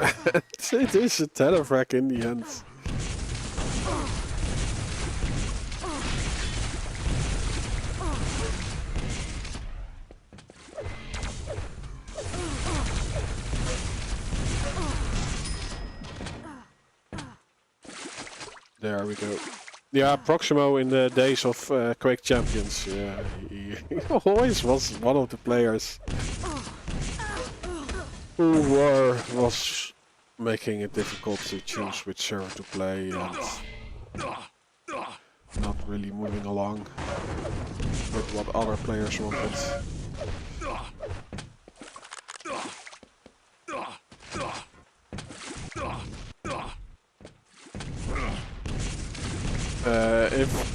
It is a telefrag in the end. There we go. Yeah, Proximo in the days of Quake Champions, he always was one of the players was making it difficult to choose which server to play and not really moving along with what other players wanted.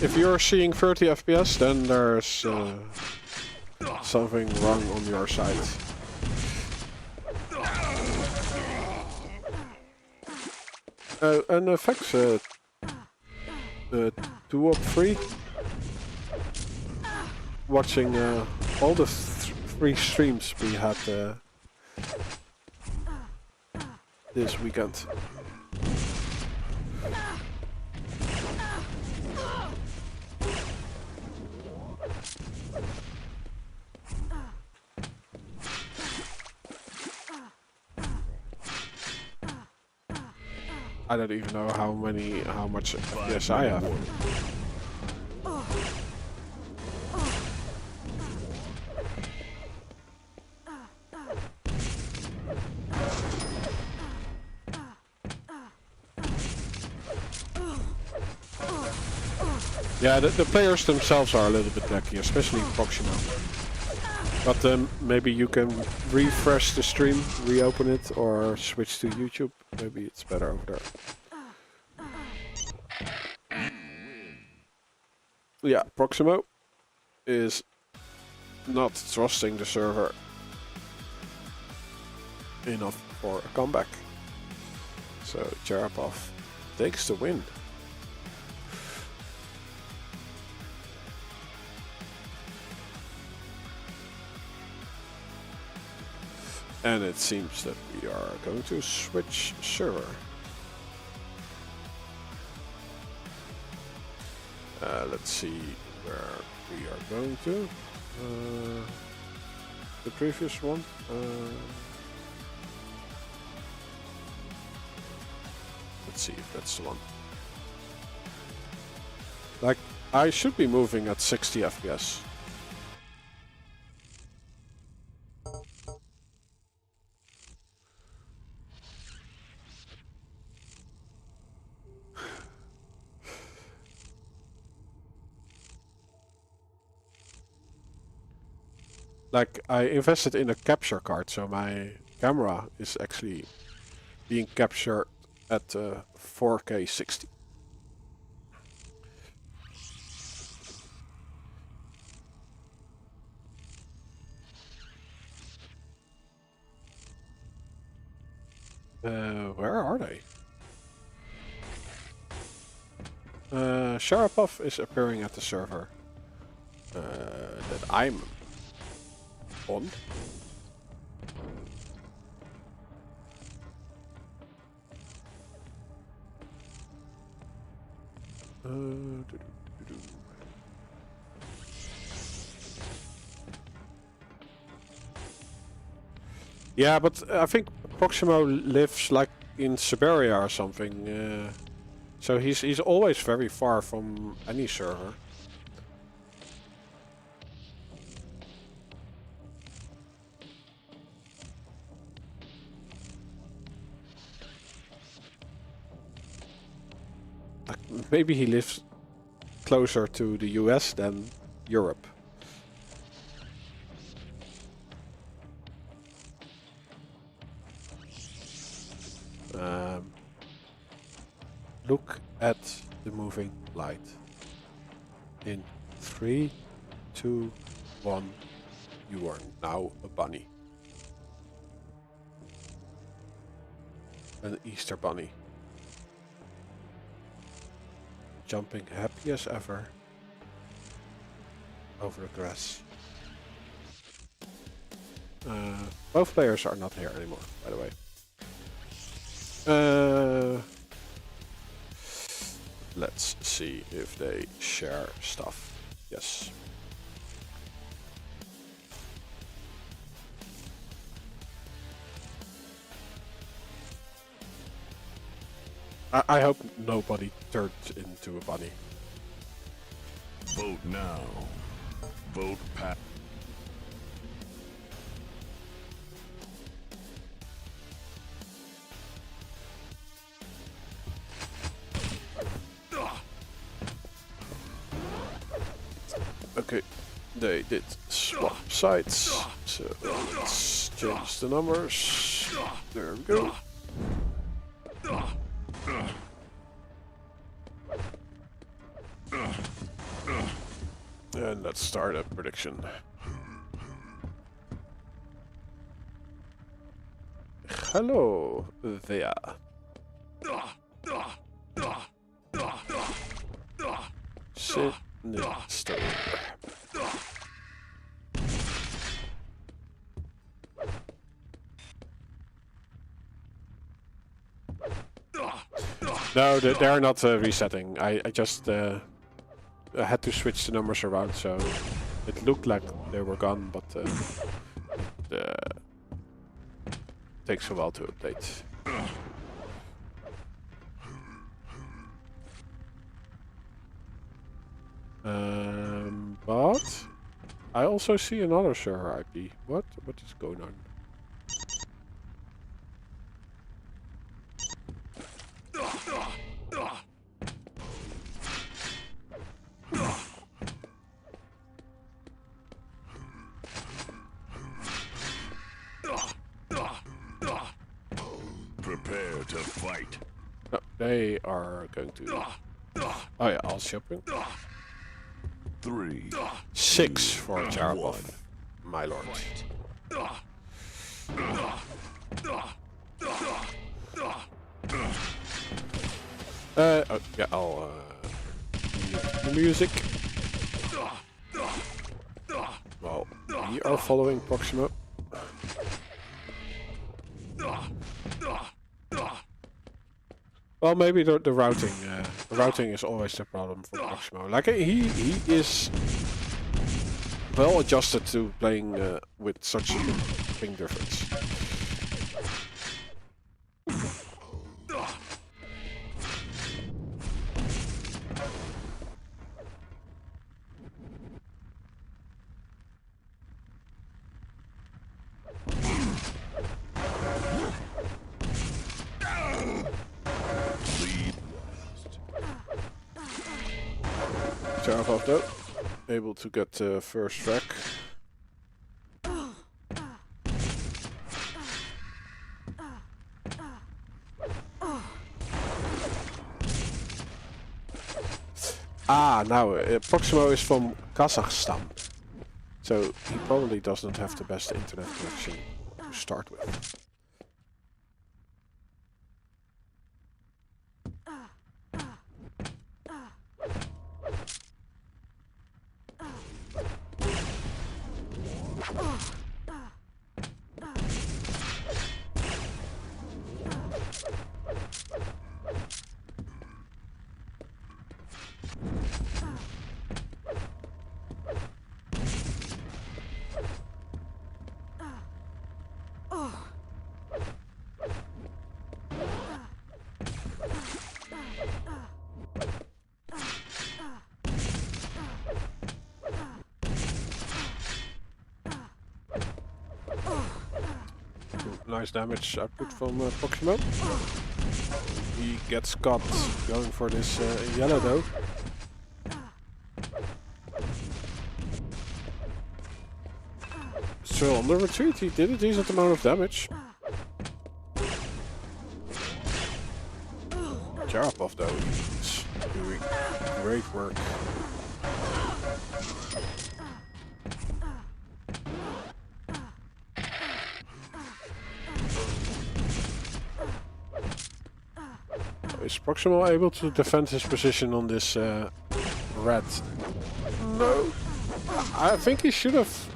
If you're seeing 30 FPS, then there's something wrong on your side. And effects 2 up 3. Watching all the 3 streams we had this weekend. I don't even know how much FPS I have. Yeah, the players themselves are a little bit lucky, especially Proximo. But maybe you can refresh the stream, reopen it, or switch to YouTube. Maybe it's better over there. Yeah, Proximo is not trusting the server enough for a comeback. So CHEREPOFF takes the win. And it seems that we are going to switch server. Let's see where we are going to. The previous one. Let's see if that's the one. Like, I should be moving at 60 FPS. Like, I invested in a capture card, so my camera is actually being captured at 4K 60. Where are they? CHEREPOFF is appearing at the server that I'm on. Yeah, but I think Proximo lives like in Siberia or something. So he's always very far from any server. Like, maybe he lives closer to the US than Europe. Look at the moving light. In 3, 2, 1, you are now a bunny. An Easter bunny. Jumping happy as ever over the grass. Both players are not here anymore, by the way. Let's see if they share stuff. Yes. I hope nobody turned into a bunny. Vote now. Vote Okay, they did swap sides, so let's change the numbers. There we go. And let's start a prediction. Hello there. Sinister. No, they're not resetting. I just I had to switch the numbers around, so it looked like they were gone, but it takes a while to update. But I also see another server IP. What is going on? Prepare to fight. No, they are going to. Oh yeah, all shopping. 3, 6 for CHEREPOFF, my lord. Oh, yeah, I'll mute the music. Well, we are following Proximo. Well, maybe the routing. The routing is always the problem for Proximo. Like he is well adjusted to playing with such a big ping difference. CHEREPOFF though, able to get first track. Ah, now Proximo is from Kazakhstan, so he probably doesn't have the best internet connection to start with. Nice damage output from Proximo. He gets caught going for this yellow though. Still on the retreat, he did a decent amount of damage. CHEREPOFF though, he's doing great work. Is Proximo able to defend his position on this red? No. I think he should have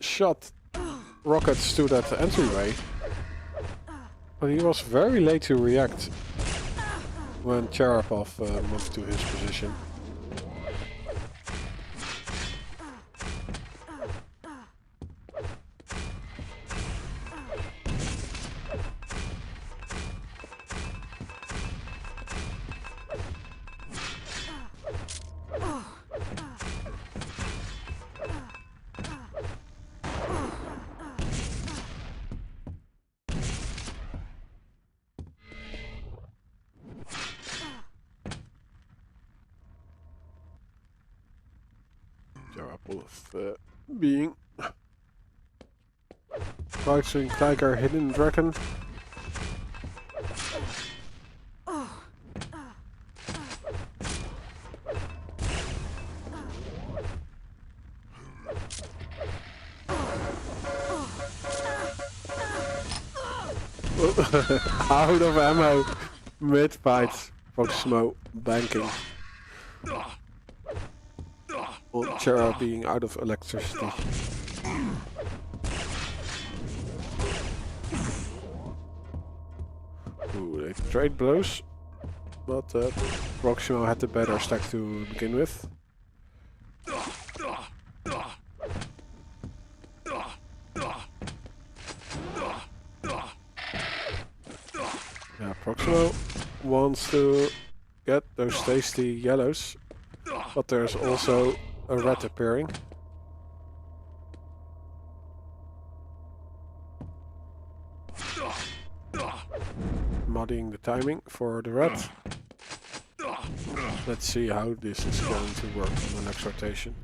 shot rockets to that entryway. But he was very late to react when CHEREPOFF moved to his position. of being fighting like our hidden dragon. Out of ammo, mid-fight, Proximo banking. Well, Chera being out of electricity. Ooh, they trade blows, but Proximo had the better stack to begin with. Yeah, Proximo wants to get those tasty yellows, but there's also a red appearing. Muddying the timing for the red. Let's see how this is going to work on the next rotation.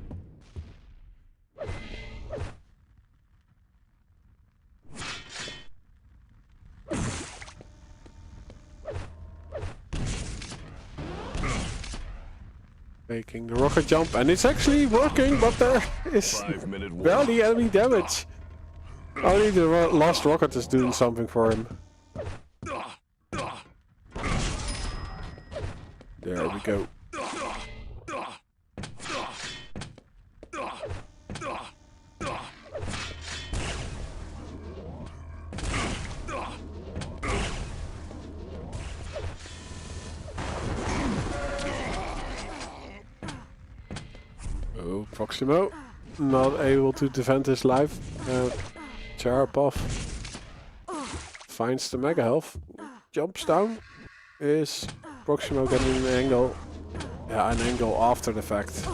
Making the rocket jump, and it's actually working, but there is barely any damage. Only the last rocket is doing something for him. There we go. Oh, Proximo not able to defend his life. CHEREPOFF finds the mega health, jumps down. Is Proximo getting an angle? Yeah, an angle after the fact.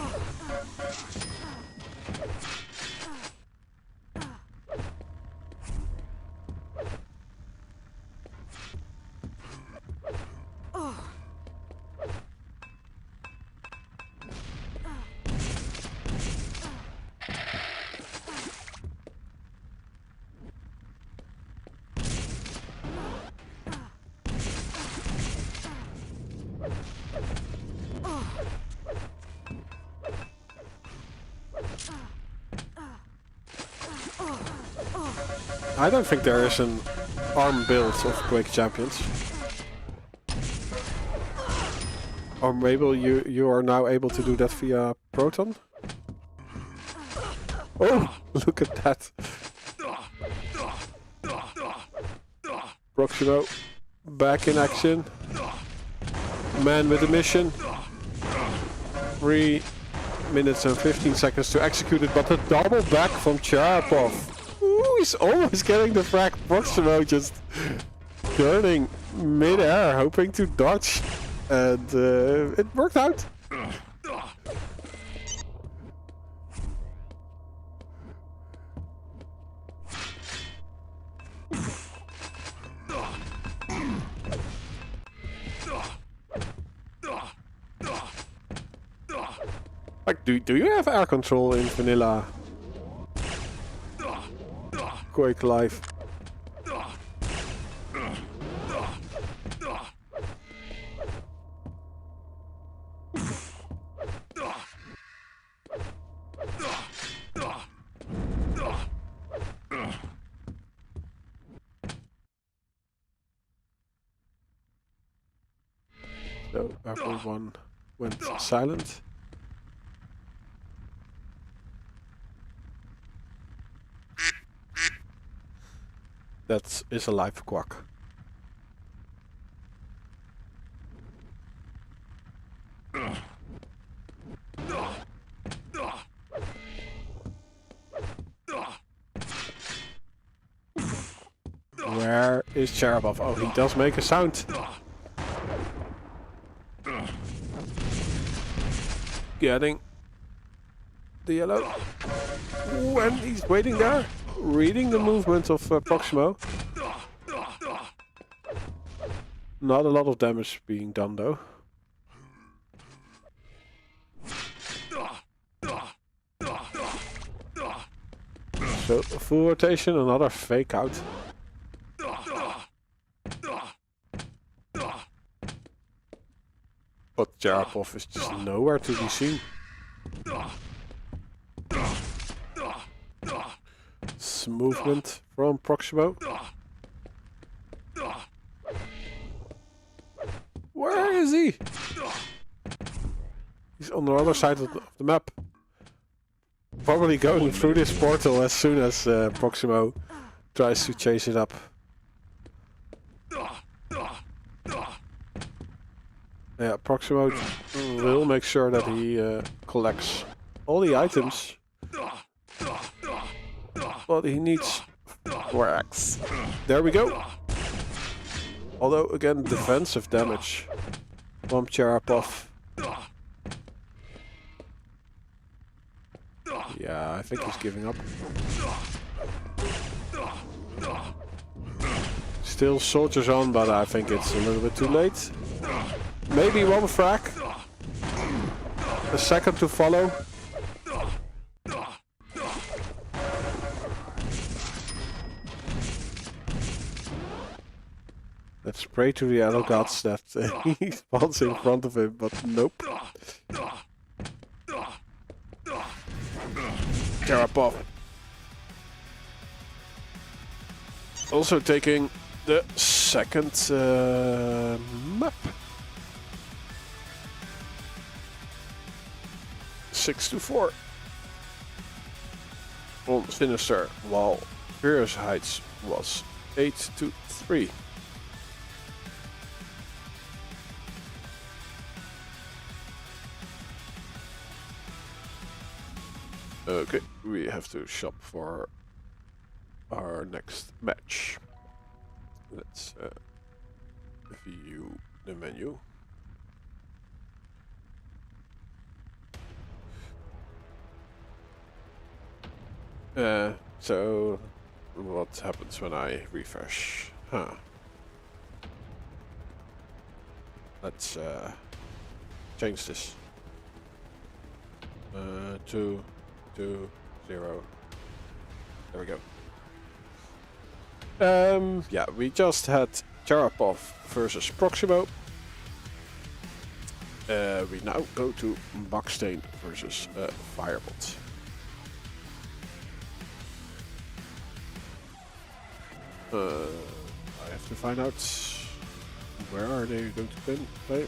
I don't think there is an ARM build of Quake Champions. Or maybe you are now able to do that via Proton? Oh, look at that. Proximo back in action. Man with a mission. 3 minutes and 15 seconds to execute it, but the double back from CHEREPOFF. Ooh, he's almost getting the frag. Proximo just turning mid-air, hoping to dodge. And it worked out. Like, do you have air control in vanilla Quake Live? So everyone went silent. That is a live quack. Where is CHEREPOFF? Oh, he does make a sound. Getting the yellow. Ooh, and he's waiting there. Reading the movement of Proximo. Not a lot of damage being done though. So full rotation, another fake out. But CHEREPOFF is just nowhere to be seen. It's movement from Proximo. Where is he? He's on the other side of the map. Probably going through this portal as soon as Proximo tries to chase it up. Yeah, Proximo will make sure that he collects all the items. But he needs 4x. There we go. Although, again, defensive damage from CHEREPOFF. Yeah, I think he's giving up. Still soldiers on, but I think it's a little bit too late. Maybe one frag. A second to follow. Let's pray to the yellow gods that he spawns in front of him, but nope. CHEREPOFF. Also taking the second map. 6-4 on Sinister, while Furious Heights was 8-3. Okay, we have to shop for our next match. Let's view the menu. So what happens when I refresh? Huh. Let's change this. 2, 2, 0. There we go. Yeah, we just had CHEREPOFF versus Proximo. We now go to BAKSTEEN versus Firebot. I have to find out where are they going to play.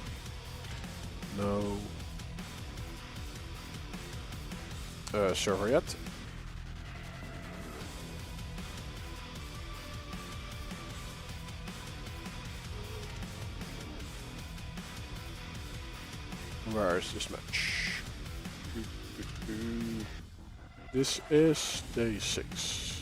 No server yet. Where is this match? This is day 6.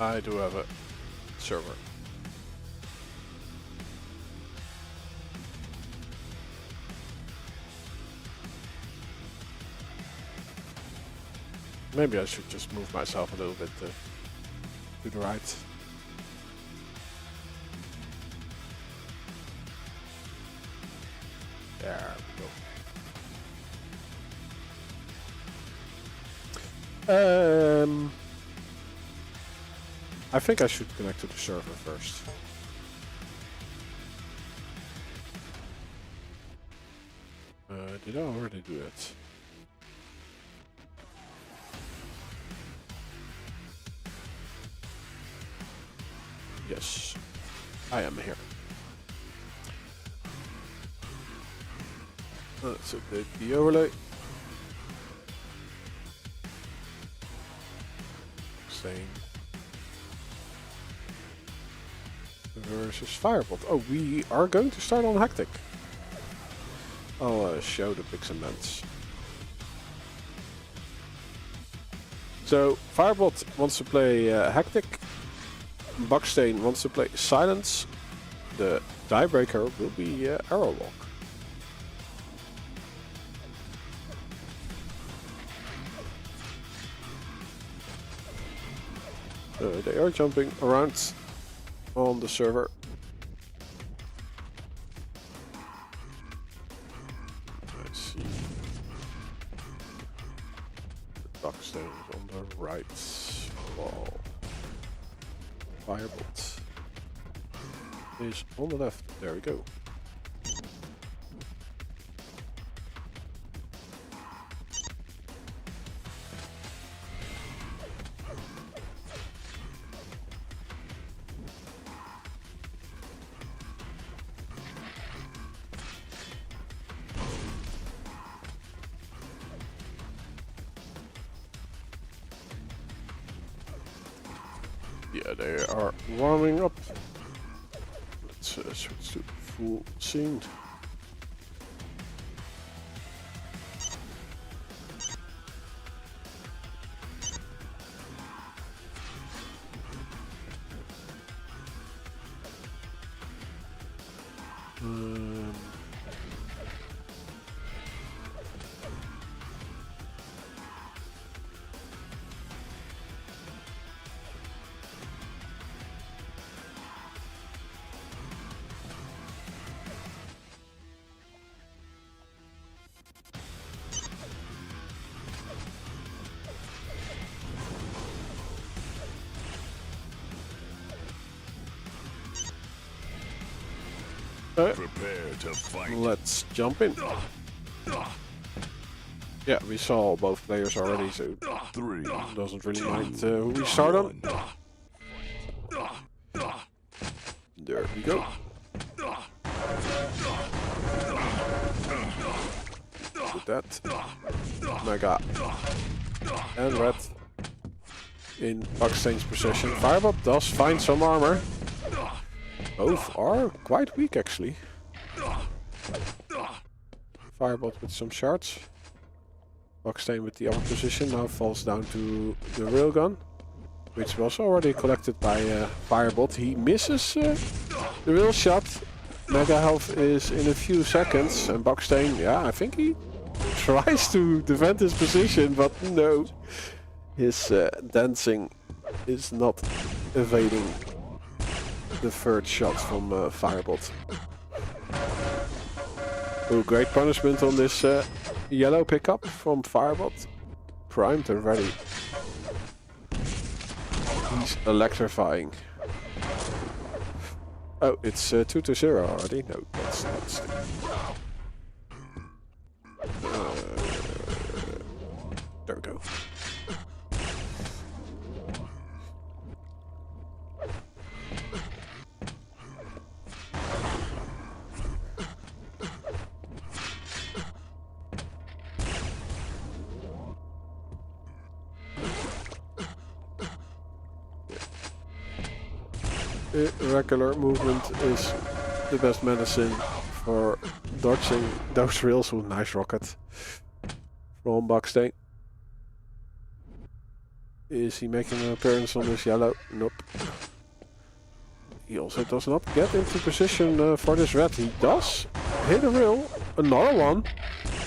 I do have a server. Maybe I should just move myself a little bit to the right. There we go. I think I should connect to the server first. Did I already do it? Yes, I am here. Let's update the overlay. Same. Versus Firebot. Oh, we are going to start on Hectic. I'll show the pics and bends. So, Firebot wants to play Hectic. BAKSTEEN wants to play Silence. The tiebreaker will be Arrowwalk. They are jumping around. on the server. Let's see. The BAKSTEEN is on the right wall. Firebolt is on the left. There we go. Yeah, they are warming up. Let's switch to full scene. Prepare to fight. Let's jump in. Yeah, we saw both players already, so 3. doesn't really mind who we start on. There we go. With that, Mega and Red in BAKSTEEN's possession. Firebolt does find some armor. Both are quite weak actually. Firebolt with some shards. BAKSTEEN with the other position now falls down to the railgun, which was already collected by Firebolt. He misses the real shot. Mega health is in a few seconds, and BAKSTEEN, yeah, I think he tries to defend his position, but no. His dancing is not evading the third shot from Firebolt. Oh, great punishment on this yellow pickup from Firebolt. Primed and ready. He's electrifying. Oh, it's 2-0 already? No, that's not. There we go. Irregular movement is the best medicine for dodging those rails. Oh, nice rocket from BAKSTEEN. Is he making an appearance on this yellow? Nope. He also does not get into position for this red. He does hit a rail. Another one.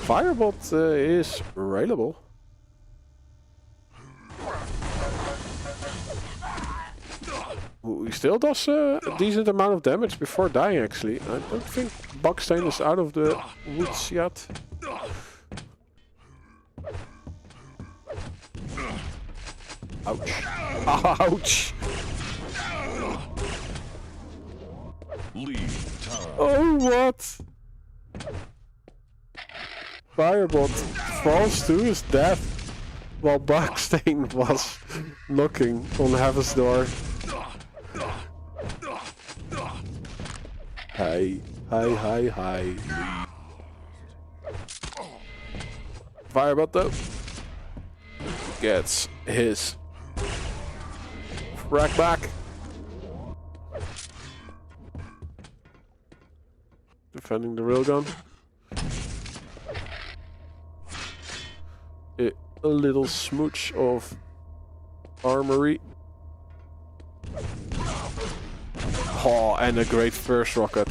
Firebolt is railable. He still does a decent amount of damage before dying actually. I don't think BAKSTEEN is out of the woods yet. Ouch. Ouch! Oh, what? Firebolt falls to his death while BAKSTEEN was knocking on heaven's door. Hi. Firebolt though gets his frag back. Defending the railgun. A little smooch of armory. Oh, and a great first rocket.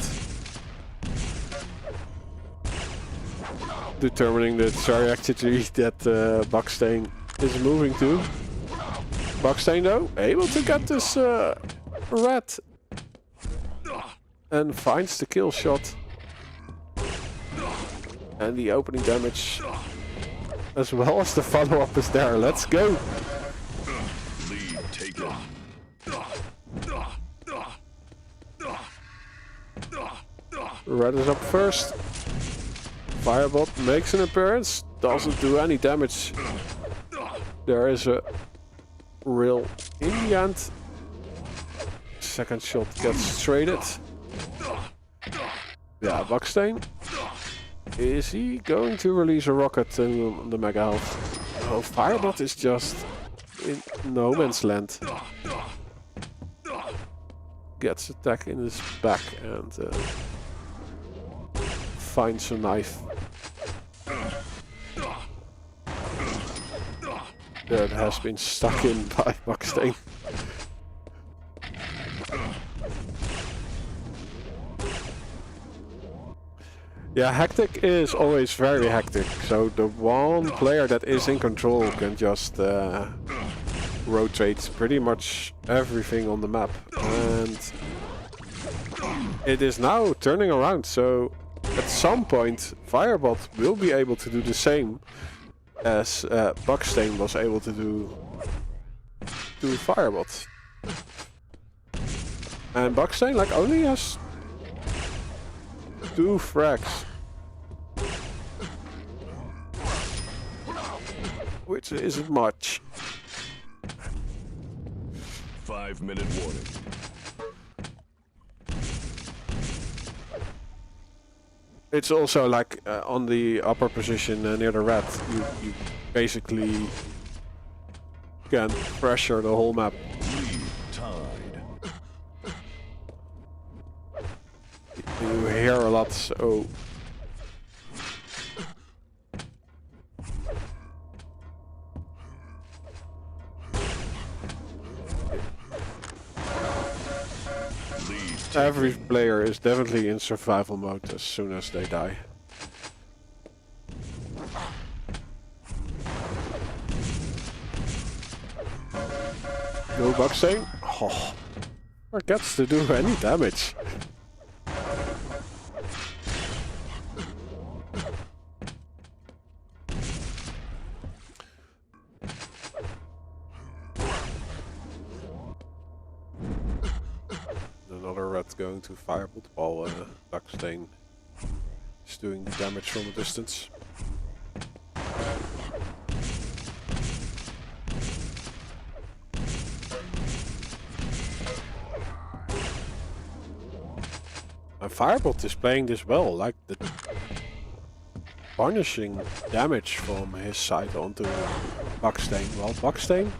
Determining the trajectory that BAKSTEEN is moving to. BAKSTEEN though, able to get this red and finds the kill shot. And the opening damage as well as the follow-up is there. Let's go! Lead taken. Red is up first. Firebot makes an appearance. Doesn't do any damage. There is a real in the end. Second shot gets traded. Yeah, BAKSTEEN. Is he going to release a rocket in the Mega Health? Oh, Firebot is just in no man's land. Gets attack in his back and finds a knife. That has been stuck in by BAKSTEEN. Yeah, hectic is always very hectic. So the one player that is in control can just rotate pretty much everything on the map. And it is now turning around. So at some point, Firebot will be able to do the same as BAKSTEEN was able to do to Firebot. And BAKSTEEN like only has 2 frags, which isn't much. 5-minute warning. It's also like on the upper position near the red, you basically can pressure the whole map. Lead tied. You hear a lot, so every player is definitely in survival mode as soon as they die. No BAKSTEEN. Oh, forgets to do any damage. Another red going to Firebot while BAKSTEEN is doing the damage from a distance. And Firebot is playing this well, like the punishing damage from his side onto BAKSTEEN. Well, BAKSTEEN,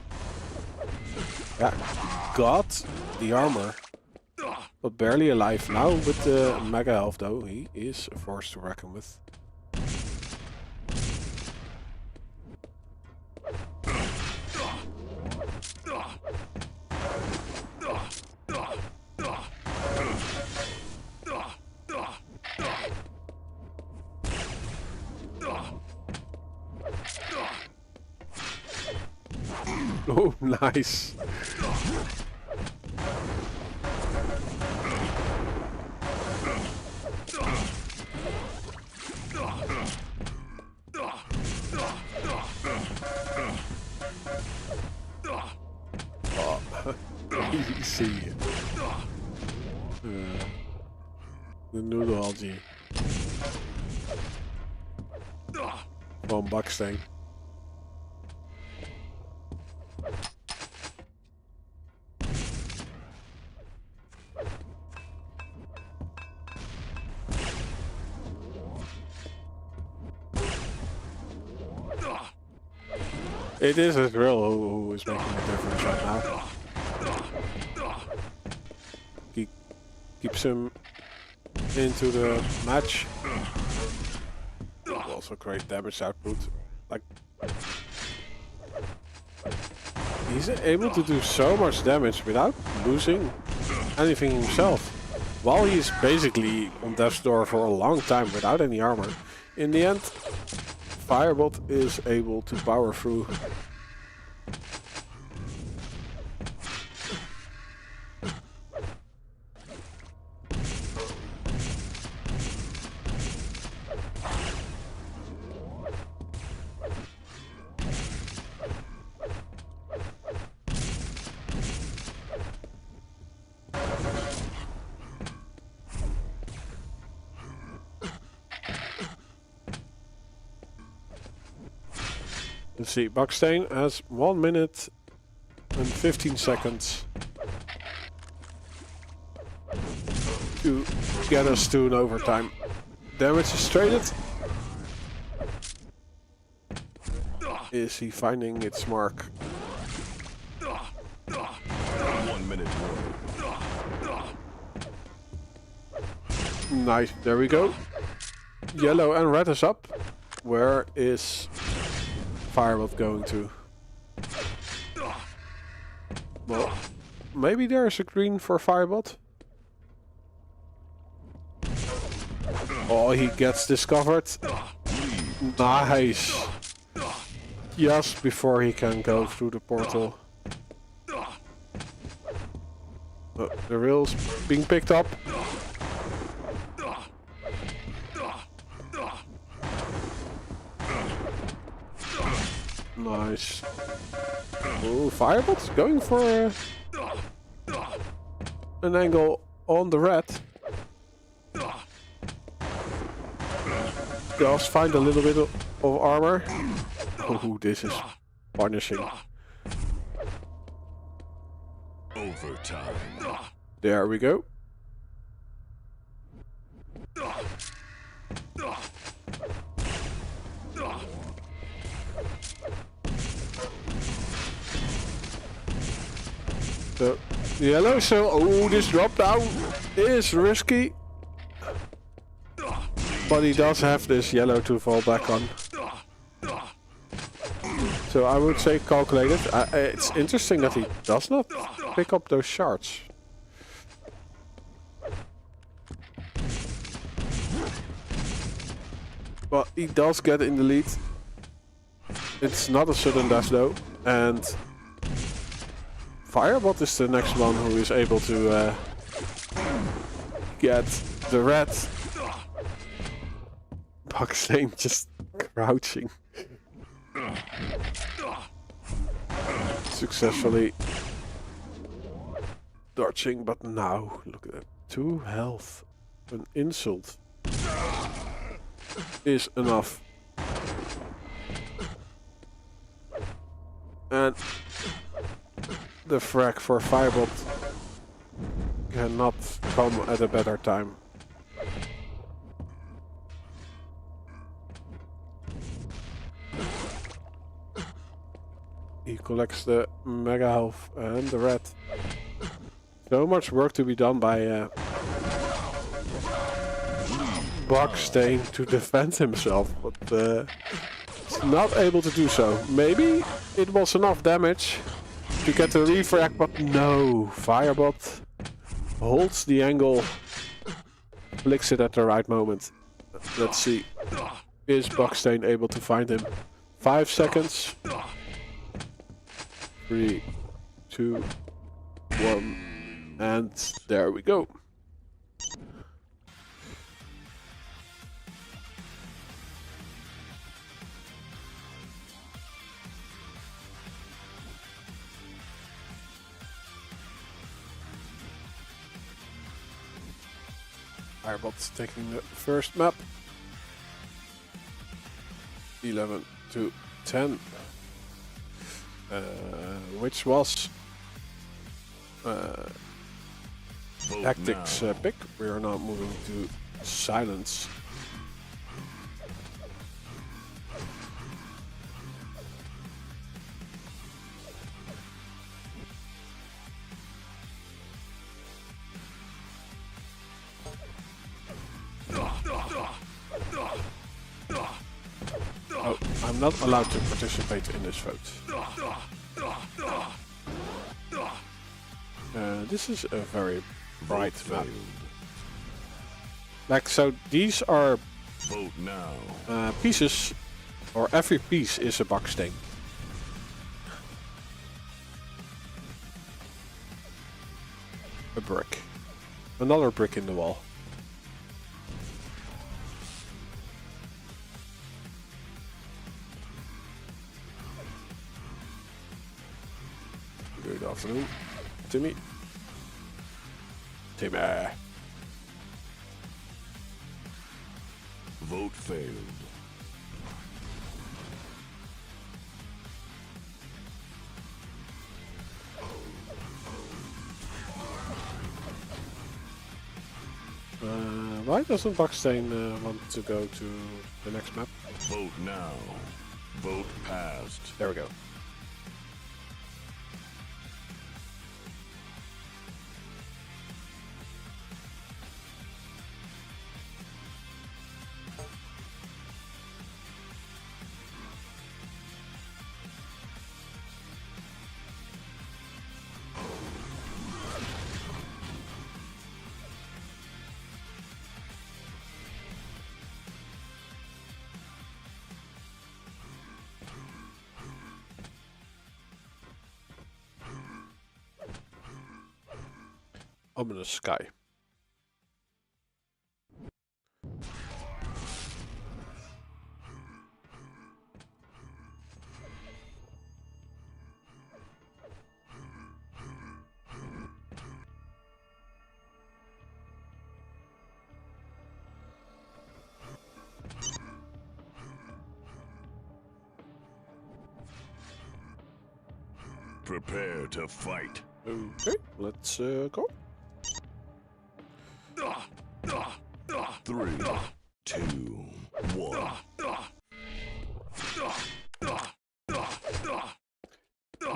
yeah, got the armor, but barely alive. Now with the Mega Health though, he is a force to reckon with. Oh, nice. Easy. The noodle algae from BAKSTEEN. It is a drill who is making a difference right now. Keeps him into the match. Also great damage output. Like, he's able to do so much damage without losing anything himself. While he's basically on death's door for a long time without any armor. In the end, Firebot is able to power through. Let's see, BAKSTEEN has 1 minute and 15 seconds to get us to an overtime. Damage is traded. Is he finding its mark? 1 minute warning. Nice, there we go. Yellow and red is up. Where is Firebot going to? Well, maybe there's a green for Firebot. Oh, he gets discovered. Nice. Just before he can go through the portal. Oh, the rail's being picked up. Nice. Oh, Firebot's going for an angle on the red. Just find a little bit of armor. Oh, this is punishing. Overtime. There we go. So, yellow, so, oh, this drop down is risky. But he does have this yellow to fall back on. So I would say calculated. It's interesting that he does not pick up those shards. But he does get in the lead. It's not a sudden death though. And Firebot is the next one who is able to get the red. BAKSTEEN just crouching. Successfully dodging, but now look at that. 2 health. An insult is enough. And the frag for Firebot cannot come at a better time. He collects the mega health and the red. So much work to be done by BAKSTEEN to defend himself, but he's not able to do so. Maybe it was enough damage to get the refrag, but no. Firebot holds the angle, flicks it at the right moment. Let's see. Is BAKSTEEN able to find him? 5 seconds. 3, 2, 1, and there we go. Firebot's taking the first map. 11 to 10. Which was Tactics pick. We are now moving to Silence. Oh, I'm not allowed to participate in this vote. This is a very bright map. Like, so these are Vote now. pieces, or every piece is a BAKSTEEN. A brick. Another brick in the wall. Good afternoon, Timmy. Timmy. Vote failed. Why doesn't BAKSTEEN want to go to the next map? Vote now. Vote passed. There we go. Ominous sky. Prepare to fight. Okay, let's go. 3, 2, 1.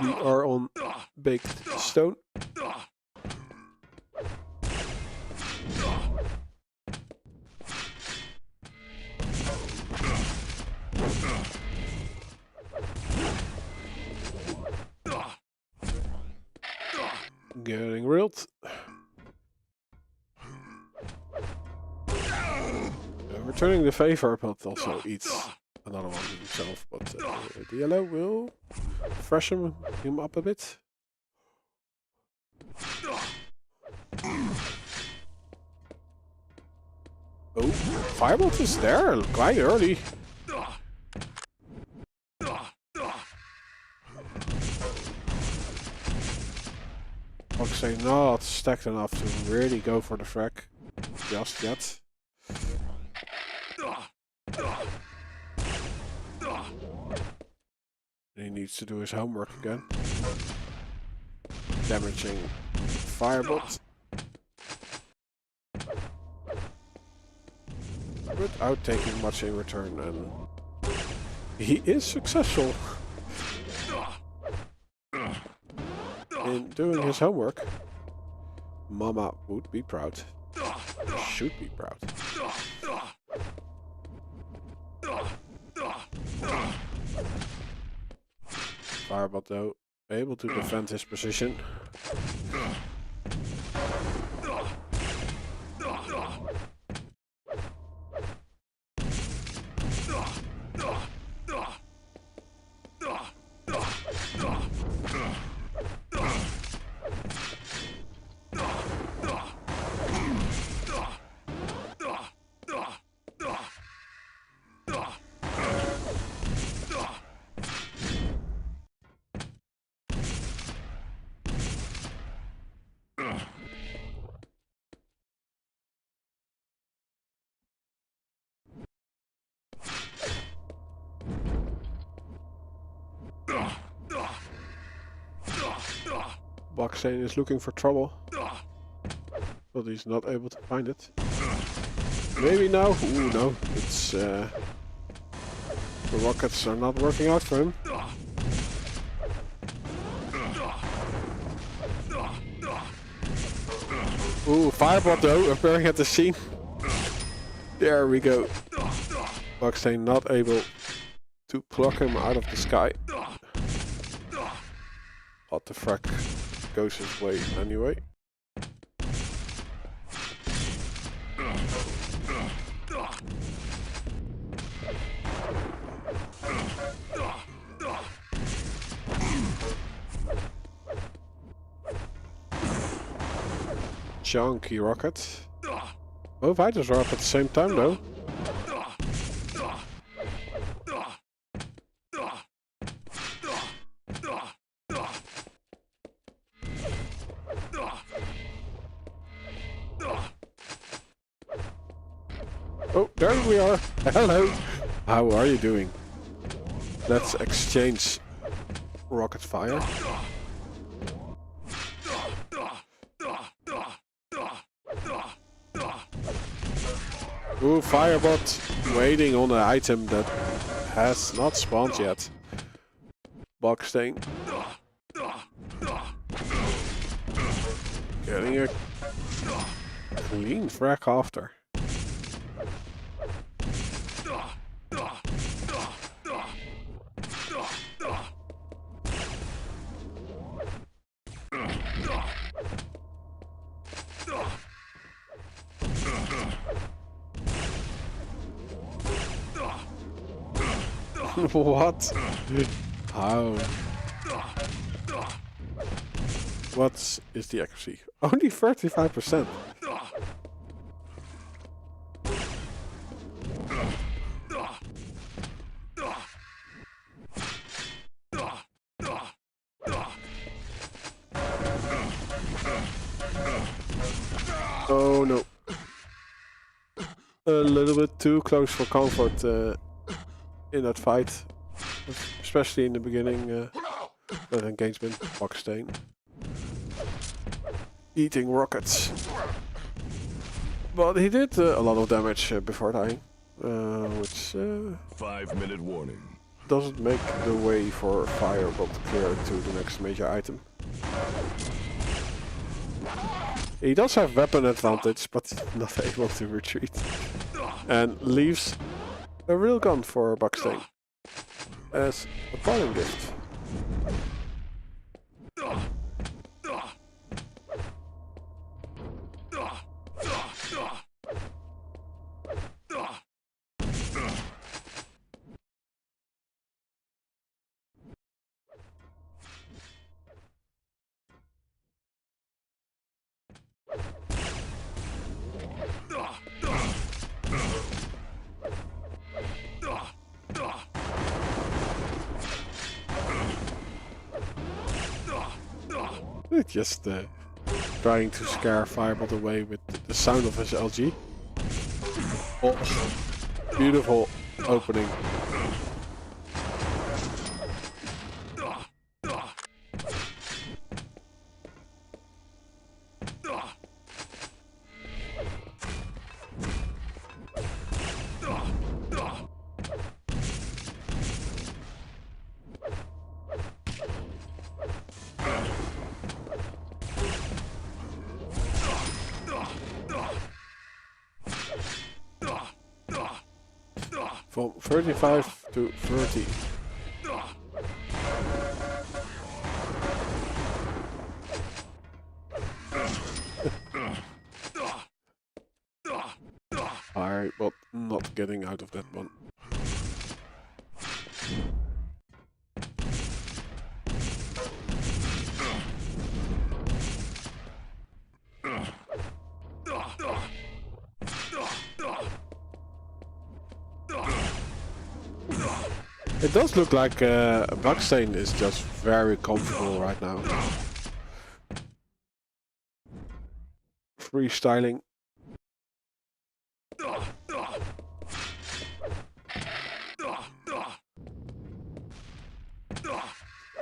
We are on baked stone. Getting reeled. Returning the favor, but also eats another one himself. But the yellow will freshen him up a bit. Oh, Firebolt is there quite early. BAKSTEEN not stacked enough to really go for the frag just yet. He needs to do his homework again. Damaging Firebolt. Without taking much in return, and he is successful in doing his homework. Mama would be proud. Should be proud. Firebolt though, able to defend his position. BAKSTEEN is looking for trouble, but he's not able to find it. Maybe now? Ooh, no. It's the rockets are not working out for him. Ooh, Firebolt though, appearing at the scene. There we go. BAKSTEEN not able to pluck him out of the sky. But the frag goes his way anyway. Chunky rocket. Both fighters are up at the same time though. Oh, there we are. Hello. How are you doing? Let's exchange rocket fire. Ooh, Firebot waiting on an item that has not spawned yet. BAKSTEEN. Getting a clean frag after. What? How? What is the accuracy? Only 35%. Oh no. A little bit too close for comfort in that fight. Especially in the beginning that engagement. BAKSTEEN. Eating rockets. But he did a lot of damage before dying. Which 5-minute warning. doesn't make the way for Firebot clear to the next major item. He does have weapon advantage, but not able to retreat. And leaves a real gun for BAKSTEEN as a parting gift. Just trying to scare Firebot away with the sound of his LG. Oh, beautiful opening. From 35 to 30. Alright, but not getting out of that one. It does look like BAKSTEEN is just very comfortable right now. Freestyling.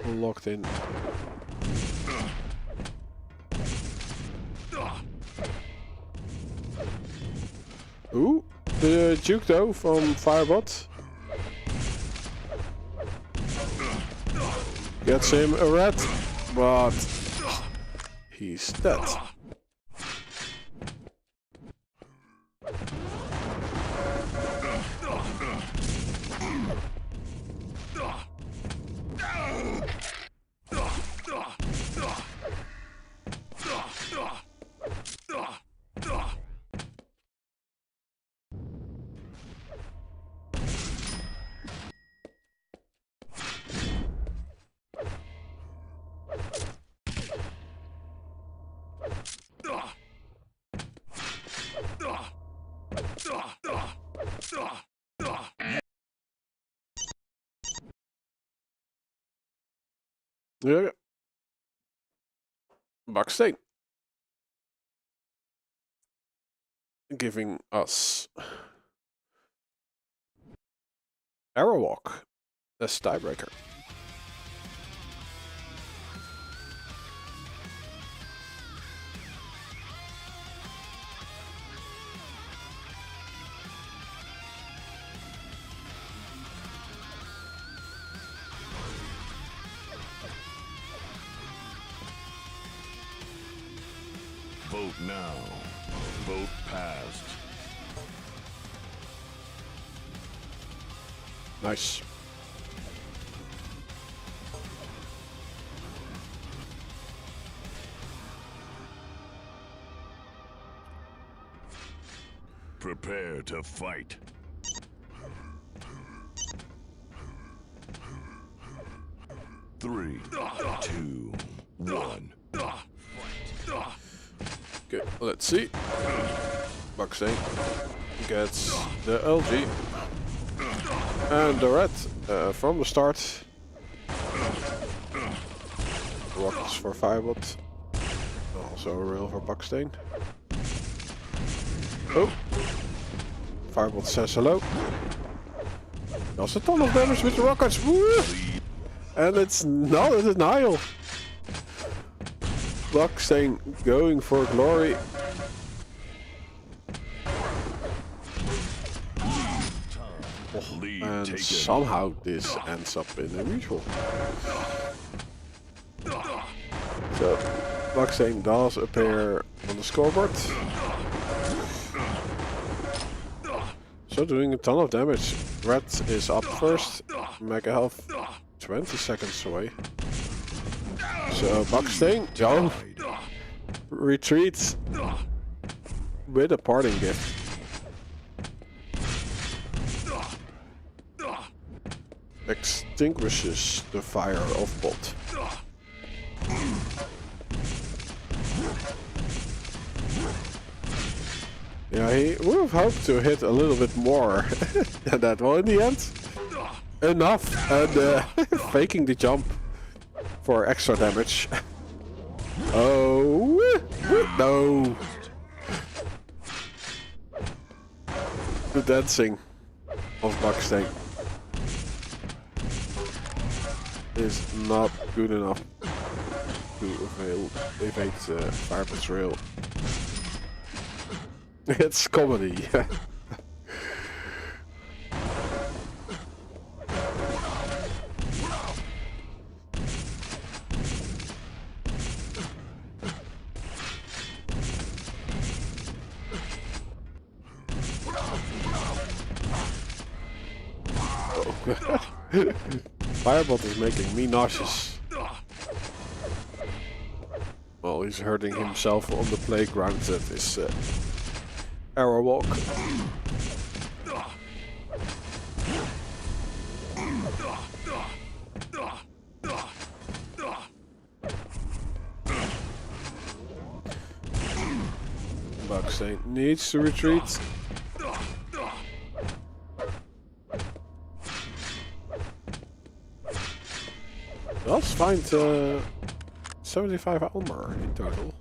Locked in. Ooh, the juke though from Firebot. Gets him a red, but he's dead. Yeah. BAKSTEEN. Giving us Arrowwalk as tiebreaker. Vote now. Vote passed. Nice. Prepare to fight. Three, two, one. Okay, let's see. BAKSTEEN gets the LG. And the red from the start. Rockets for Firebot. Also a rail for BAKSTEEN. Oh. Firebot says hello. Does a ton of damage with the rockets. Woo! And it's not a denial. BAKSTEEN going for glory. And somehow this ends up in a mutual. So BAKSTEEN does appear on the scoreboard. So doing a ton of damage. Red is up first. Mega health 20 seconds away. So BAKSTEEN, Joe, retreats with a parting gift. Extinguishes the fire of bot. Yeah, he would have hoped to hit a little bit more than that. Well, in the end, enough. And faking the jump for extra damage. Oh, no. The dancing of BAKSTEEN is not good enough to evade Firebot's rail. It's comedy. Firebot is making me nauseous. Well, he's hurting himself on the playground at this arrow walk. BAKSTEEN needs to retreat. Let's find 75 armor in total.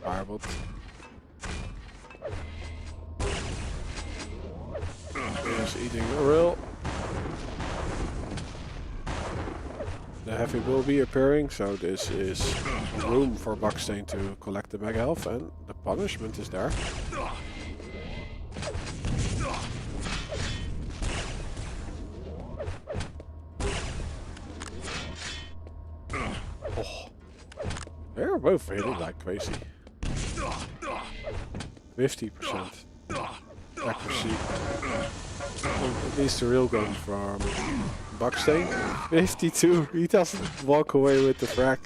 Firebot. Is eating a rail. The heavy will be appearing, so this is room for BAKSTEEN to collect the mega health, and the punishment is there. Oh. They're both hitting like crazy. 50% accuracy. At least the real gun from BAKSTEEN. 52. He doesn't walk away with the frag,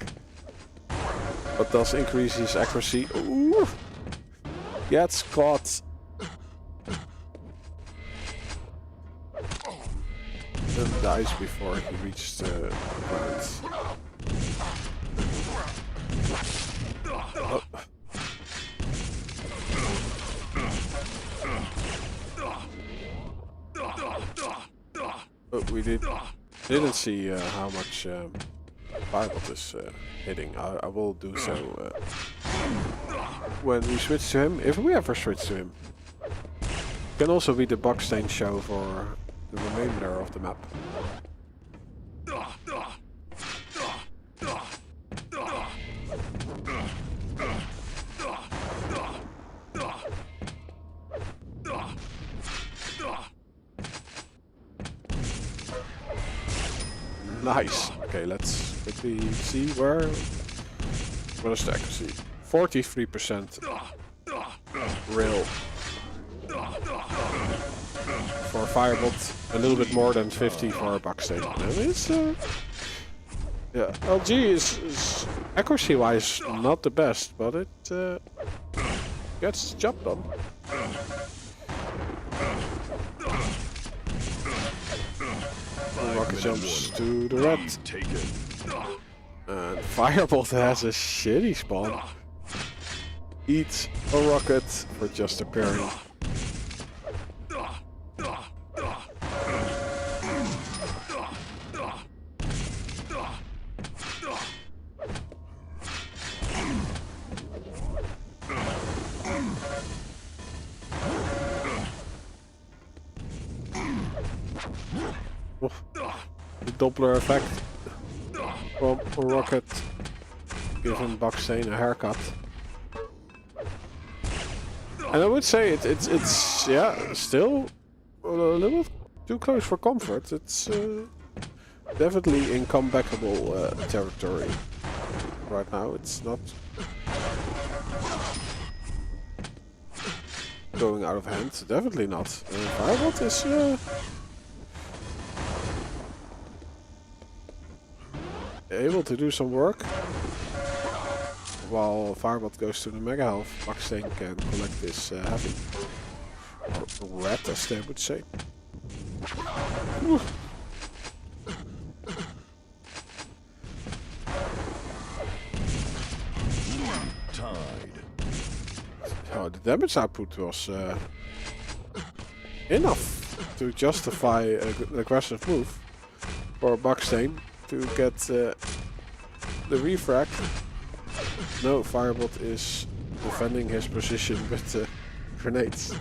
but does increase his accuracy. Ooh. Gets caught. And dies before he reaches the ground. Oh. Oh, we didn't see how much Firebot is hitting. I will do so when we switch to him, if we ever switch to him. Can also be the BAKSTEEN show for the remainder of the map. Nice. Okay, let's quickly see what is the accuracy. 43% rail for Firebolt, a little bit more than 50 for BAKSTEEN. And it's yeah, LG is accuracy-wise not the best, but it gets the job done. Rocket jumps to the red. And Firebolt has a shitty spawn. Eats a rocket for just appearing. The Doppler effect from a rocket giving BAKSTEEN a haircut. And I would say it's yeah, still a little too close for comfort. It's definitely in comebackable territory right now. It's not going out of hand. Definitely not. Firebolt is able to do some work. While Firebolt goes to the Mega Health, BAKSTEEN can collect this heavy. Or red, as they would say. Oh, the damage output was enough to justify an aggressive move for BAKSTEEN to get the refrag. No, Firebolt is defending his position with grenades.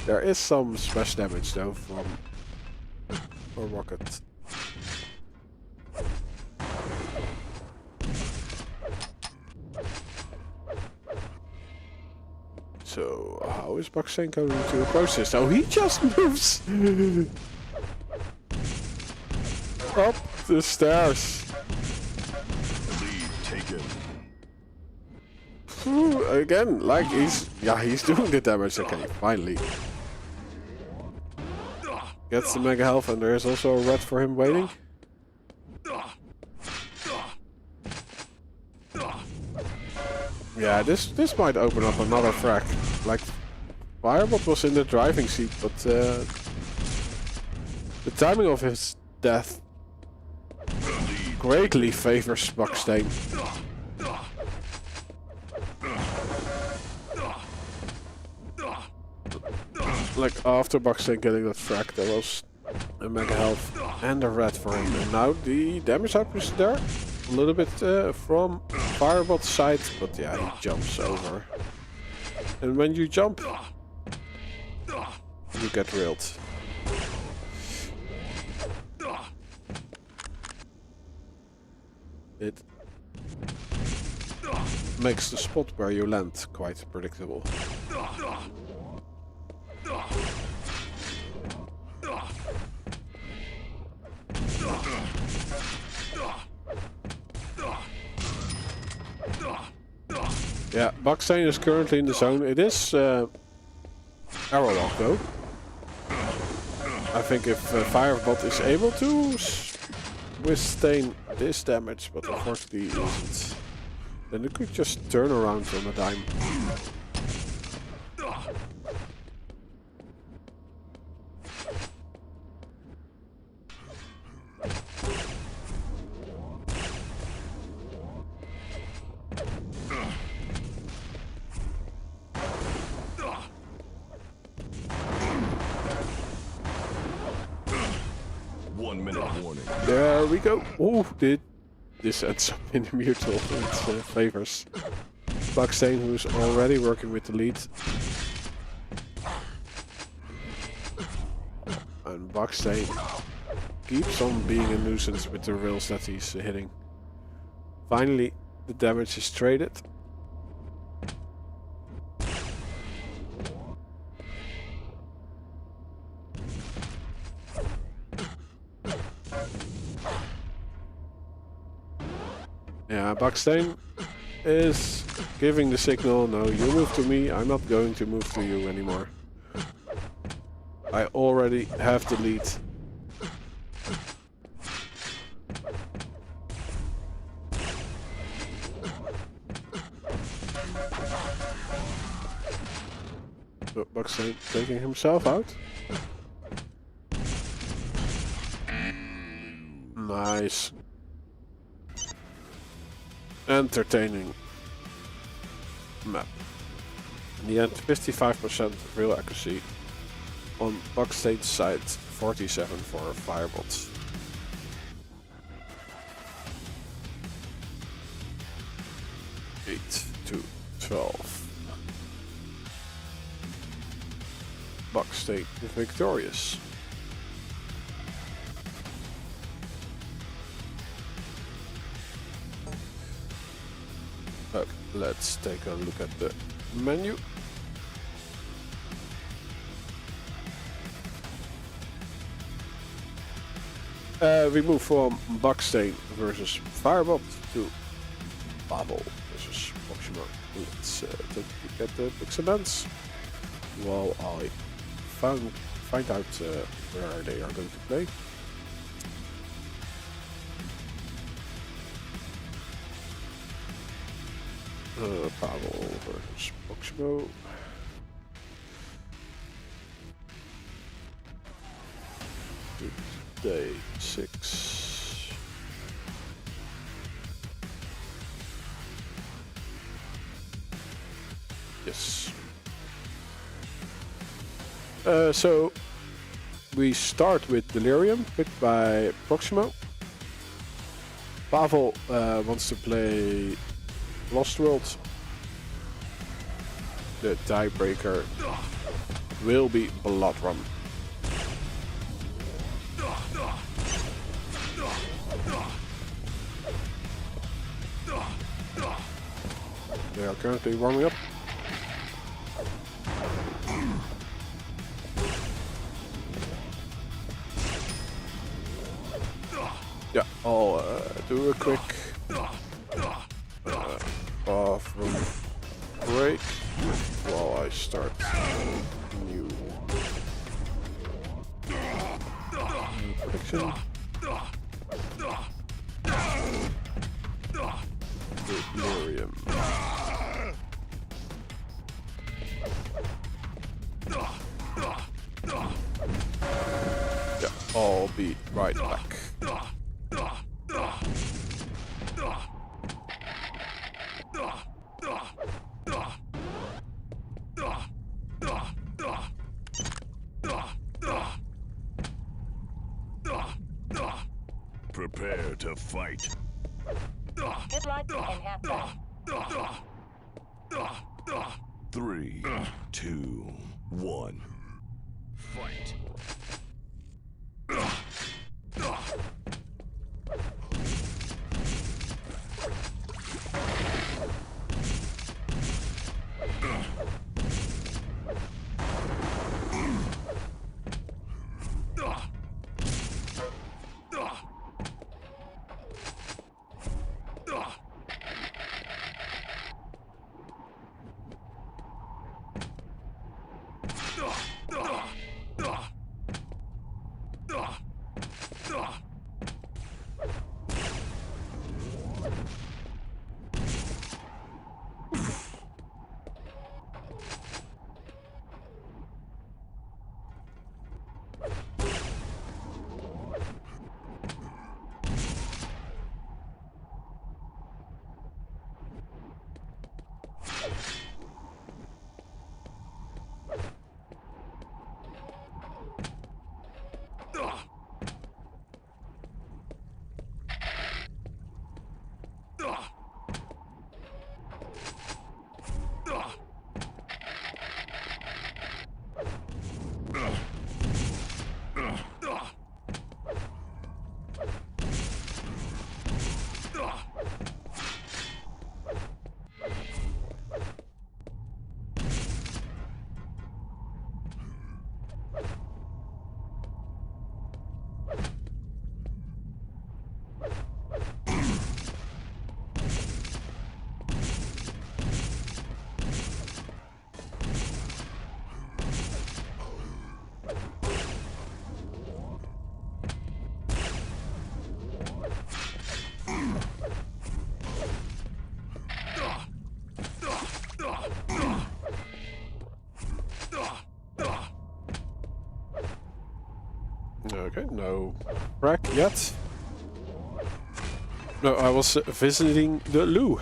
There is some splash damage though from a rocket. So how is BAKSTEEN going to approach this? Oh, he just moves up the stairs. Again, like he's doing the damage. Okay, finally. Gets the Mega Health, and there is also a red for him waiting. Yeah, this might open up another frag. Like, Firebolt was in the driving seat, but the timing of his death greatly favors BAKSTEEN. Like, after BAKSTEEN getting that frag, there was a Mega Health and a red for him. And now the damage output is there. A little bit from Firebolt's side, but yeah, he jumps over. And when you jump, you get railed. It makes the spot where you land quite predictable. Yeah, BAKSTEEN is currently in the zone. It is arrow lock though. I think if Firebolt is able to withstand this damage, but unfortunately he isn't, then it could just turn around on a dime. There we go. Oh, this ends up in a mutual. It favors BAKSTEEN, who's already working with the lead. And BAKSTEEN keeps on being a nuisance with the rails that he's hitting. Finally, the damage is traded. Yeah, BAKSTEEN is giving the signal, no, you move to me, I'm not going to move to you anymore. I already have the lead. So BAKSTEEN taking himself out. Nice. Entertaining map. In the end, 55% real accuracy. On BAKSTEEN's side, 47 for Firebolt. Eight to 12. BAKSTEEN victorious. Okay, let's take a look at the menu. We move from BAKSTEEN versus Firebolt to PAVEL versus Proxima. Let's take a look at the pixel events while I find out where they are going to play. PAVEL versus Proxima. Day 6. Yes. So we start with Delirium, picked by Proxima. PAVEL wants to play Lost World. The tiebreaker will be Blood Run. They are currently warming up. Yeah, I'll do a quick bathroom break while I start new prediction. Delirium. Yeah, I'll be right back. Prepare to fight. Good luck and have fun. 3, 2, 1. Fight. Okay, no crack yet. No, I was visiting the loo.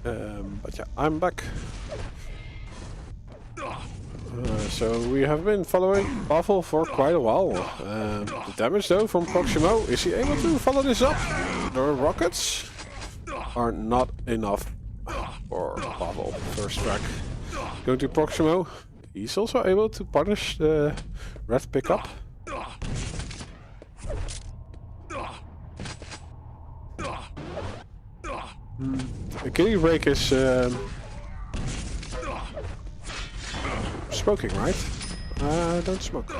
But yeah, I'm back. So we have been following PAVEL for quite a while. The damage though from Proximo, is he able to follow this up? The rockets are not enough for PAVEL. First track. Going to Proximo. He's also able to punish the red pickup. The kitty break is smoking, right? Don't smoke.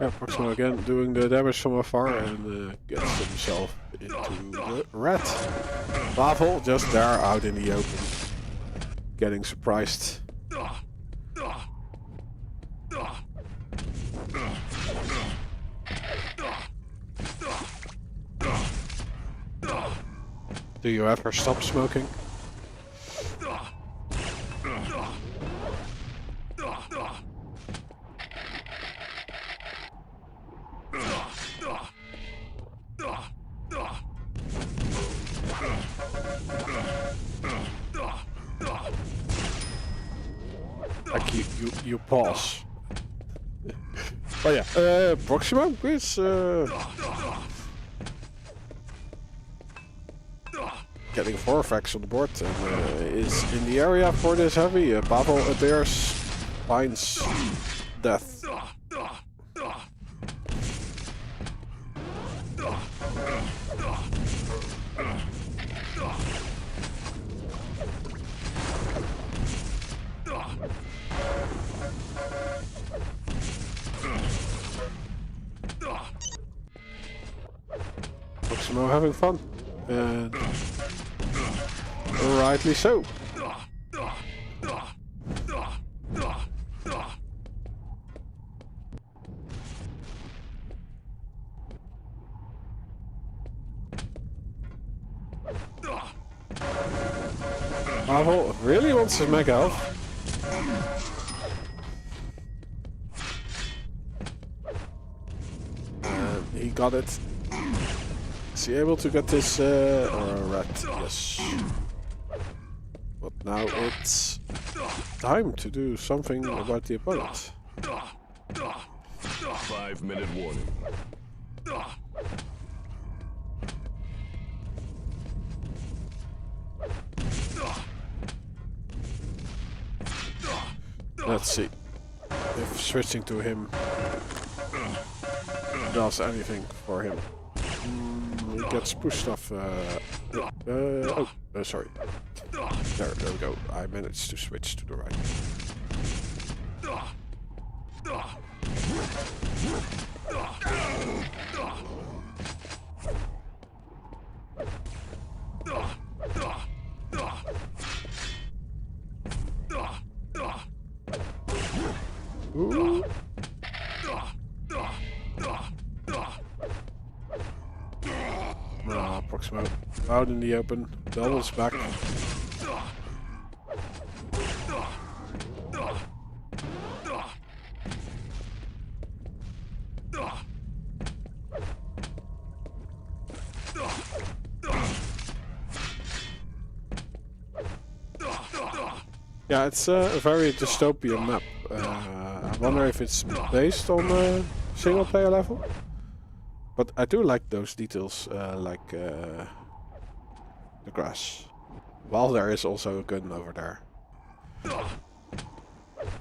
Yeah, Proximo again doing the damage from afar and gets himself into the red. PAVEL just there out in the open, getting surprised. Do you ever stop smoking? Like you pause. Oh yeah, Proximo is getting 4 effects on the board and is in the area for this heavy. PAVEL appears, finds death. Proximo having fun, and rightly so. PAVEL really wants his mega health. And he got it. Is he able to get this red? Yes. But now it's time to do something about the opponent. 5-minute warning. Let's see if switching to him does anything for him. He gets pushed off. Sorry. There we go. I managed to switch to the right. Ooh. Proximo out in the open, doubles back. Yeah, it's a very dystopian map. I wonder if it's based on a single player level. But I do like those details, like the grass. While there is also a gun over there.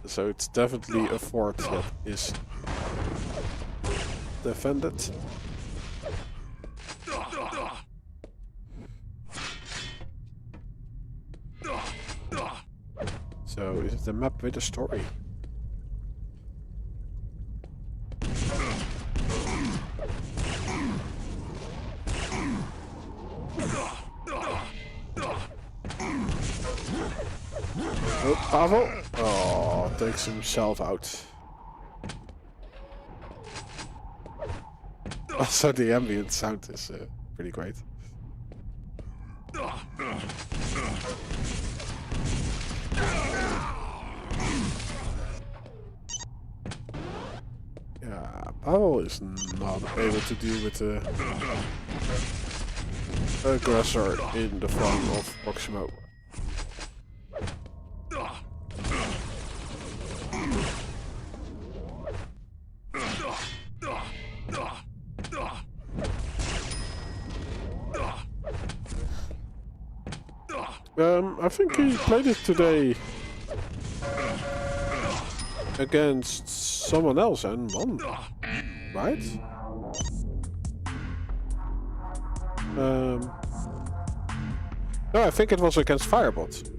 So it's definitely a fort that is defended. So is it a map with a story? Oh, PAVEL! Oh, takes himself out. Also, the ambient sound is pretty great. Yeah, Pavel is not able to deal with the aggressor in the form of Proximo. I think he played it today against someone else and won, right? No, I think it was against Firebot.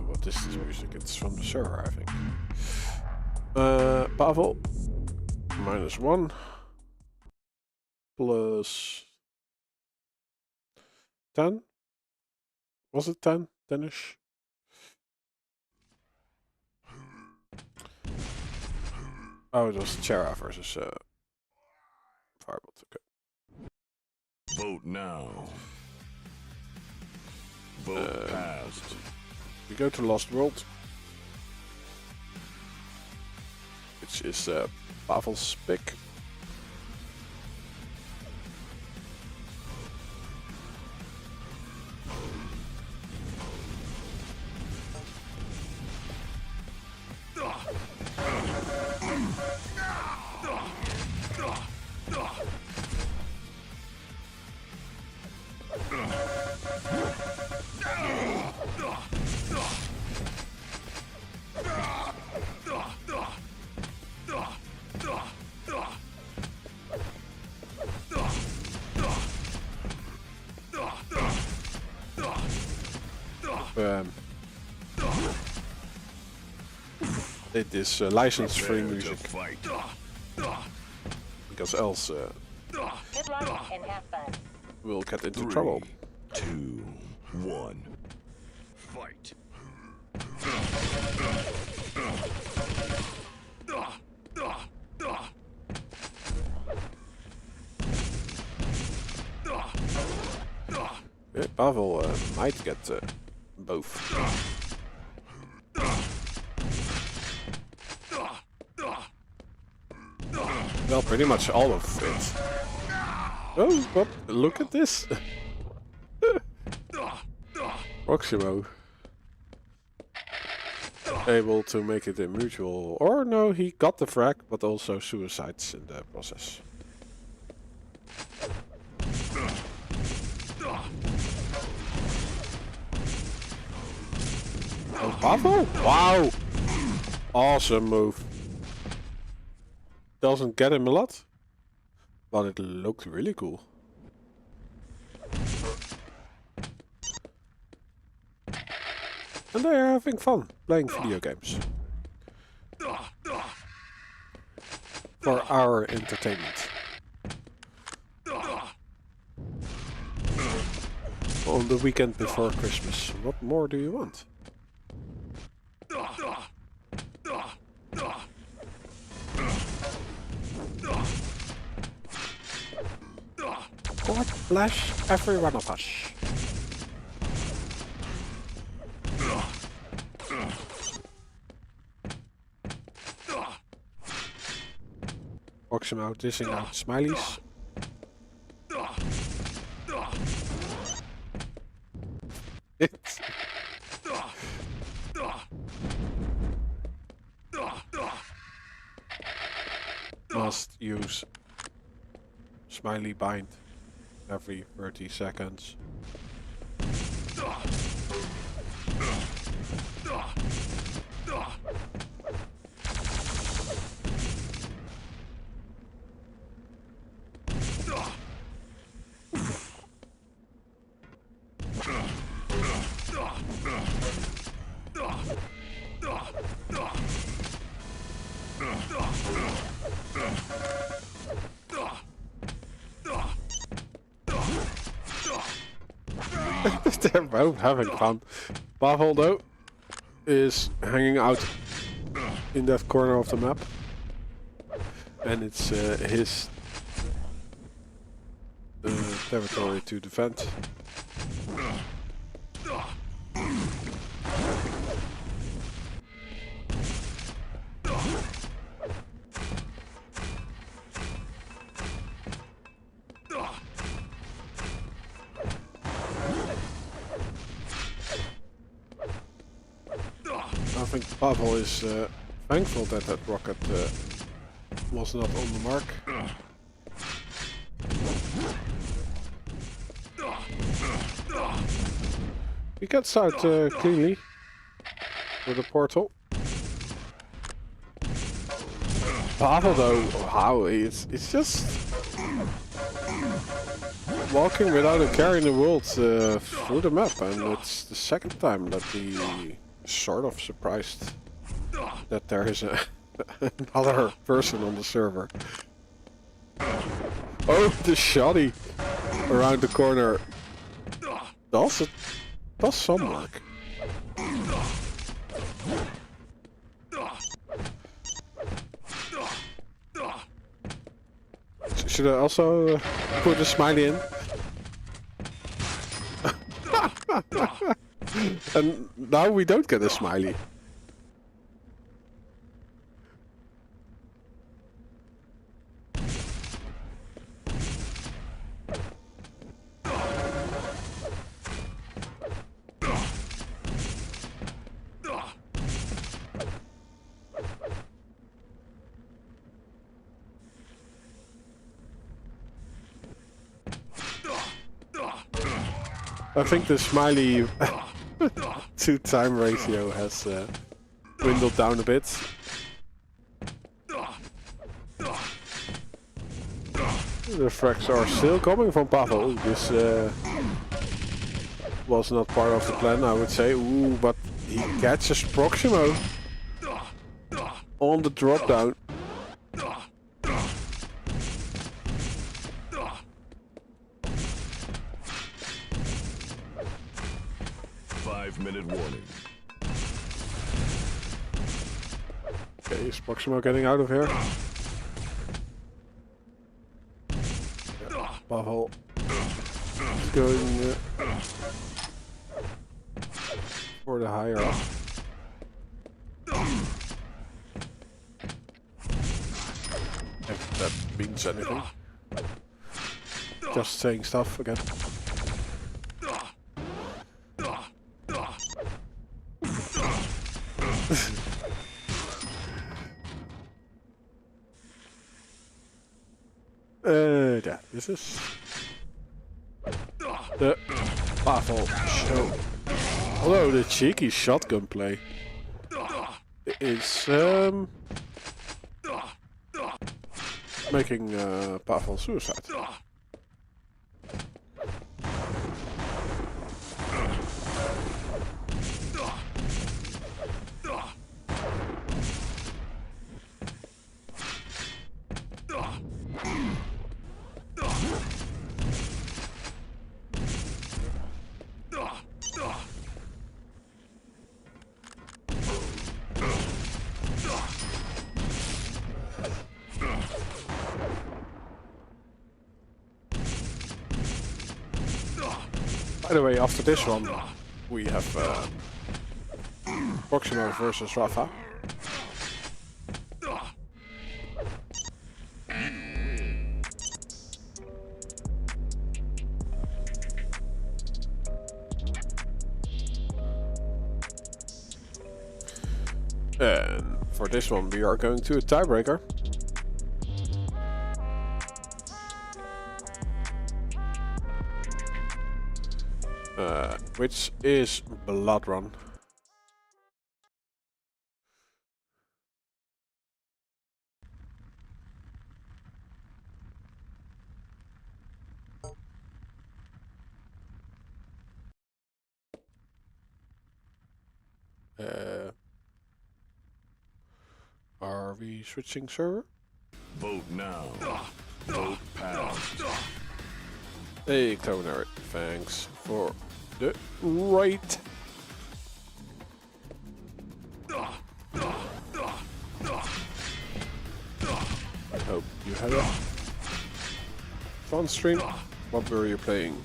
What is this music? It's from the server, I think. Pavel, -1 plus 10. Was it 10? 10-ish? Oh, it was Chera versus Firebot. Okay. Vote now. Vote passed. We go to Lost World, which is Pavel's pick. It is license-free music, because else Good luck and have fun. we'll get into 3, trouble. 2, 1. Fight. Yeah, Pavel might get both. Well, pretty much all of it. Oh, but look at this! Proximo. Able to make it a mutual. Or no, he got the frag, but also suicides in the process. Oh, Pavel? Wow! Awesome move. Doesn't get him a lot, but it looked really cool. And they are having fun playing video games. For our entertainment. On the weekend before Christmas. What more do you want? God bless every one of us. Proximo dissing out smileys. Must use smiley bind every 30 seconds. They're both having fun. Pavel, though, is hanging out in that corner of the map. And it's his territory to defend. I think Pavel is thankful that that rocket was not on the mark. He gets out cleanly with the portal. Pavel though, wow, it's just walking without a care in the world through the map, and it's the second time that he sort of surprised that there is another person on the server. Oh, the shoddy around the corner does some work. Should I also put a smiley in? And now we don't get a smiley. I think the smiley to time ratio has dwindled down a bit. The frags are still coming from Pavel. This was not part of the plan, I would say. Ooh, but he catches Proximo on the drop down. 5-minute warning. Okay, is Proximo getting out of here? Yeah, Pavel is going for the higher up. If that means anything. Just saying stuff again. Yeah, this is the Pavel show. Although the cheeky shotgun play is making Pavel suicide. By the way, after this one, we have Proximo versus RAPHA. And for this one, we are going to a tiebreaker. Which is Blood Run. Are we switching server? Vote now. Vote passed. Hey, Toner, thanks for the right. Oh, you had a fun stream. What were you playing?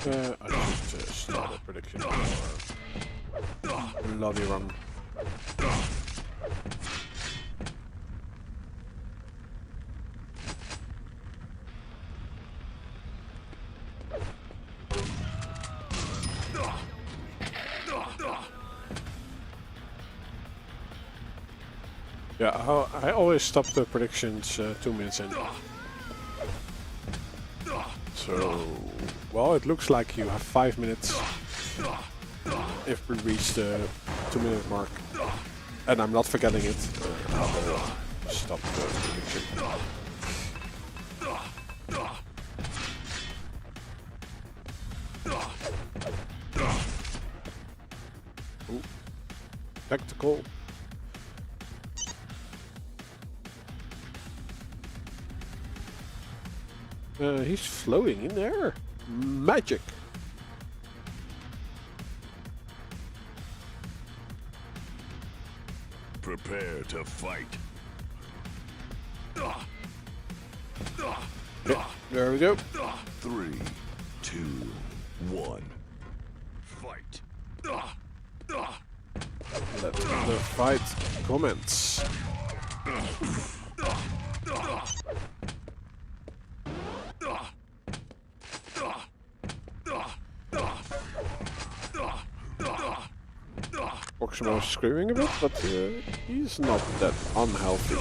I should start a prediction for Bloody Run. Yeah, I always stop the predictions 2 minutes in. So, well, it looks like you have 5 minutes if we reach the 2-minute mark. And I'm not forgetting it. I will stop the prediction. Ooh. Tactical. He's floating in there. Magic. Prepare to fight. Okay, there we go. 3, 2, 1. Fight. Let the fight commence. Proximo is screaming a bit, but he's not that unhealthy.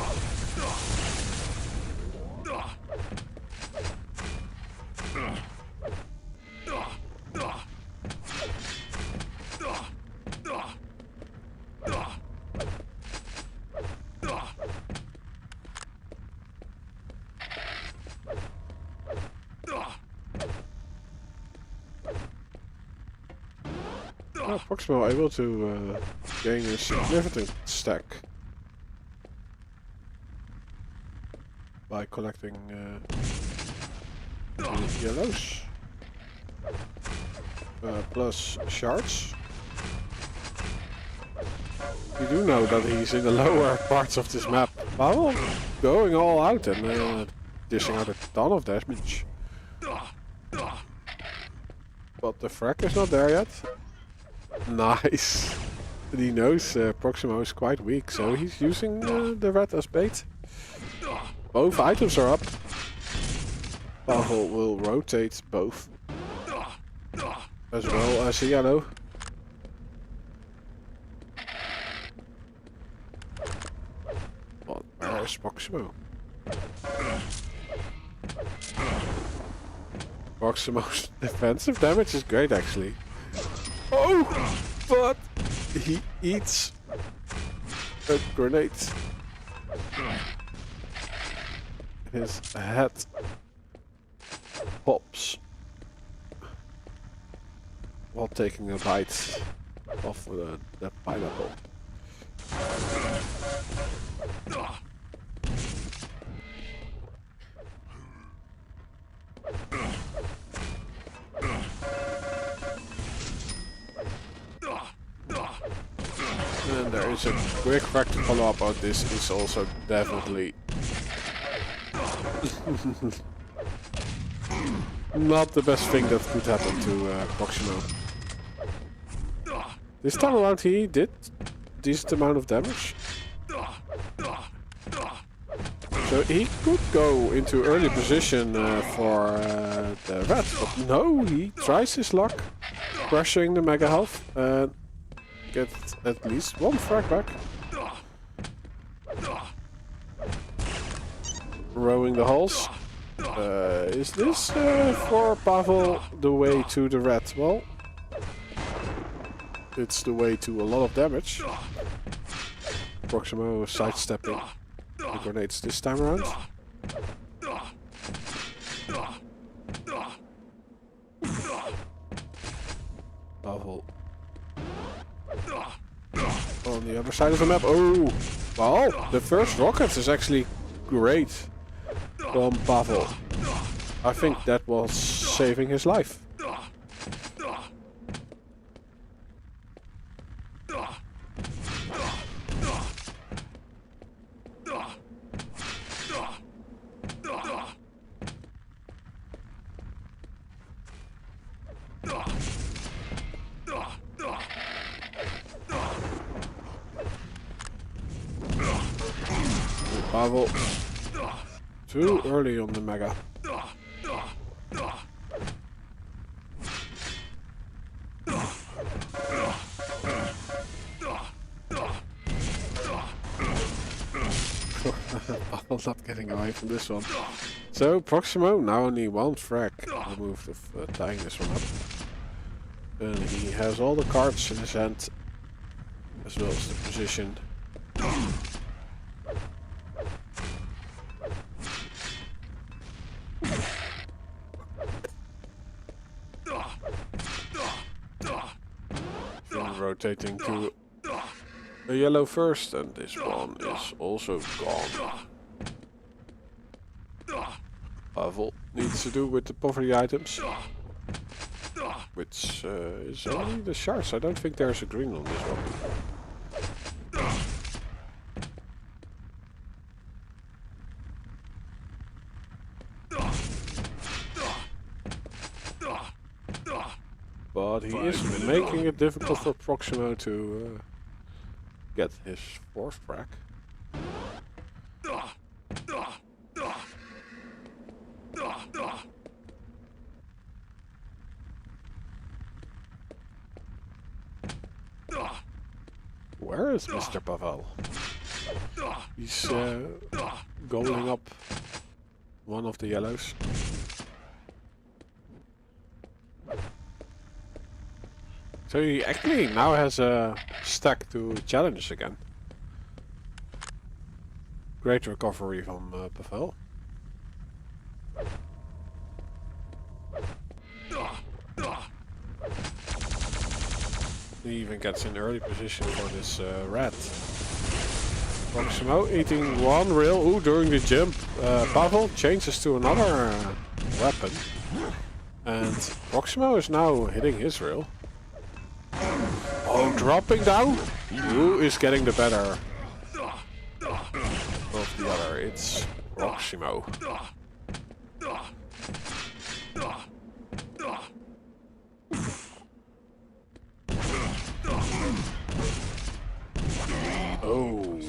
Oh, Proximo able to gain a significant stack by collecting the yellows plus shards. You do know that he's in the lower parts of this map. Pavel going all out and dishing out a ton of damage. But the frag is not there yet. Nice. He knows Proximo is quite weak, so he's using the red as bait. Both items are up. Pavel will rotate both. As well as the yellow. But where is Proximo? Proximo's defensive damage is great actually. Oh! But he eats a grenade. His head pops while taking a bite of the pineapple. And there is a quick fact to follow up on this is also definitely not the best thing that could happen to Proximo. This time around he did a decent amount of damage. So he could go into early position for the red, but no, he tries his luck, pressuring the mega health and gets at least one frag back. Rowing the hulls. Is this for Pavel the way to the red? Well, it's the way to a lot of damage. Proximo sidestepping. the grenades this time around. Pavel on the other side of the map. Oh, well, the first rocket is actually great from Pavel. I think that was saving his life. Pavel, too early on the mega. Pavel's not getting away from this one. So Proximo now only one frag removed of tying this one up. And he has all the cards in his hand, as well as the position. Rotating to a yellow first, and this one is also gone. Pavel needs to do with the poverty items, which is only the shards. I don't think there's a green on this one. But he is making it difficult for Proximo to get his fourth frag. Where is Mr. Pavel? He's goaling up one of the yellows. So he actually now has a stack to challenge again. Great recovery from Pavel. He even gets in early position for this red. Proximo eating one rail. Ooh, during the jump, Pavel changes to another weapon. And Proximo is now hitting his rail. Oh, dropping down. Who is getting the better of the other? It's Proximo. Oh.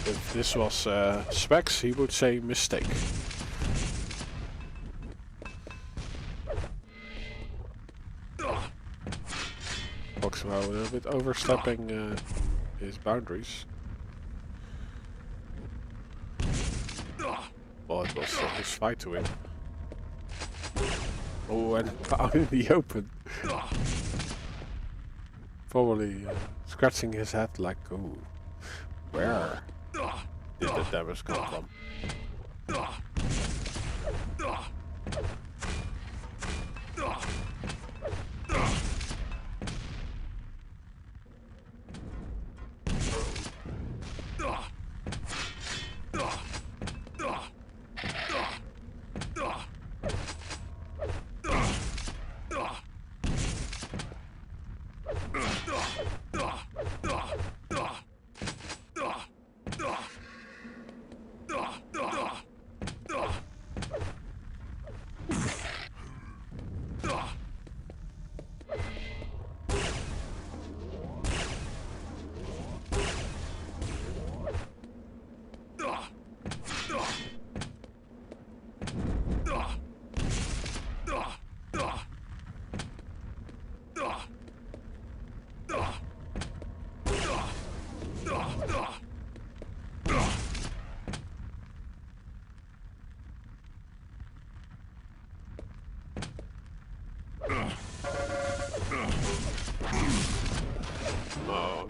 If this was Specs, he would say mistake. Proximo a little bit overstepping his boundaries. Well, it was his fight to win. Oh, and out in the open. Probably scratching his head like, oh, where did the damage come from?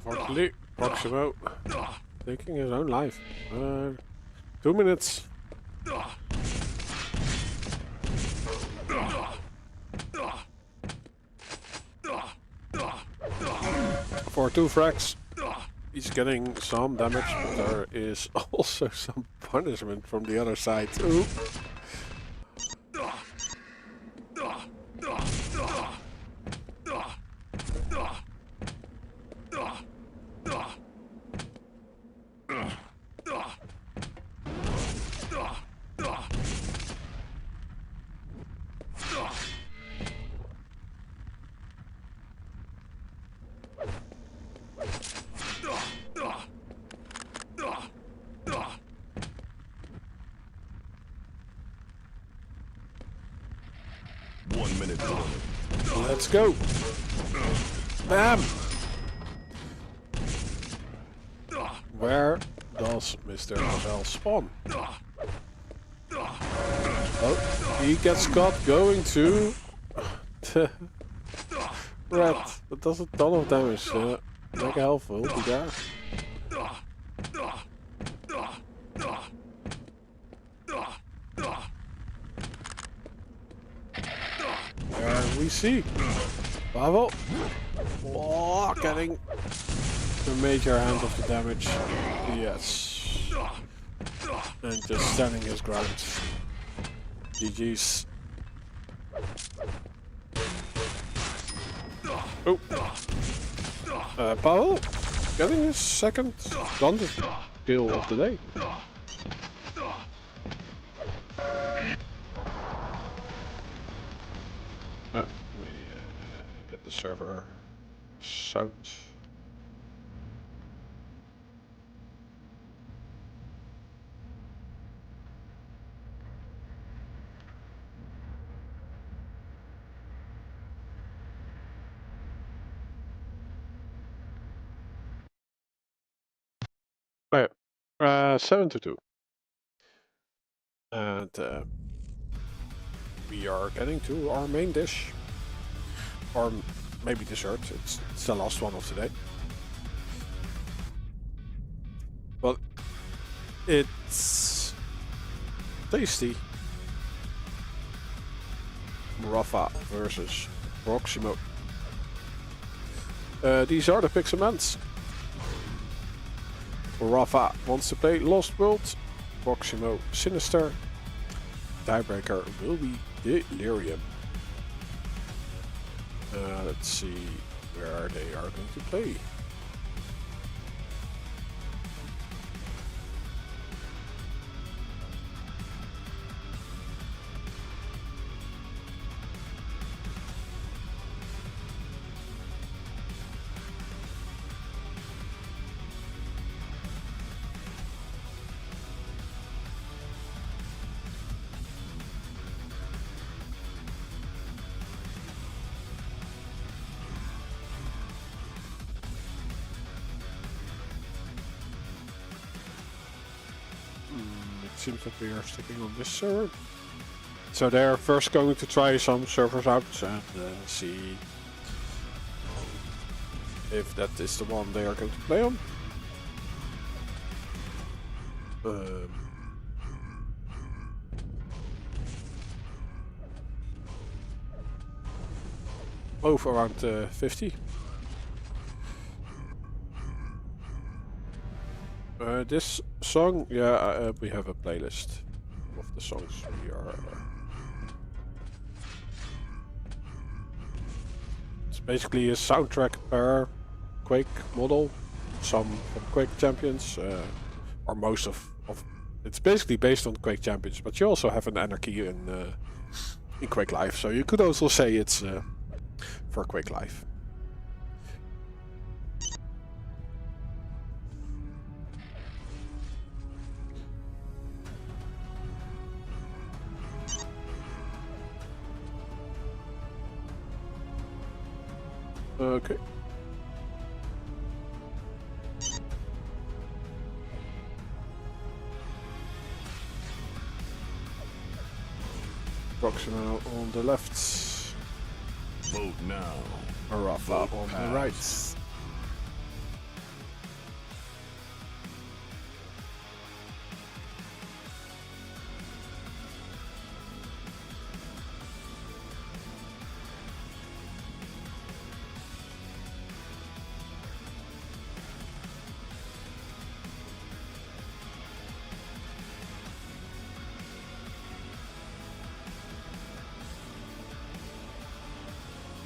Unfortunately, Proximo Taking his own life. 2 minutes. For 2 frags. He's getting some damage, but there is also some punishment from the other side too. Let's go. Bam! Where does Mr. Pavel spawn? Oh, he gets caught going to the red. That does a ton of damage. Mega helpful to there. There we see Pavel getting the major hand of the damage. Yes. And just standing his ground. GG's. Oh. Pavel getting his second Dante kill of the day. Let me get the server sound. Oh yeah. 7-2. And we are getting to our main dish. Or maybe dessert. It's the last one of the day. But it's tasty. RAPHA versus Proximo. These are the picks and mans. RAPHA wants to play Lost World. Proximo Sinister. Tiebreaker will be Delirium. Let's see where they are going to play. Seems that we are sticking on this server. So they're first going to try some servers out and see if that is the one they are going to play on. Both around 50. This song, yeah, we have a playlist of the songs we are. It's basically a soundtrack per Quake model. Some from Quake Champions, or most of. It's basically based on Quake Champions, but you also have an anarchy in Quake Live, so you could also say it's for Quake Live. Okay. Proximo on the left. Vote now. RAPHA on the right.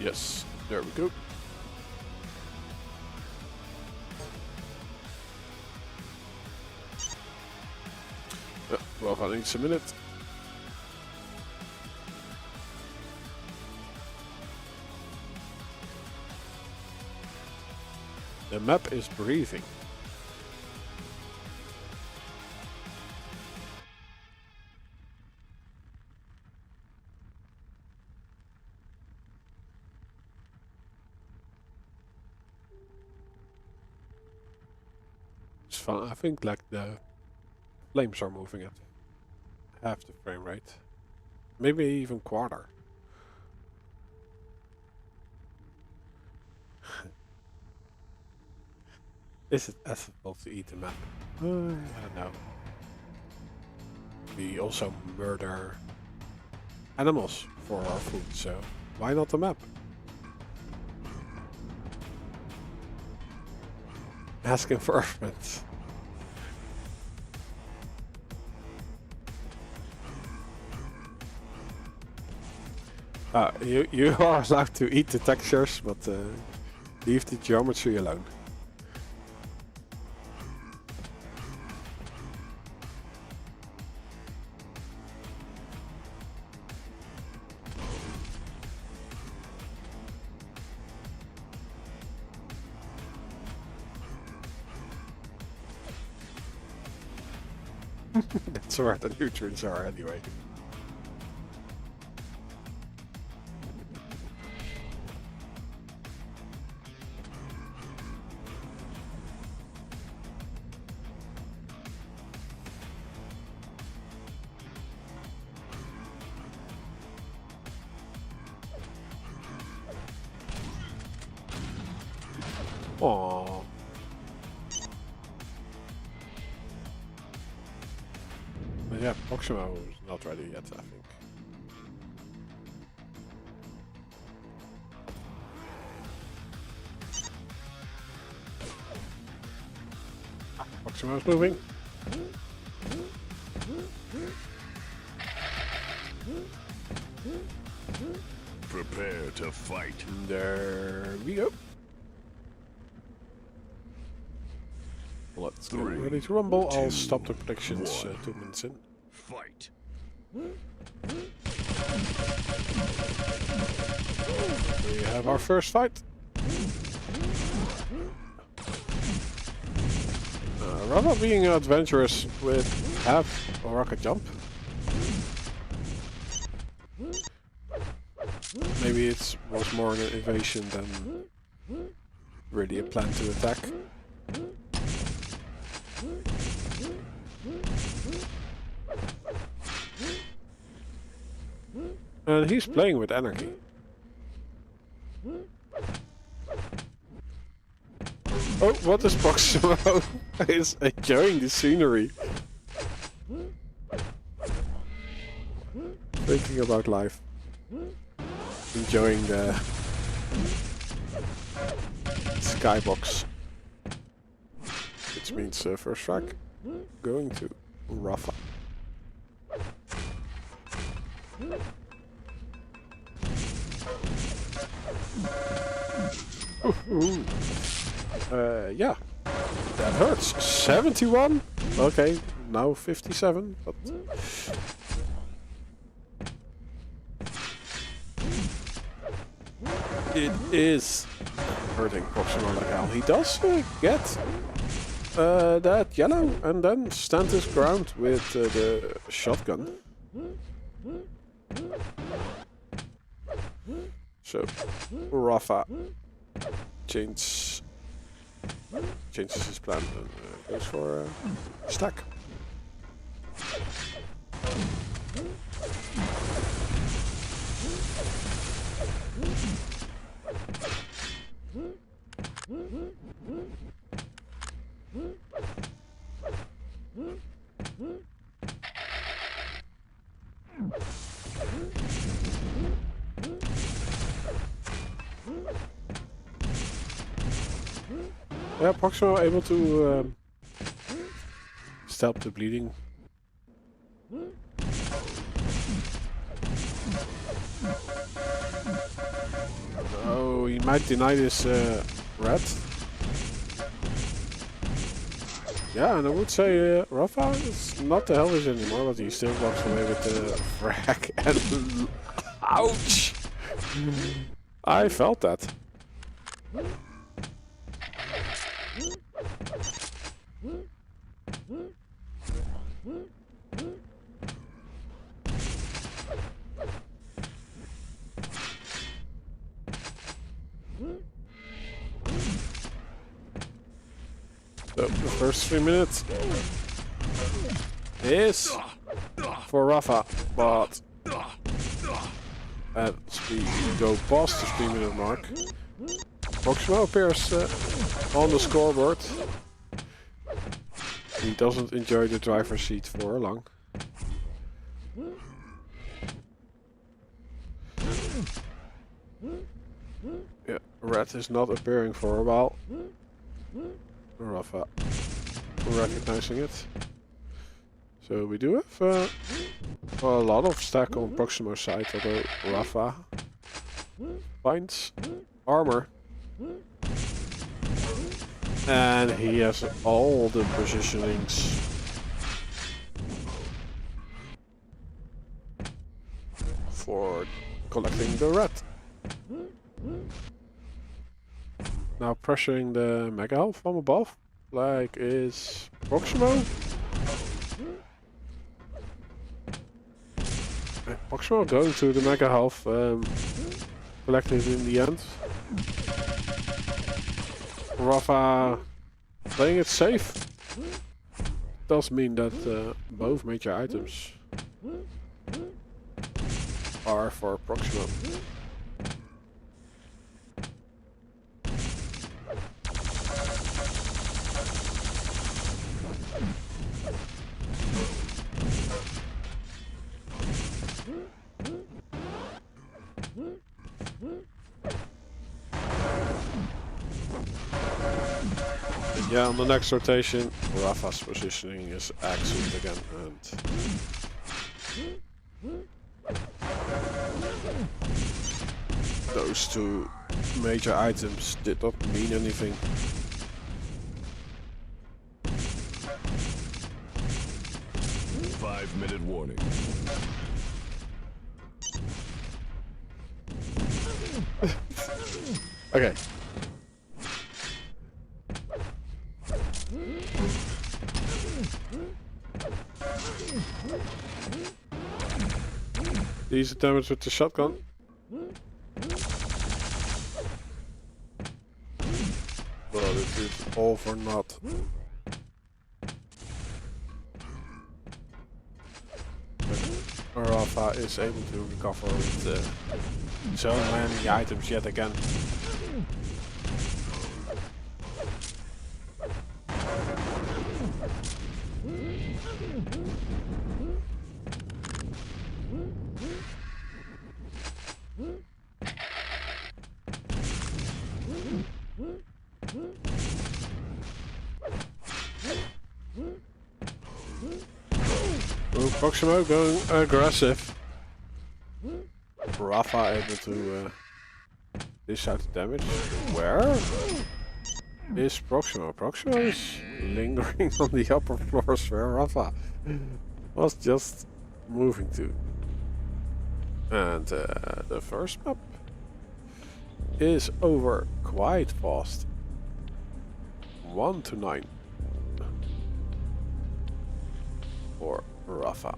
Yes, there we go. Well, I need a minute. The map is breathing. It's fun. I think like the flames are moving at half the frame rate. Maybe even quarter. Is it ethical to eat the map? I don't know. We also murder animals for our food, so why not the map? Asking for arguments. You are allowed to eat the textures, but leave the geometry alone. That's where the nutrients are anyway. Aww. But yeah, Proximo is not ready yet, I think. Proximo is moving. Prepare to fight. There we go. Let's get ready to rumble. I'll stop the predictions 2 minutes in. Fight. We have our first fight. RAPHA being adventurous with half a rocket jump. Maybe it was more an evasion than really a plan to attack. And he's playing with energy. Oh, what is Proximo? He's enjoying the scenery. Thinking about life. Enjoying the skybox. Which means first strike going to RAPHA. Yeah, that hurts. 71. Okay, now 57. But it is hurting Proximo like hell. He does get that yellow and then stand his ground with the shotgun. So RAPHA changes his plan and goes for a stack. Yeah, Proximo able to stop the bleeding. so he might deny this red. Yeah, and I would say RAPHA is not the Hellish anymore, but he still walks away with the frag and ouch! I felt that. So, the first 3 minutes is for RAPHA, but as we go past the 3-minute mark, Proximo appears on the scoreboard. He doesn't enjoy the driver's seat for long. Yeah, red is not appearing for a while. RAPHA recognizing it. So we do have a lot of stack on Proximo's side, although RAPHA finds armor. And he has all the positionings. For collecting the red. Now pressuring the mega health from above, like is Proximo. Proximo going to the mega health, collected in the end. RAPHA playing it safe. Does mean that both major items are for Proximo. Yeah, on the next rotation, RAPHA's positioning is excellent again, and those two major items did not mean anything. Five-minute warning. Okay. Easy damage with the shotgun. But it is all for naught. RAPHA is able to recover with so many items yet again. Proximo going aggressive. RAPHA able to dish out the damage. Where is Proximo? Proximo is lingering on the upper floors where RAPHA was just moving to. And the first map is over quite fast. 1-9 for RAPHA.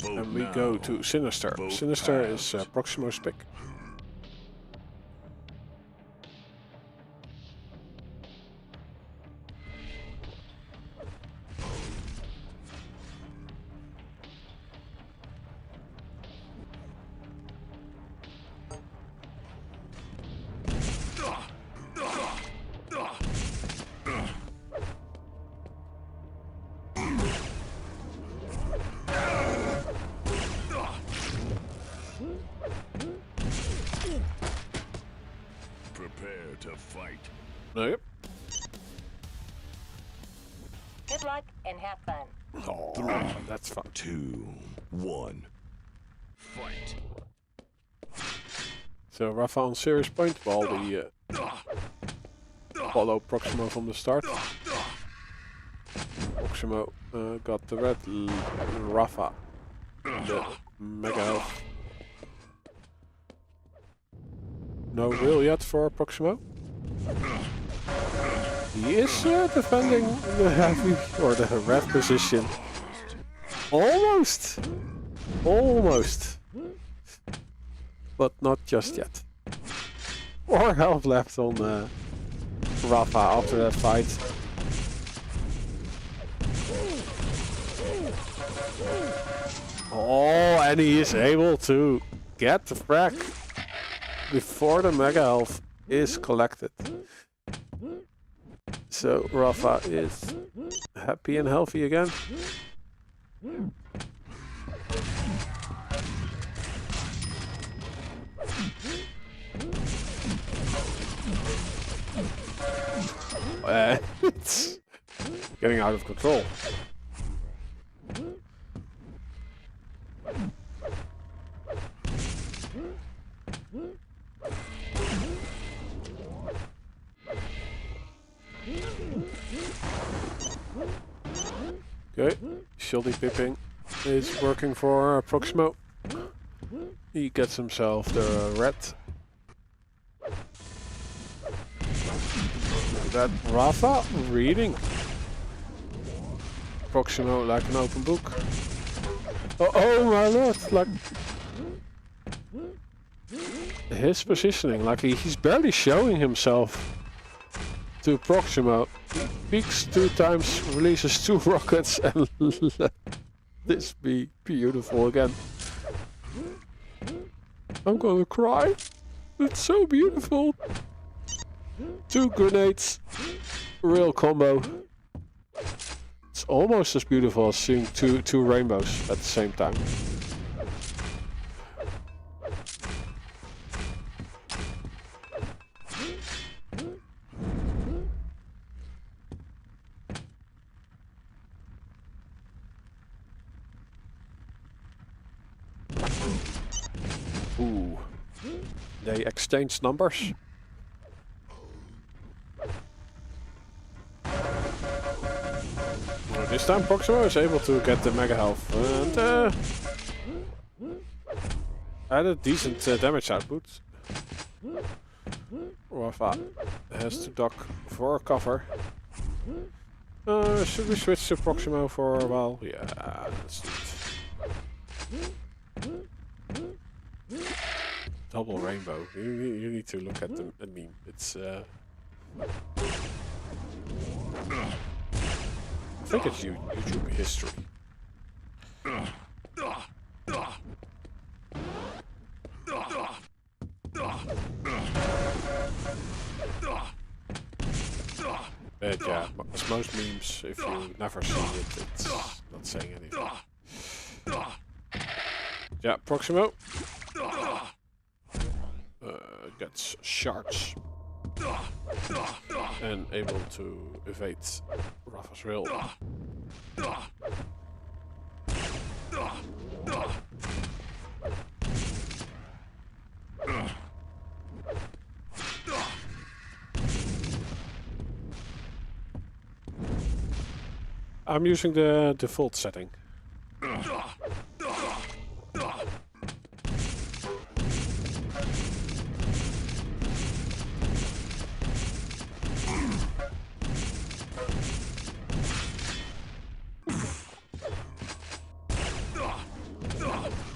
And we go to Sinister. Sinister is Proximo's pick. Prepare to fight. Yep. have fun. Oh, that's fun. 2, 1. Fight. So RAPHA on serious point while the follow Proximo from the start. Proximo got the red, RAPHA the mega health. No will yet for Proximo. He is defending the heavy or the red position. Almost! Almost! But not just yet. 4 health left on RAPHA after that fight. Oh, and he is able to get the frag before the mega health is collected. So RAPHA is happy and healthy again. It's getting out of control. Okay, shieldy pipping is working for Proximo. He gets himself the red. That RAPHA reading Proximo like an open book. Oh my lord, like his positioning, like he's barely showing himself to Proximo. Peeks 2 times, releases 2 rockets, and let this be beautiful again. I'm gonna cry. It's so beautiful. 2 grenades, real combo. It's almost as beautiful as seeing two rainbows at the same time. Ooh, they exchanged numbers. This time Proximo is able to get the mega health and had a decent damage output. RAPHA has to duck for cover. Should we switch to Proximo for a while? Yeah, let's do it. Double rainbow. You need to look at the meme. It's I think it's YouTube history. But yeah, as most memes, if you never see it, it's not saying anything. Yeah, Proximo gets shards and able to evade RAPHA's rail. I'm using the default setting.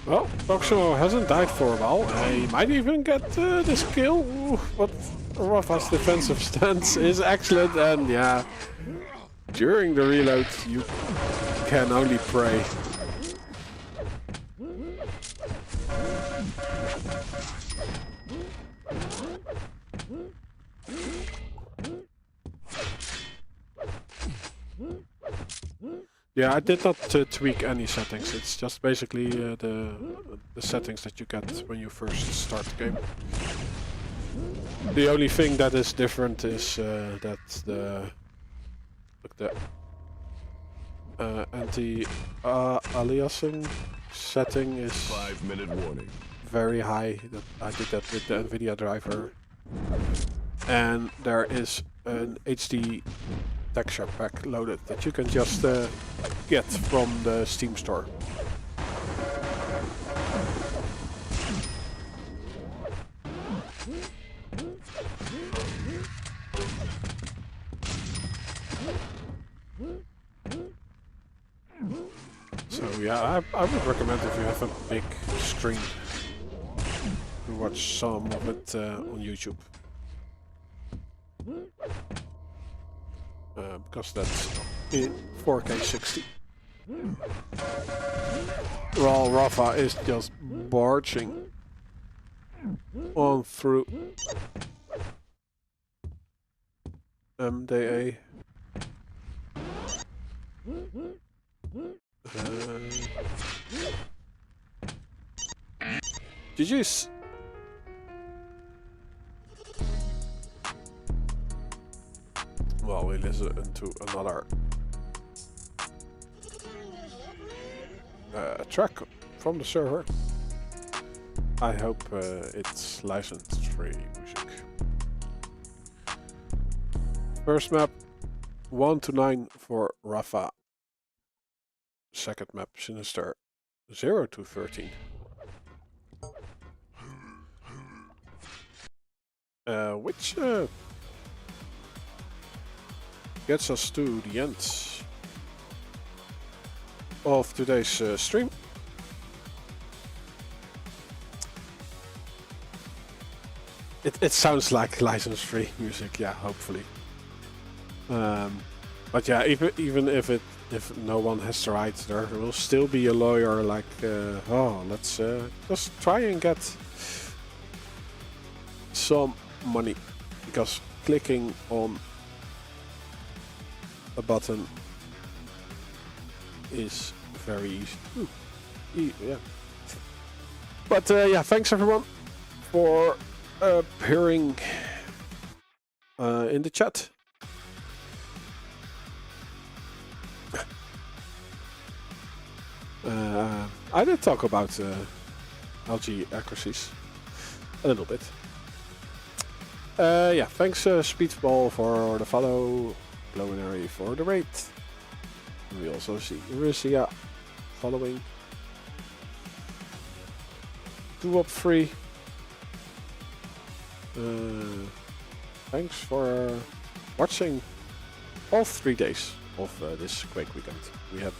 Well, Proximo hasn't died for a while. He might even get this kill, but RAPHA's defensive stance is excellent, and yeah, during the reload you can only pray. Yeah, I did not tweak any settings. It's just basically the settings that you get when you first start the game. The only thing that is different is that the and the aliasing setting is 5-minute warning. very high. I did that with the NVIDIA driver. And there is an HD texture pack loaded that you can just get from the Steam store. So yeah, I would recommend if you have a big screen to watch some of it on YouTube. Because that's in 4K 60. Well, RAPHA is just barging on through MDA. GG's. Well, we listen to another track from the server. I hope it's licensed free music. First map 1 to 9 for RAPHA. Second map Sinister 0 to 13. Which gets us to the end of today's stream. It sounds like license-free music, yeah, hopefully. But yeah, even if no one has the right, there will still be a lawyer like, oh, let's just try and get some money, because clicking on a button is very easy. Yeah. But yeah, thanks everyone for appearing in the chat. I did talk about LG accuracies a little bit. Yeah, thanks Speedball for the follow, Blowinary for the raid. We also see Russia following. 2 up 3. Thanks for watching all 3 days of this Quake weekend. We had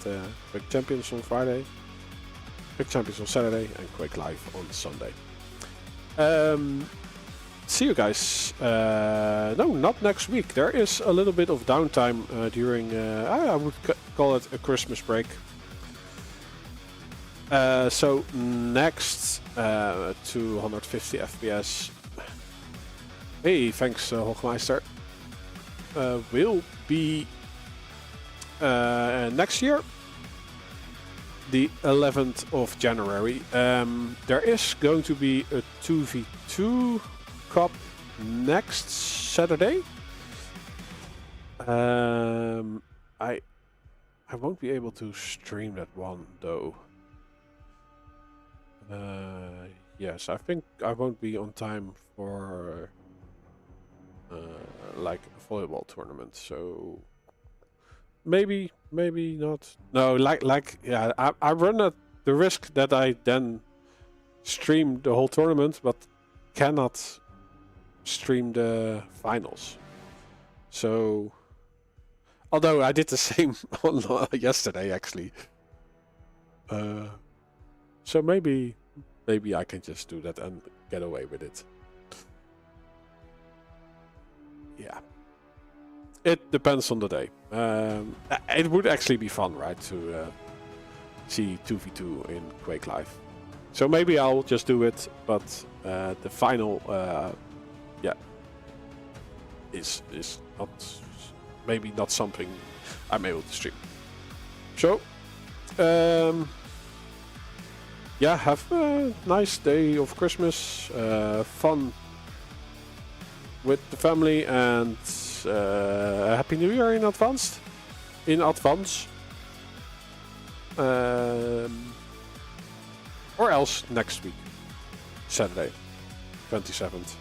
Quake Champions on Friday, Quake Champions on Saturday, and Quake Live on Sunday. See you guys. No, not next week. There is a little bit of downtime during, I would call it a Christmas break. So next 250 FPS. Hey, thanks Hoogmeister. Will be next year, the 11th of January. There is going to be a 2v2 Cup next Saturday. I won't be able to stream that one though. Yes, I think I won't be on time for like a volleyball tournament. So maybe not. No, like yeah, I run at the risk that I then stream the whole tournament, but cannot stream the finals. So although I did the same on yesterday actually. So maybe I can just do that and get away with it. Yeah. It depends on the day. It would actually be fun, right, to see 2v2 in Quake Live. So maybe I'll just do it, but the final, yeah, is not, maybe not something I'm able to stream. So, yeah, have a nice day of Christmas, fun with the family, and Happy New Year in advance. Or else next week, Saturday, 27th,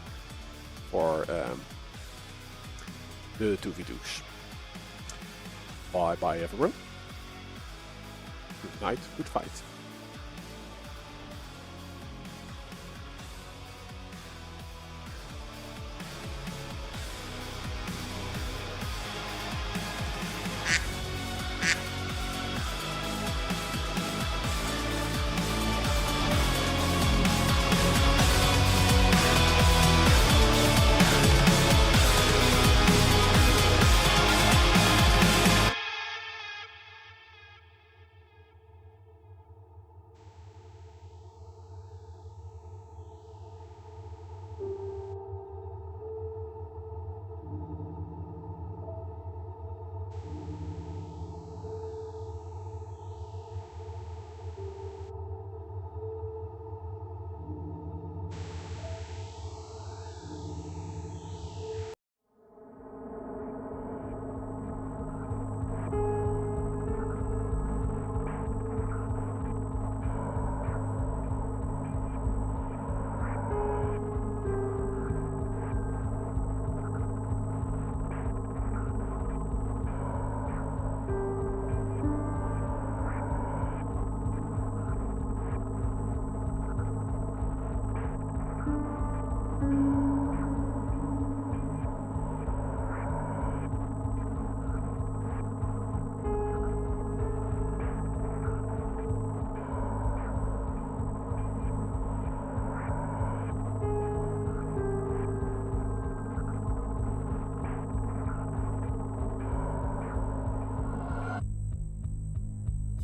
for the 2v2s. Bye bye everyone. Good night, good fight.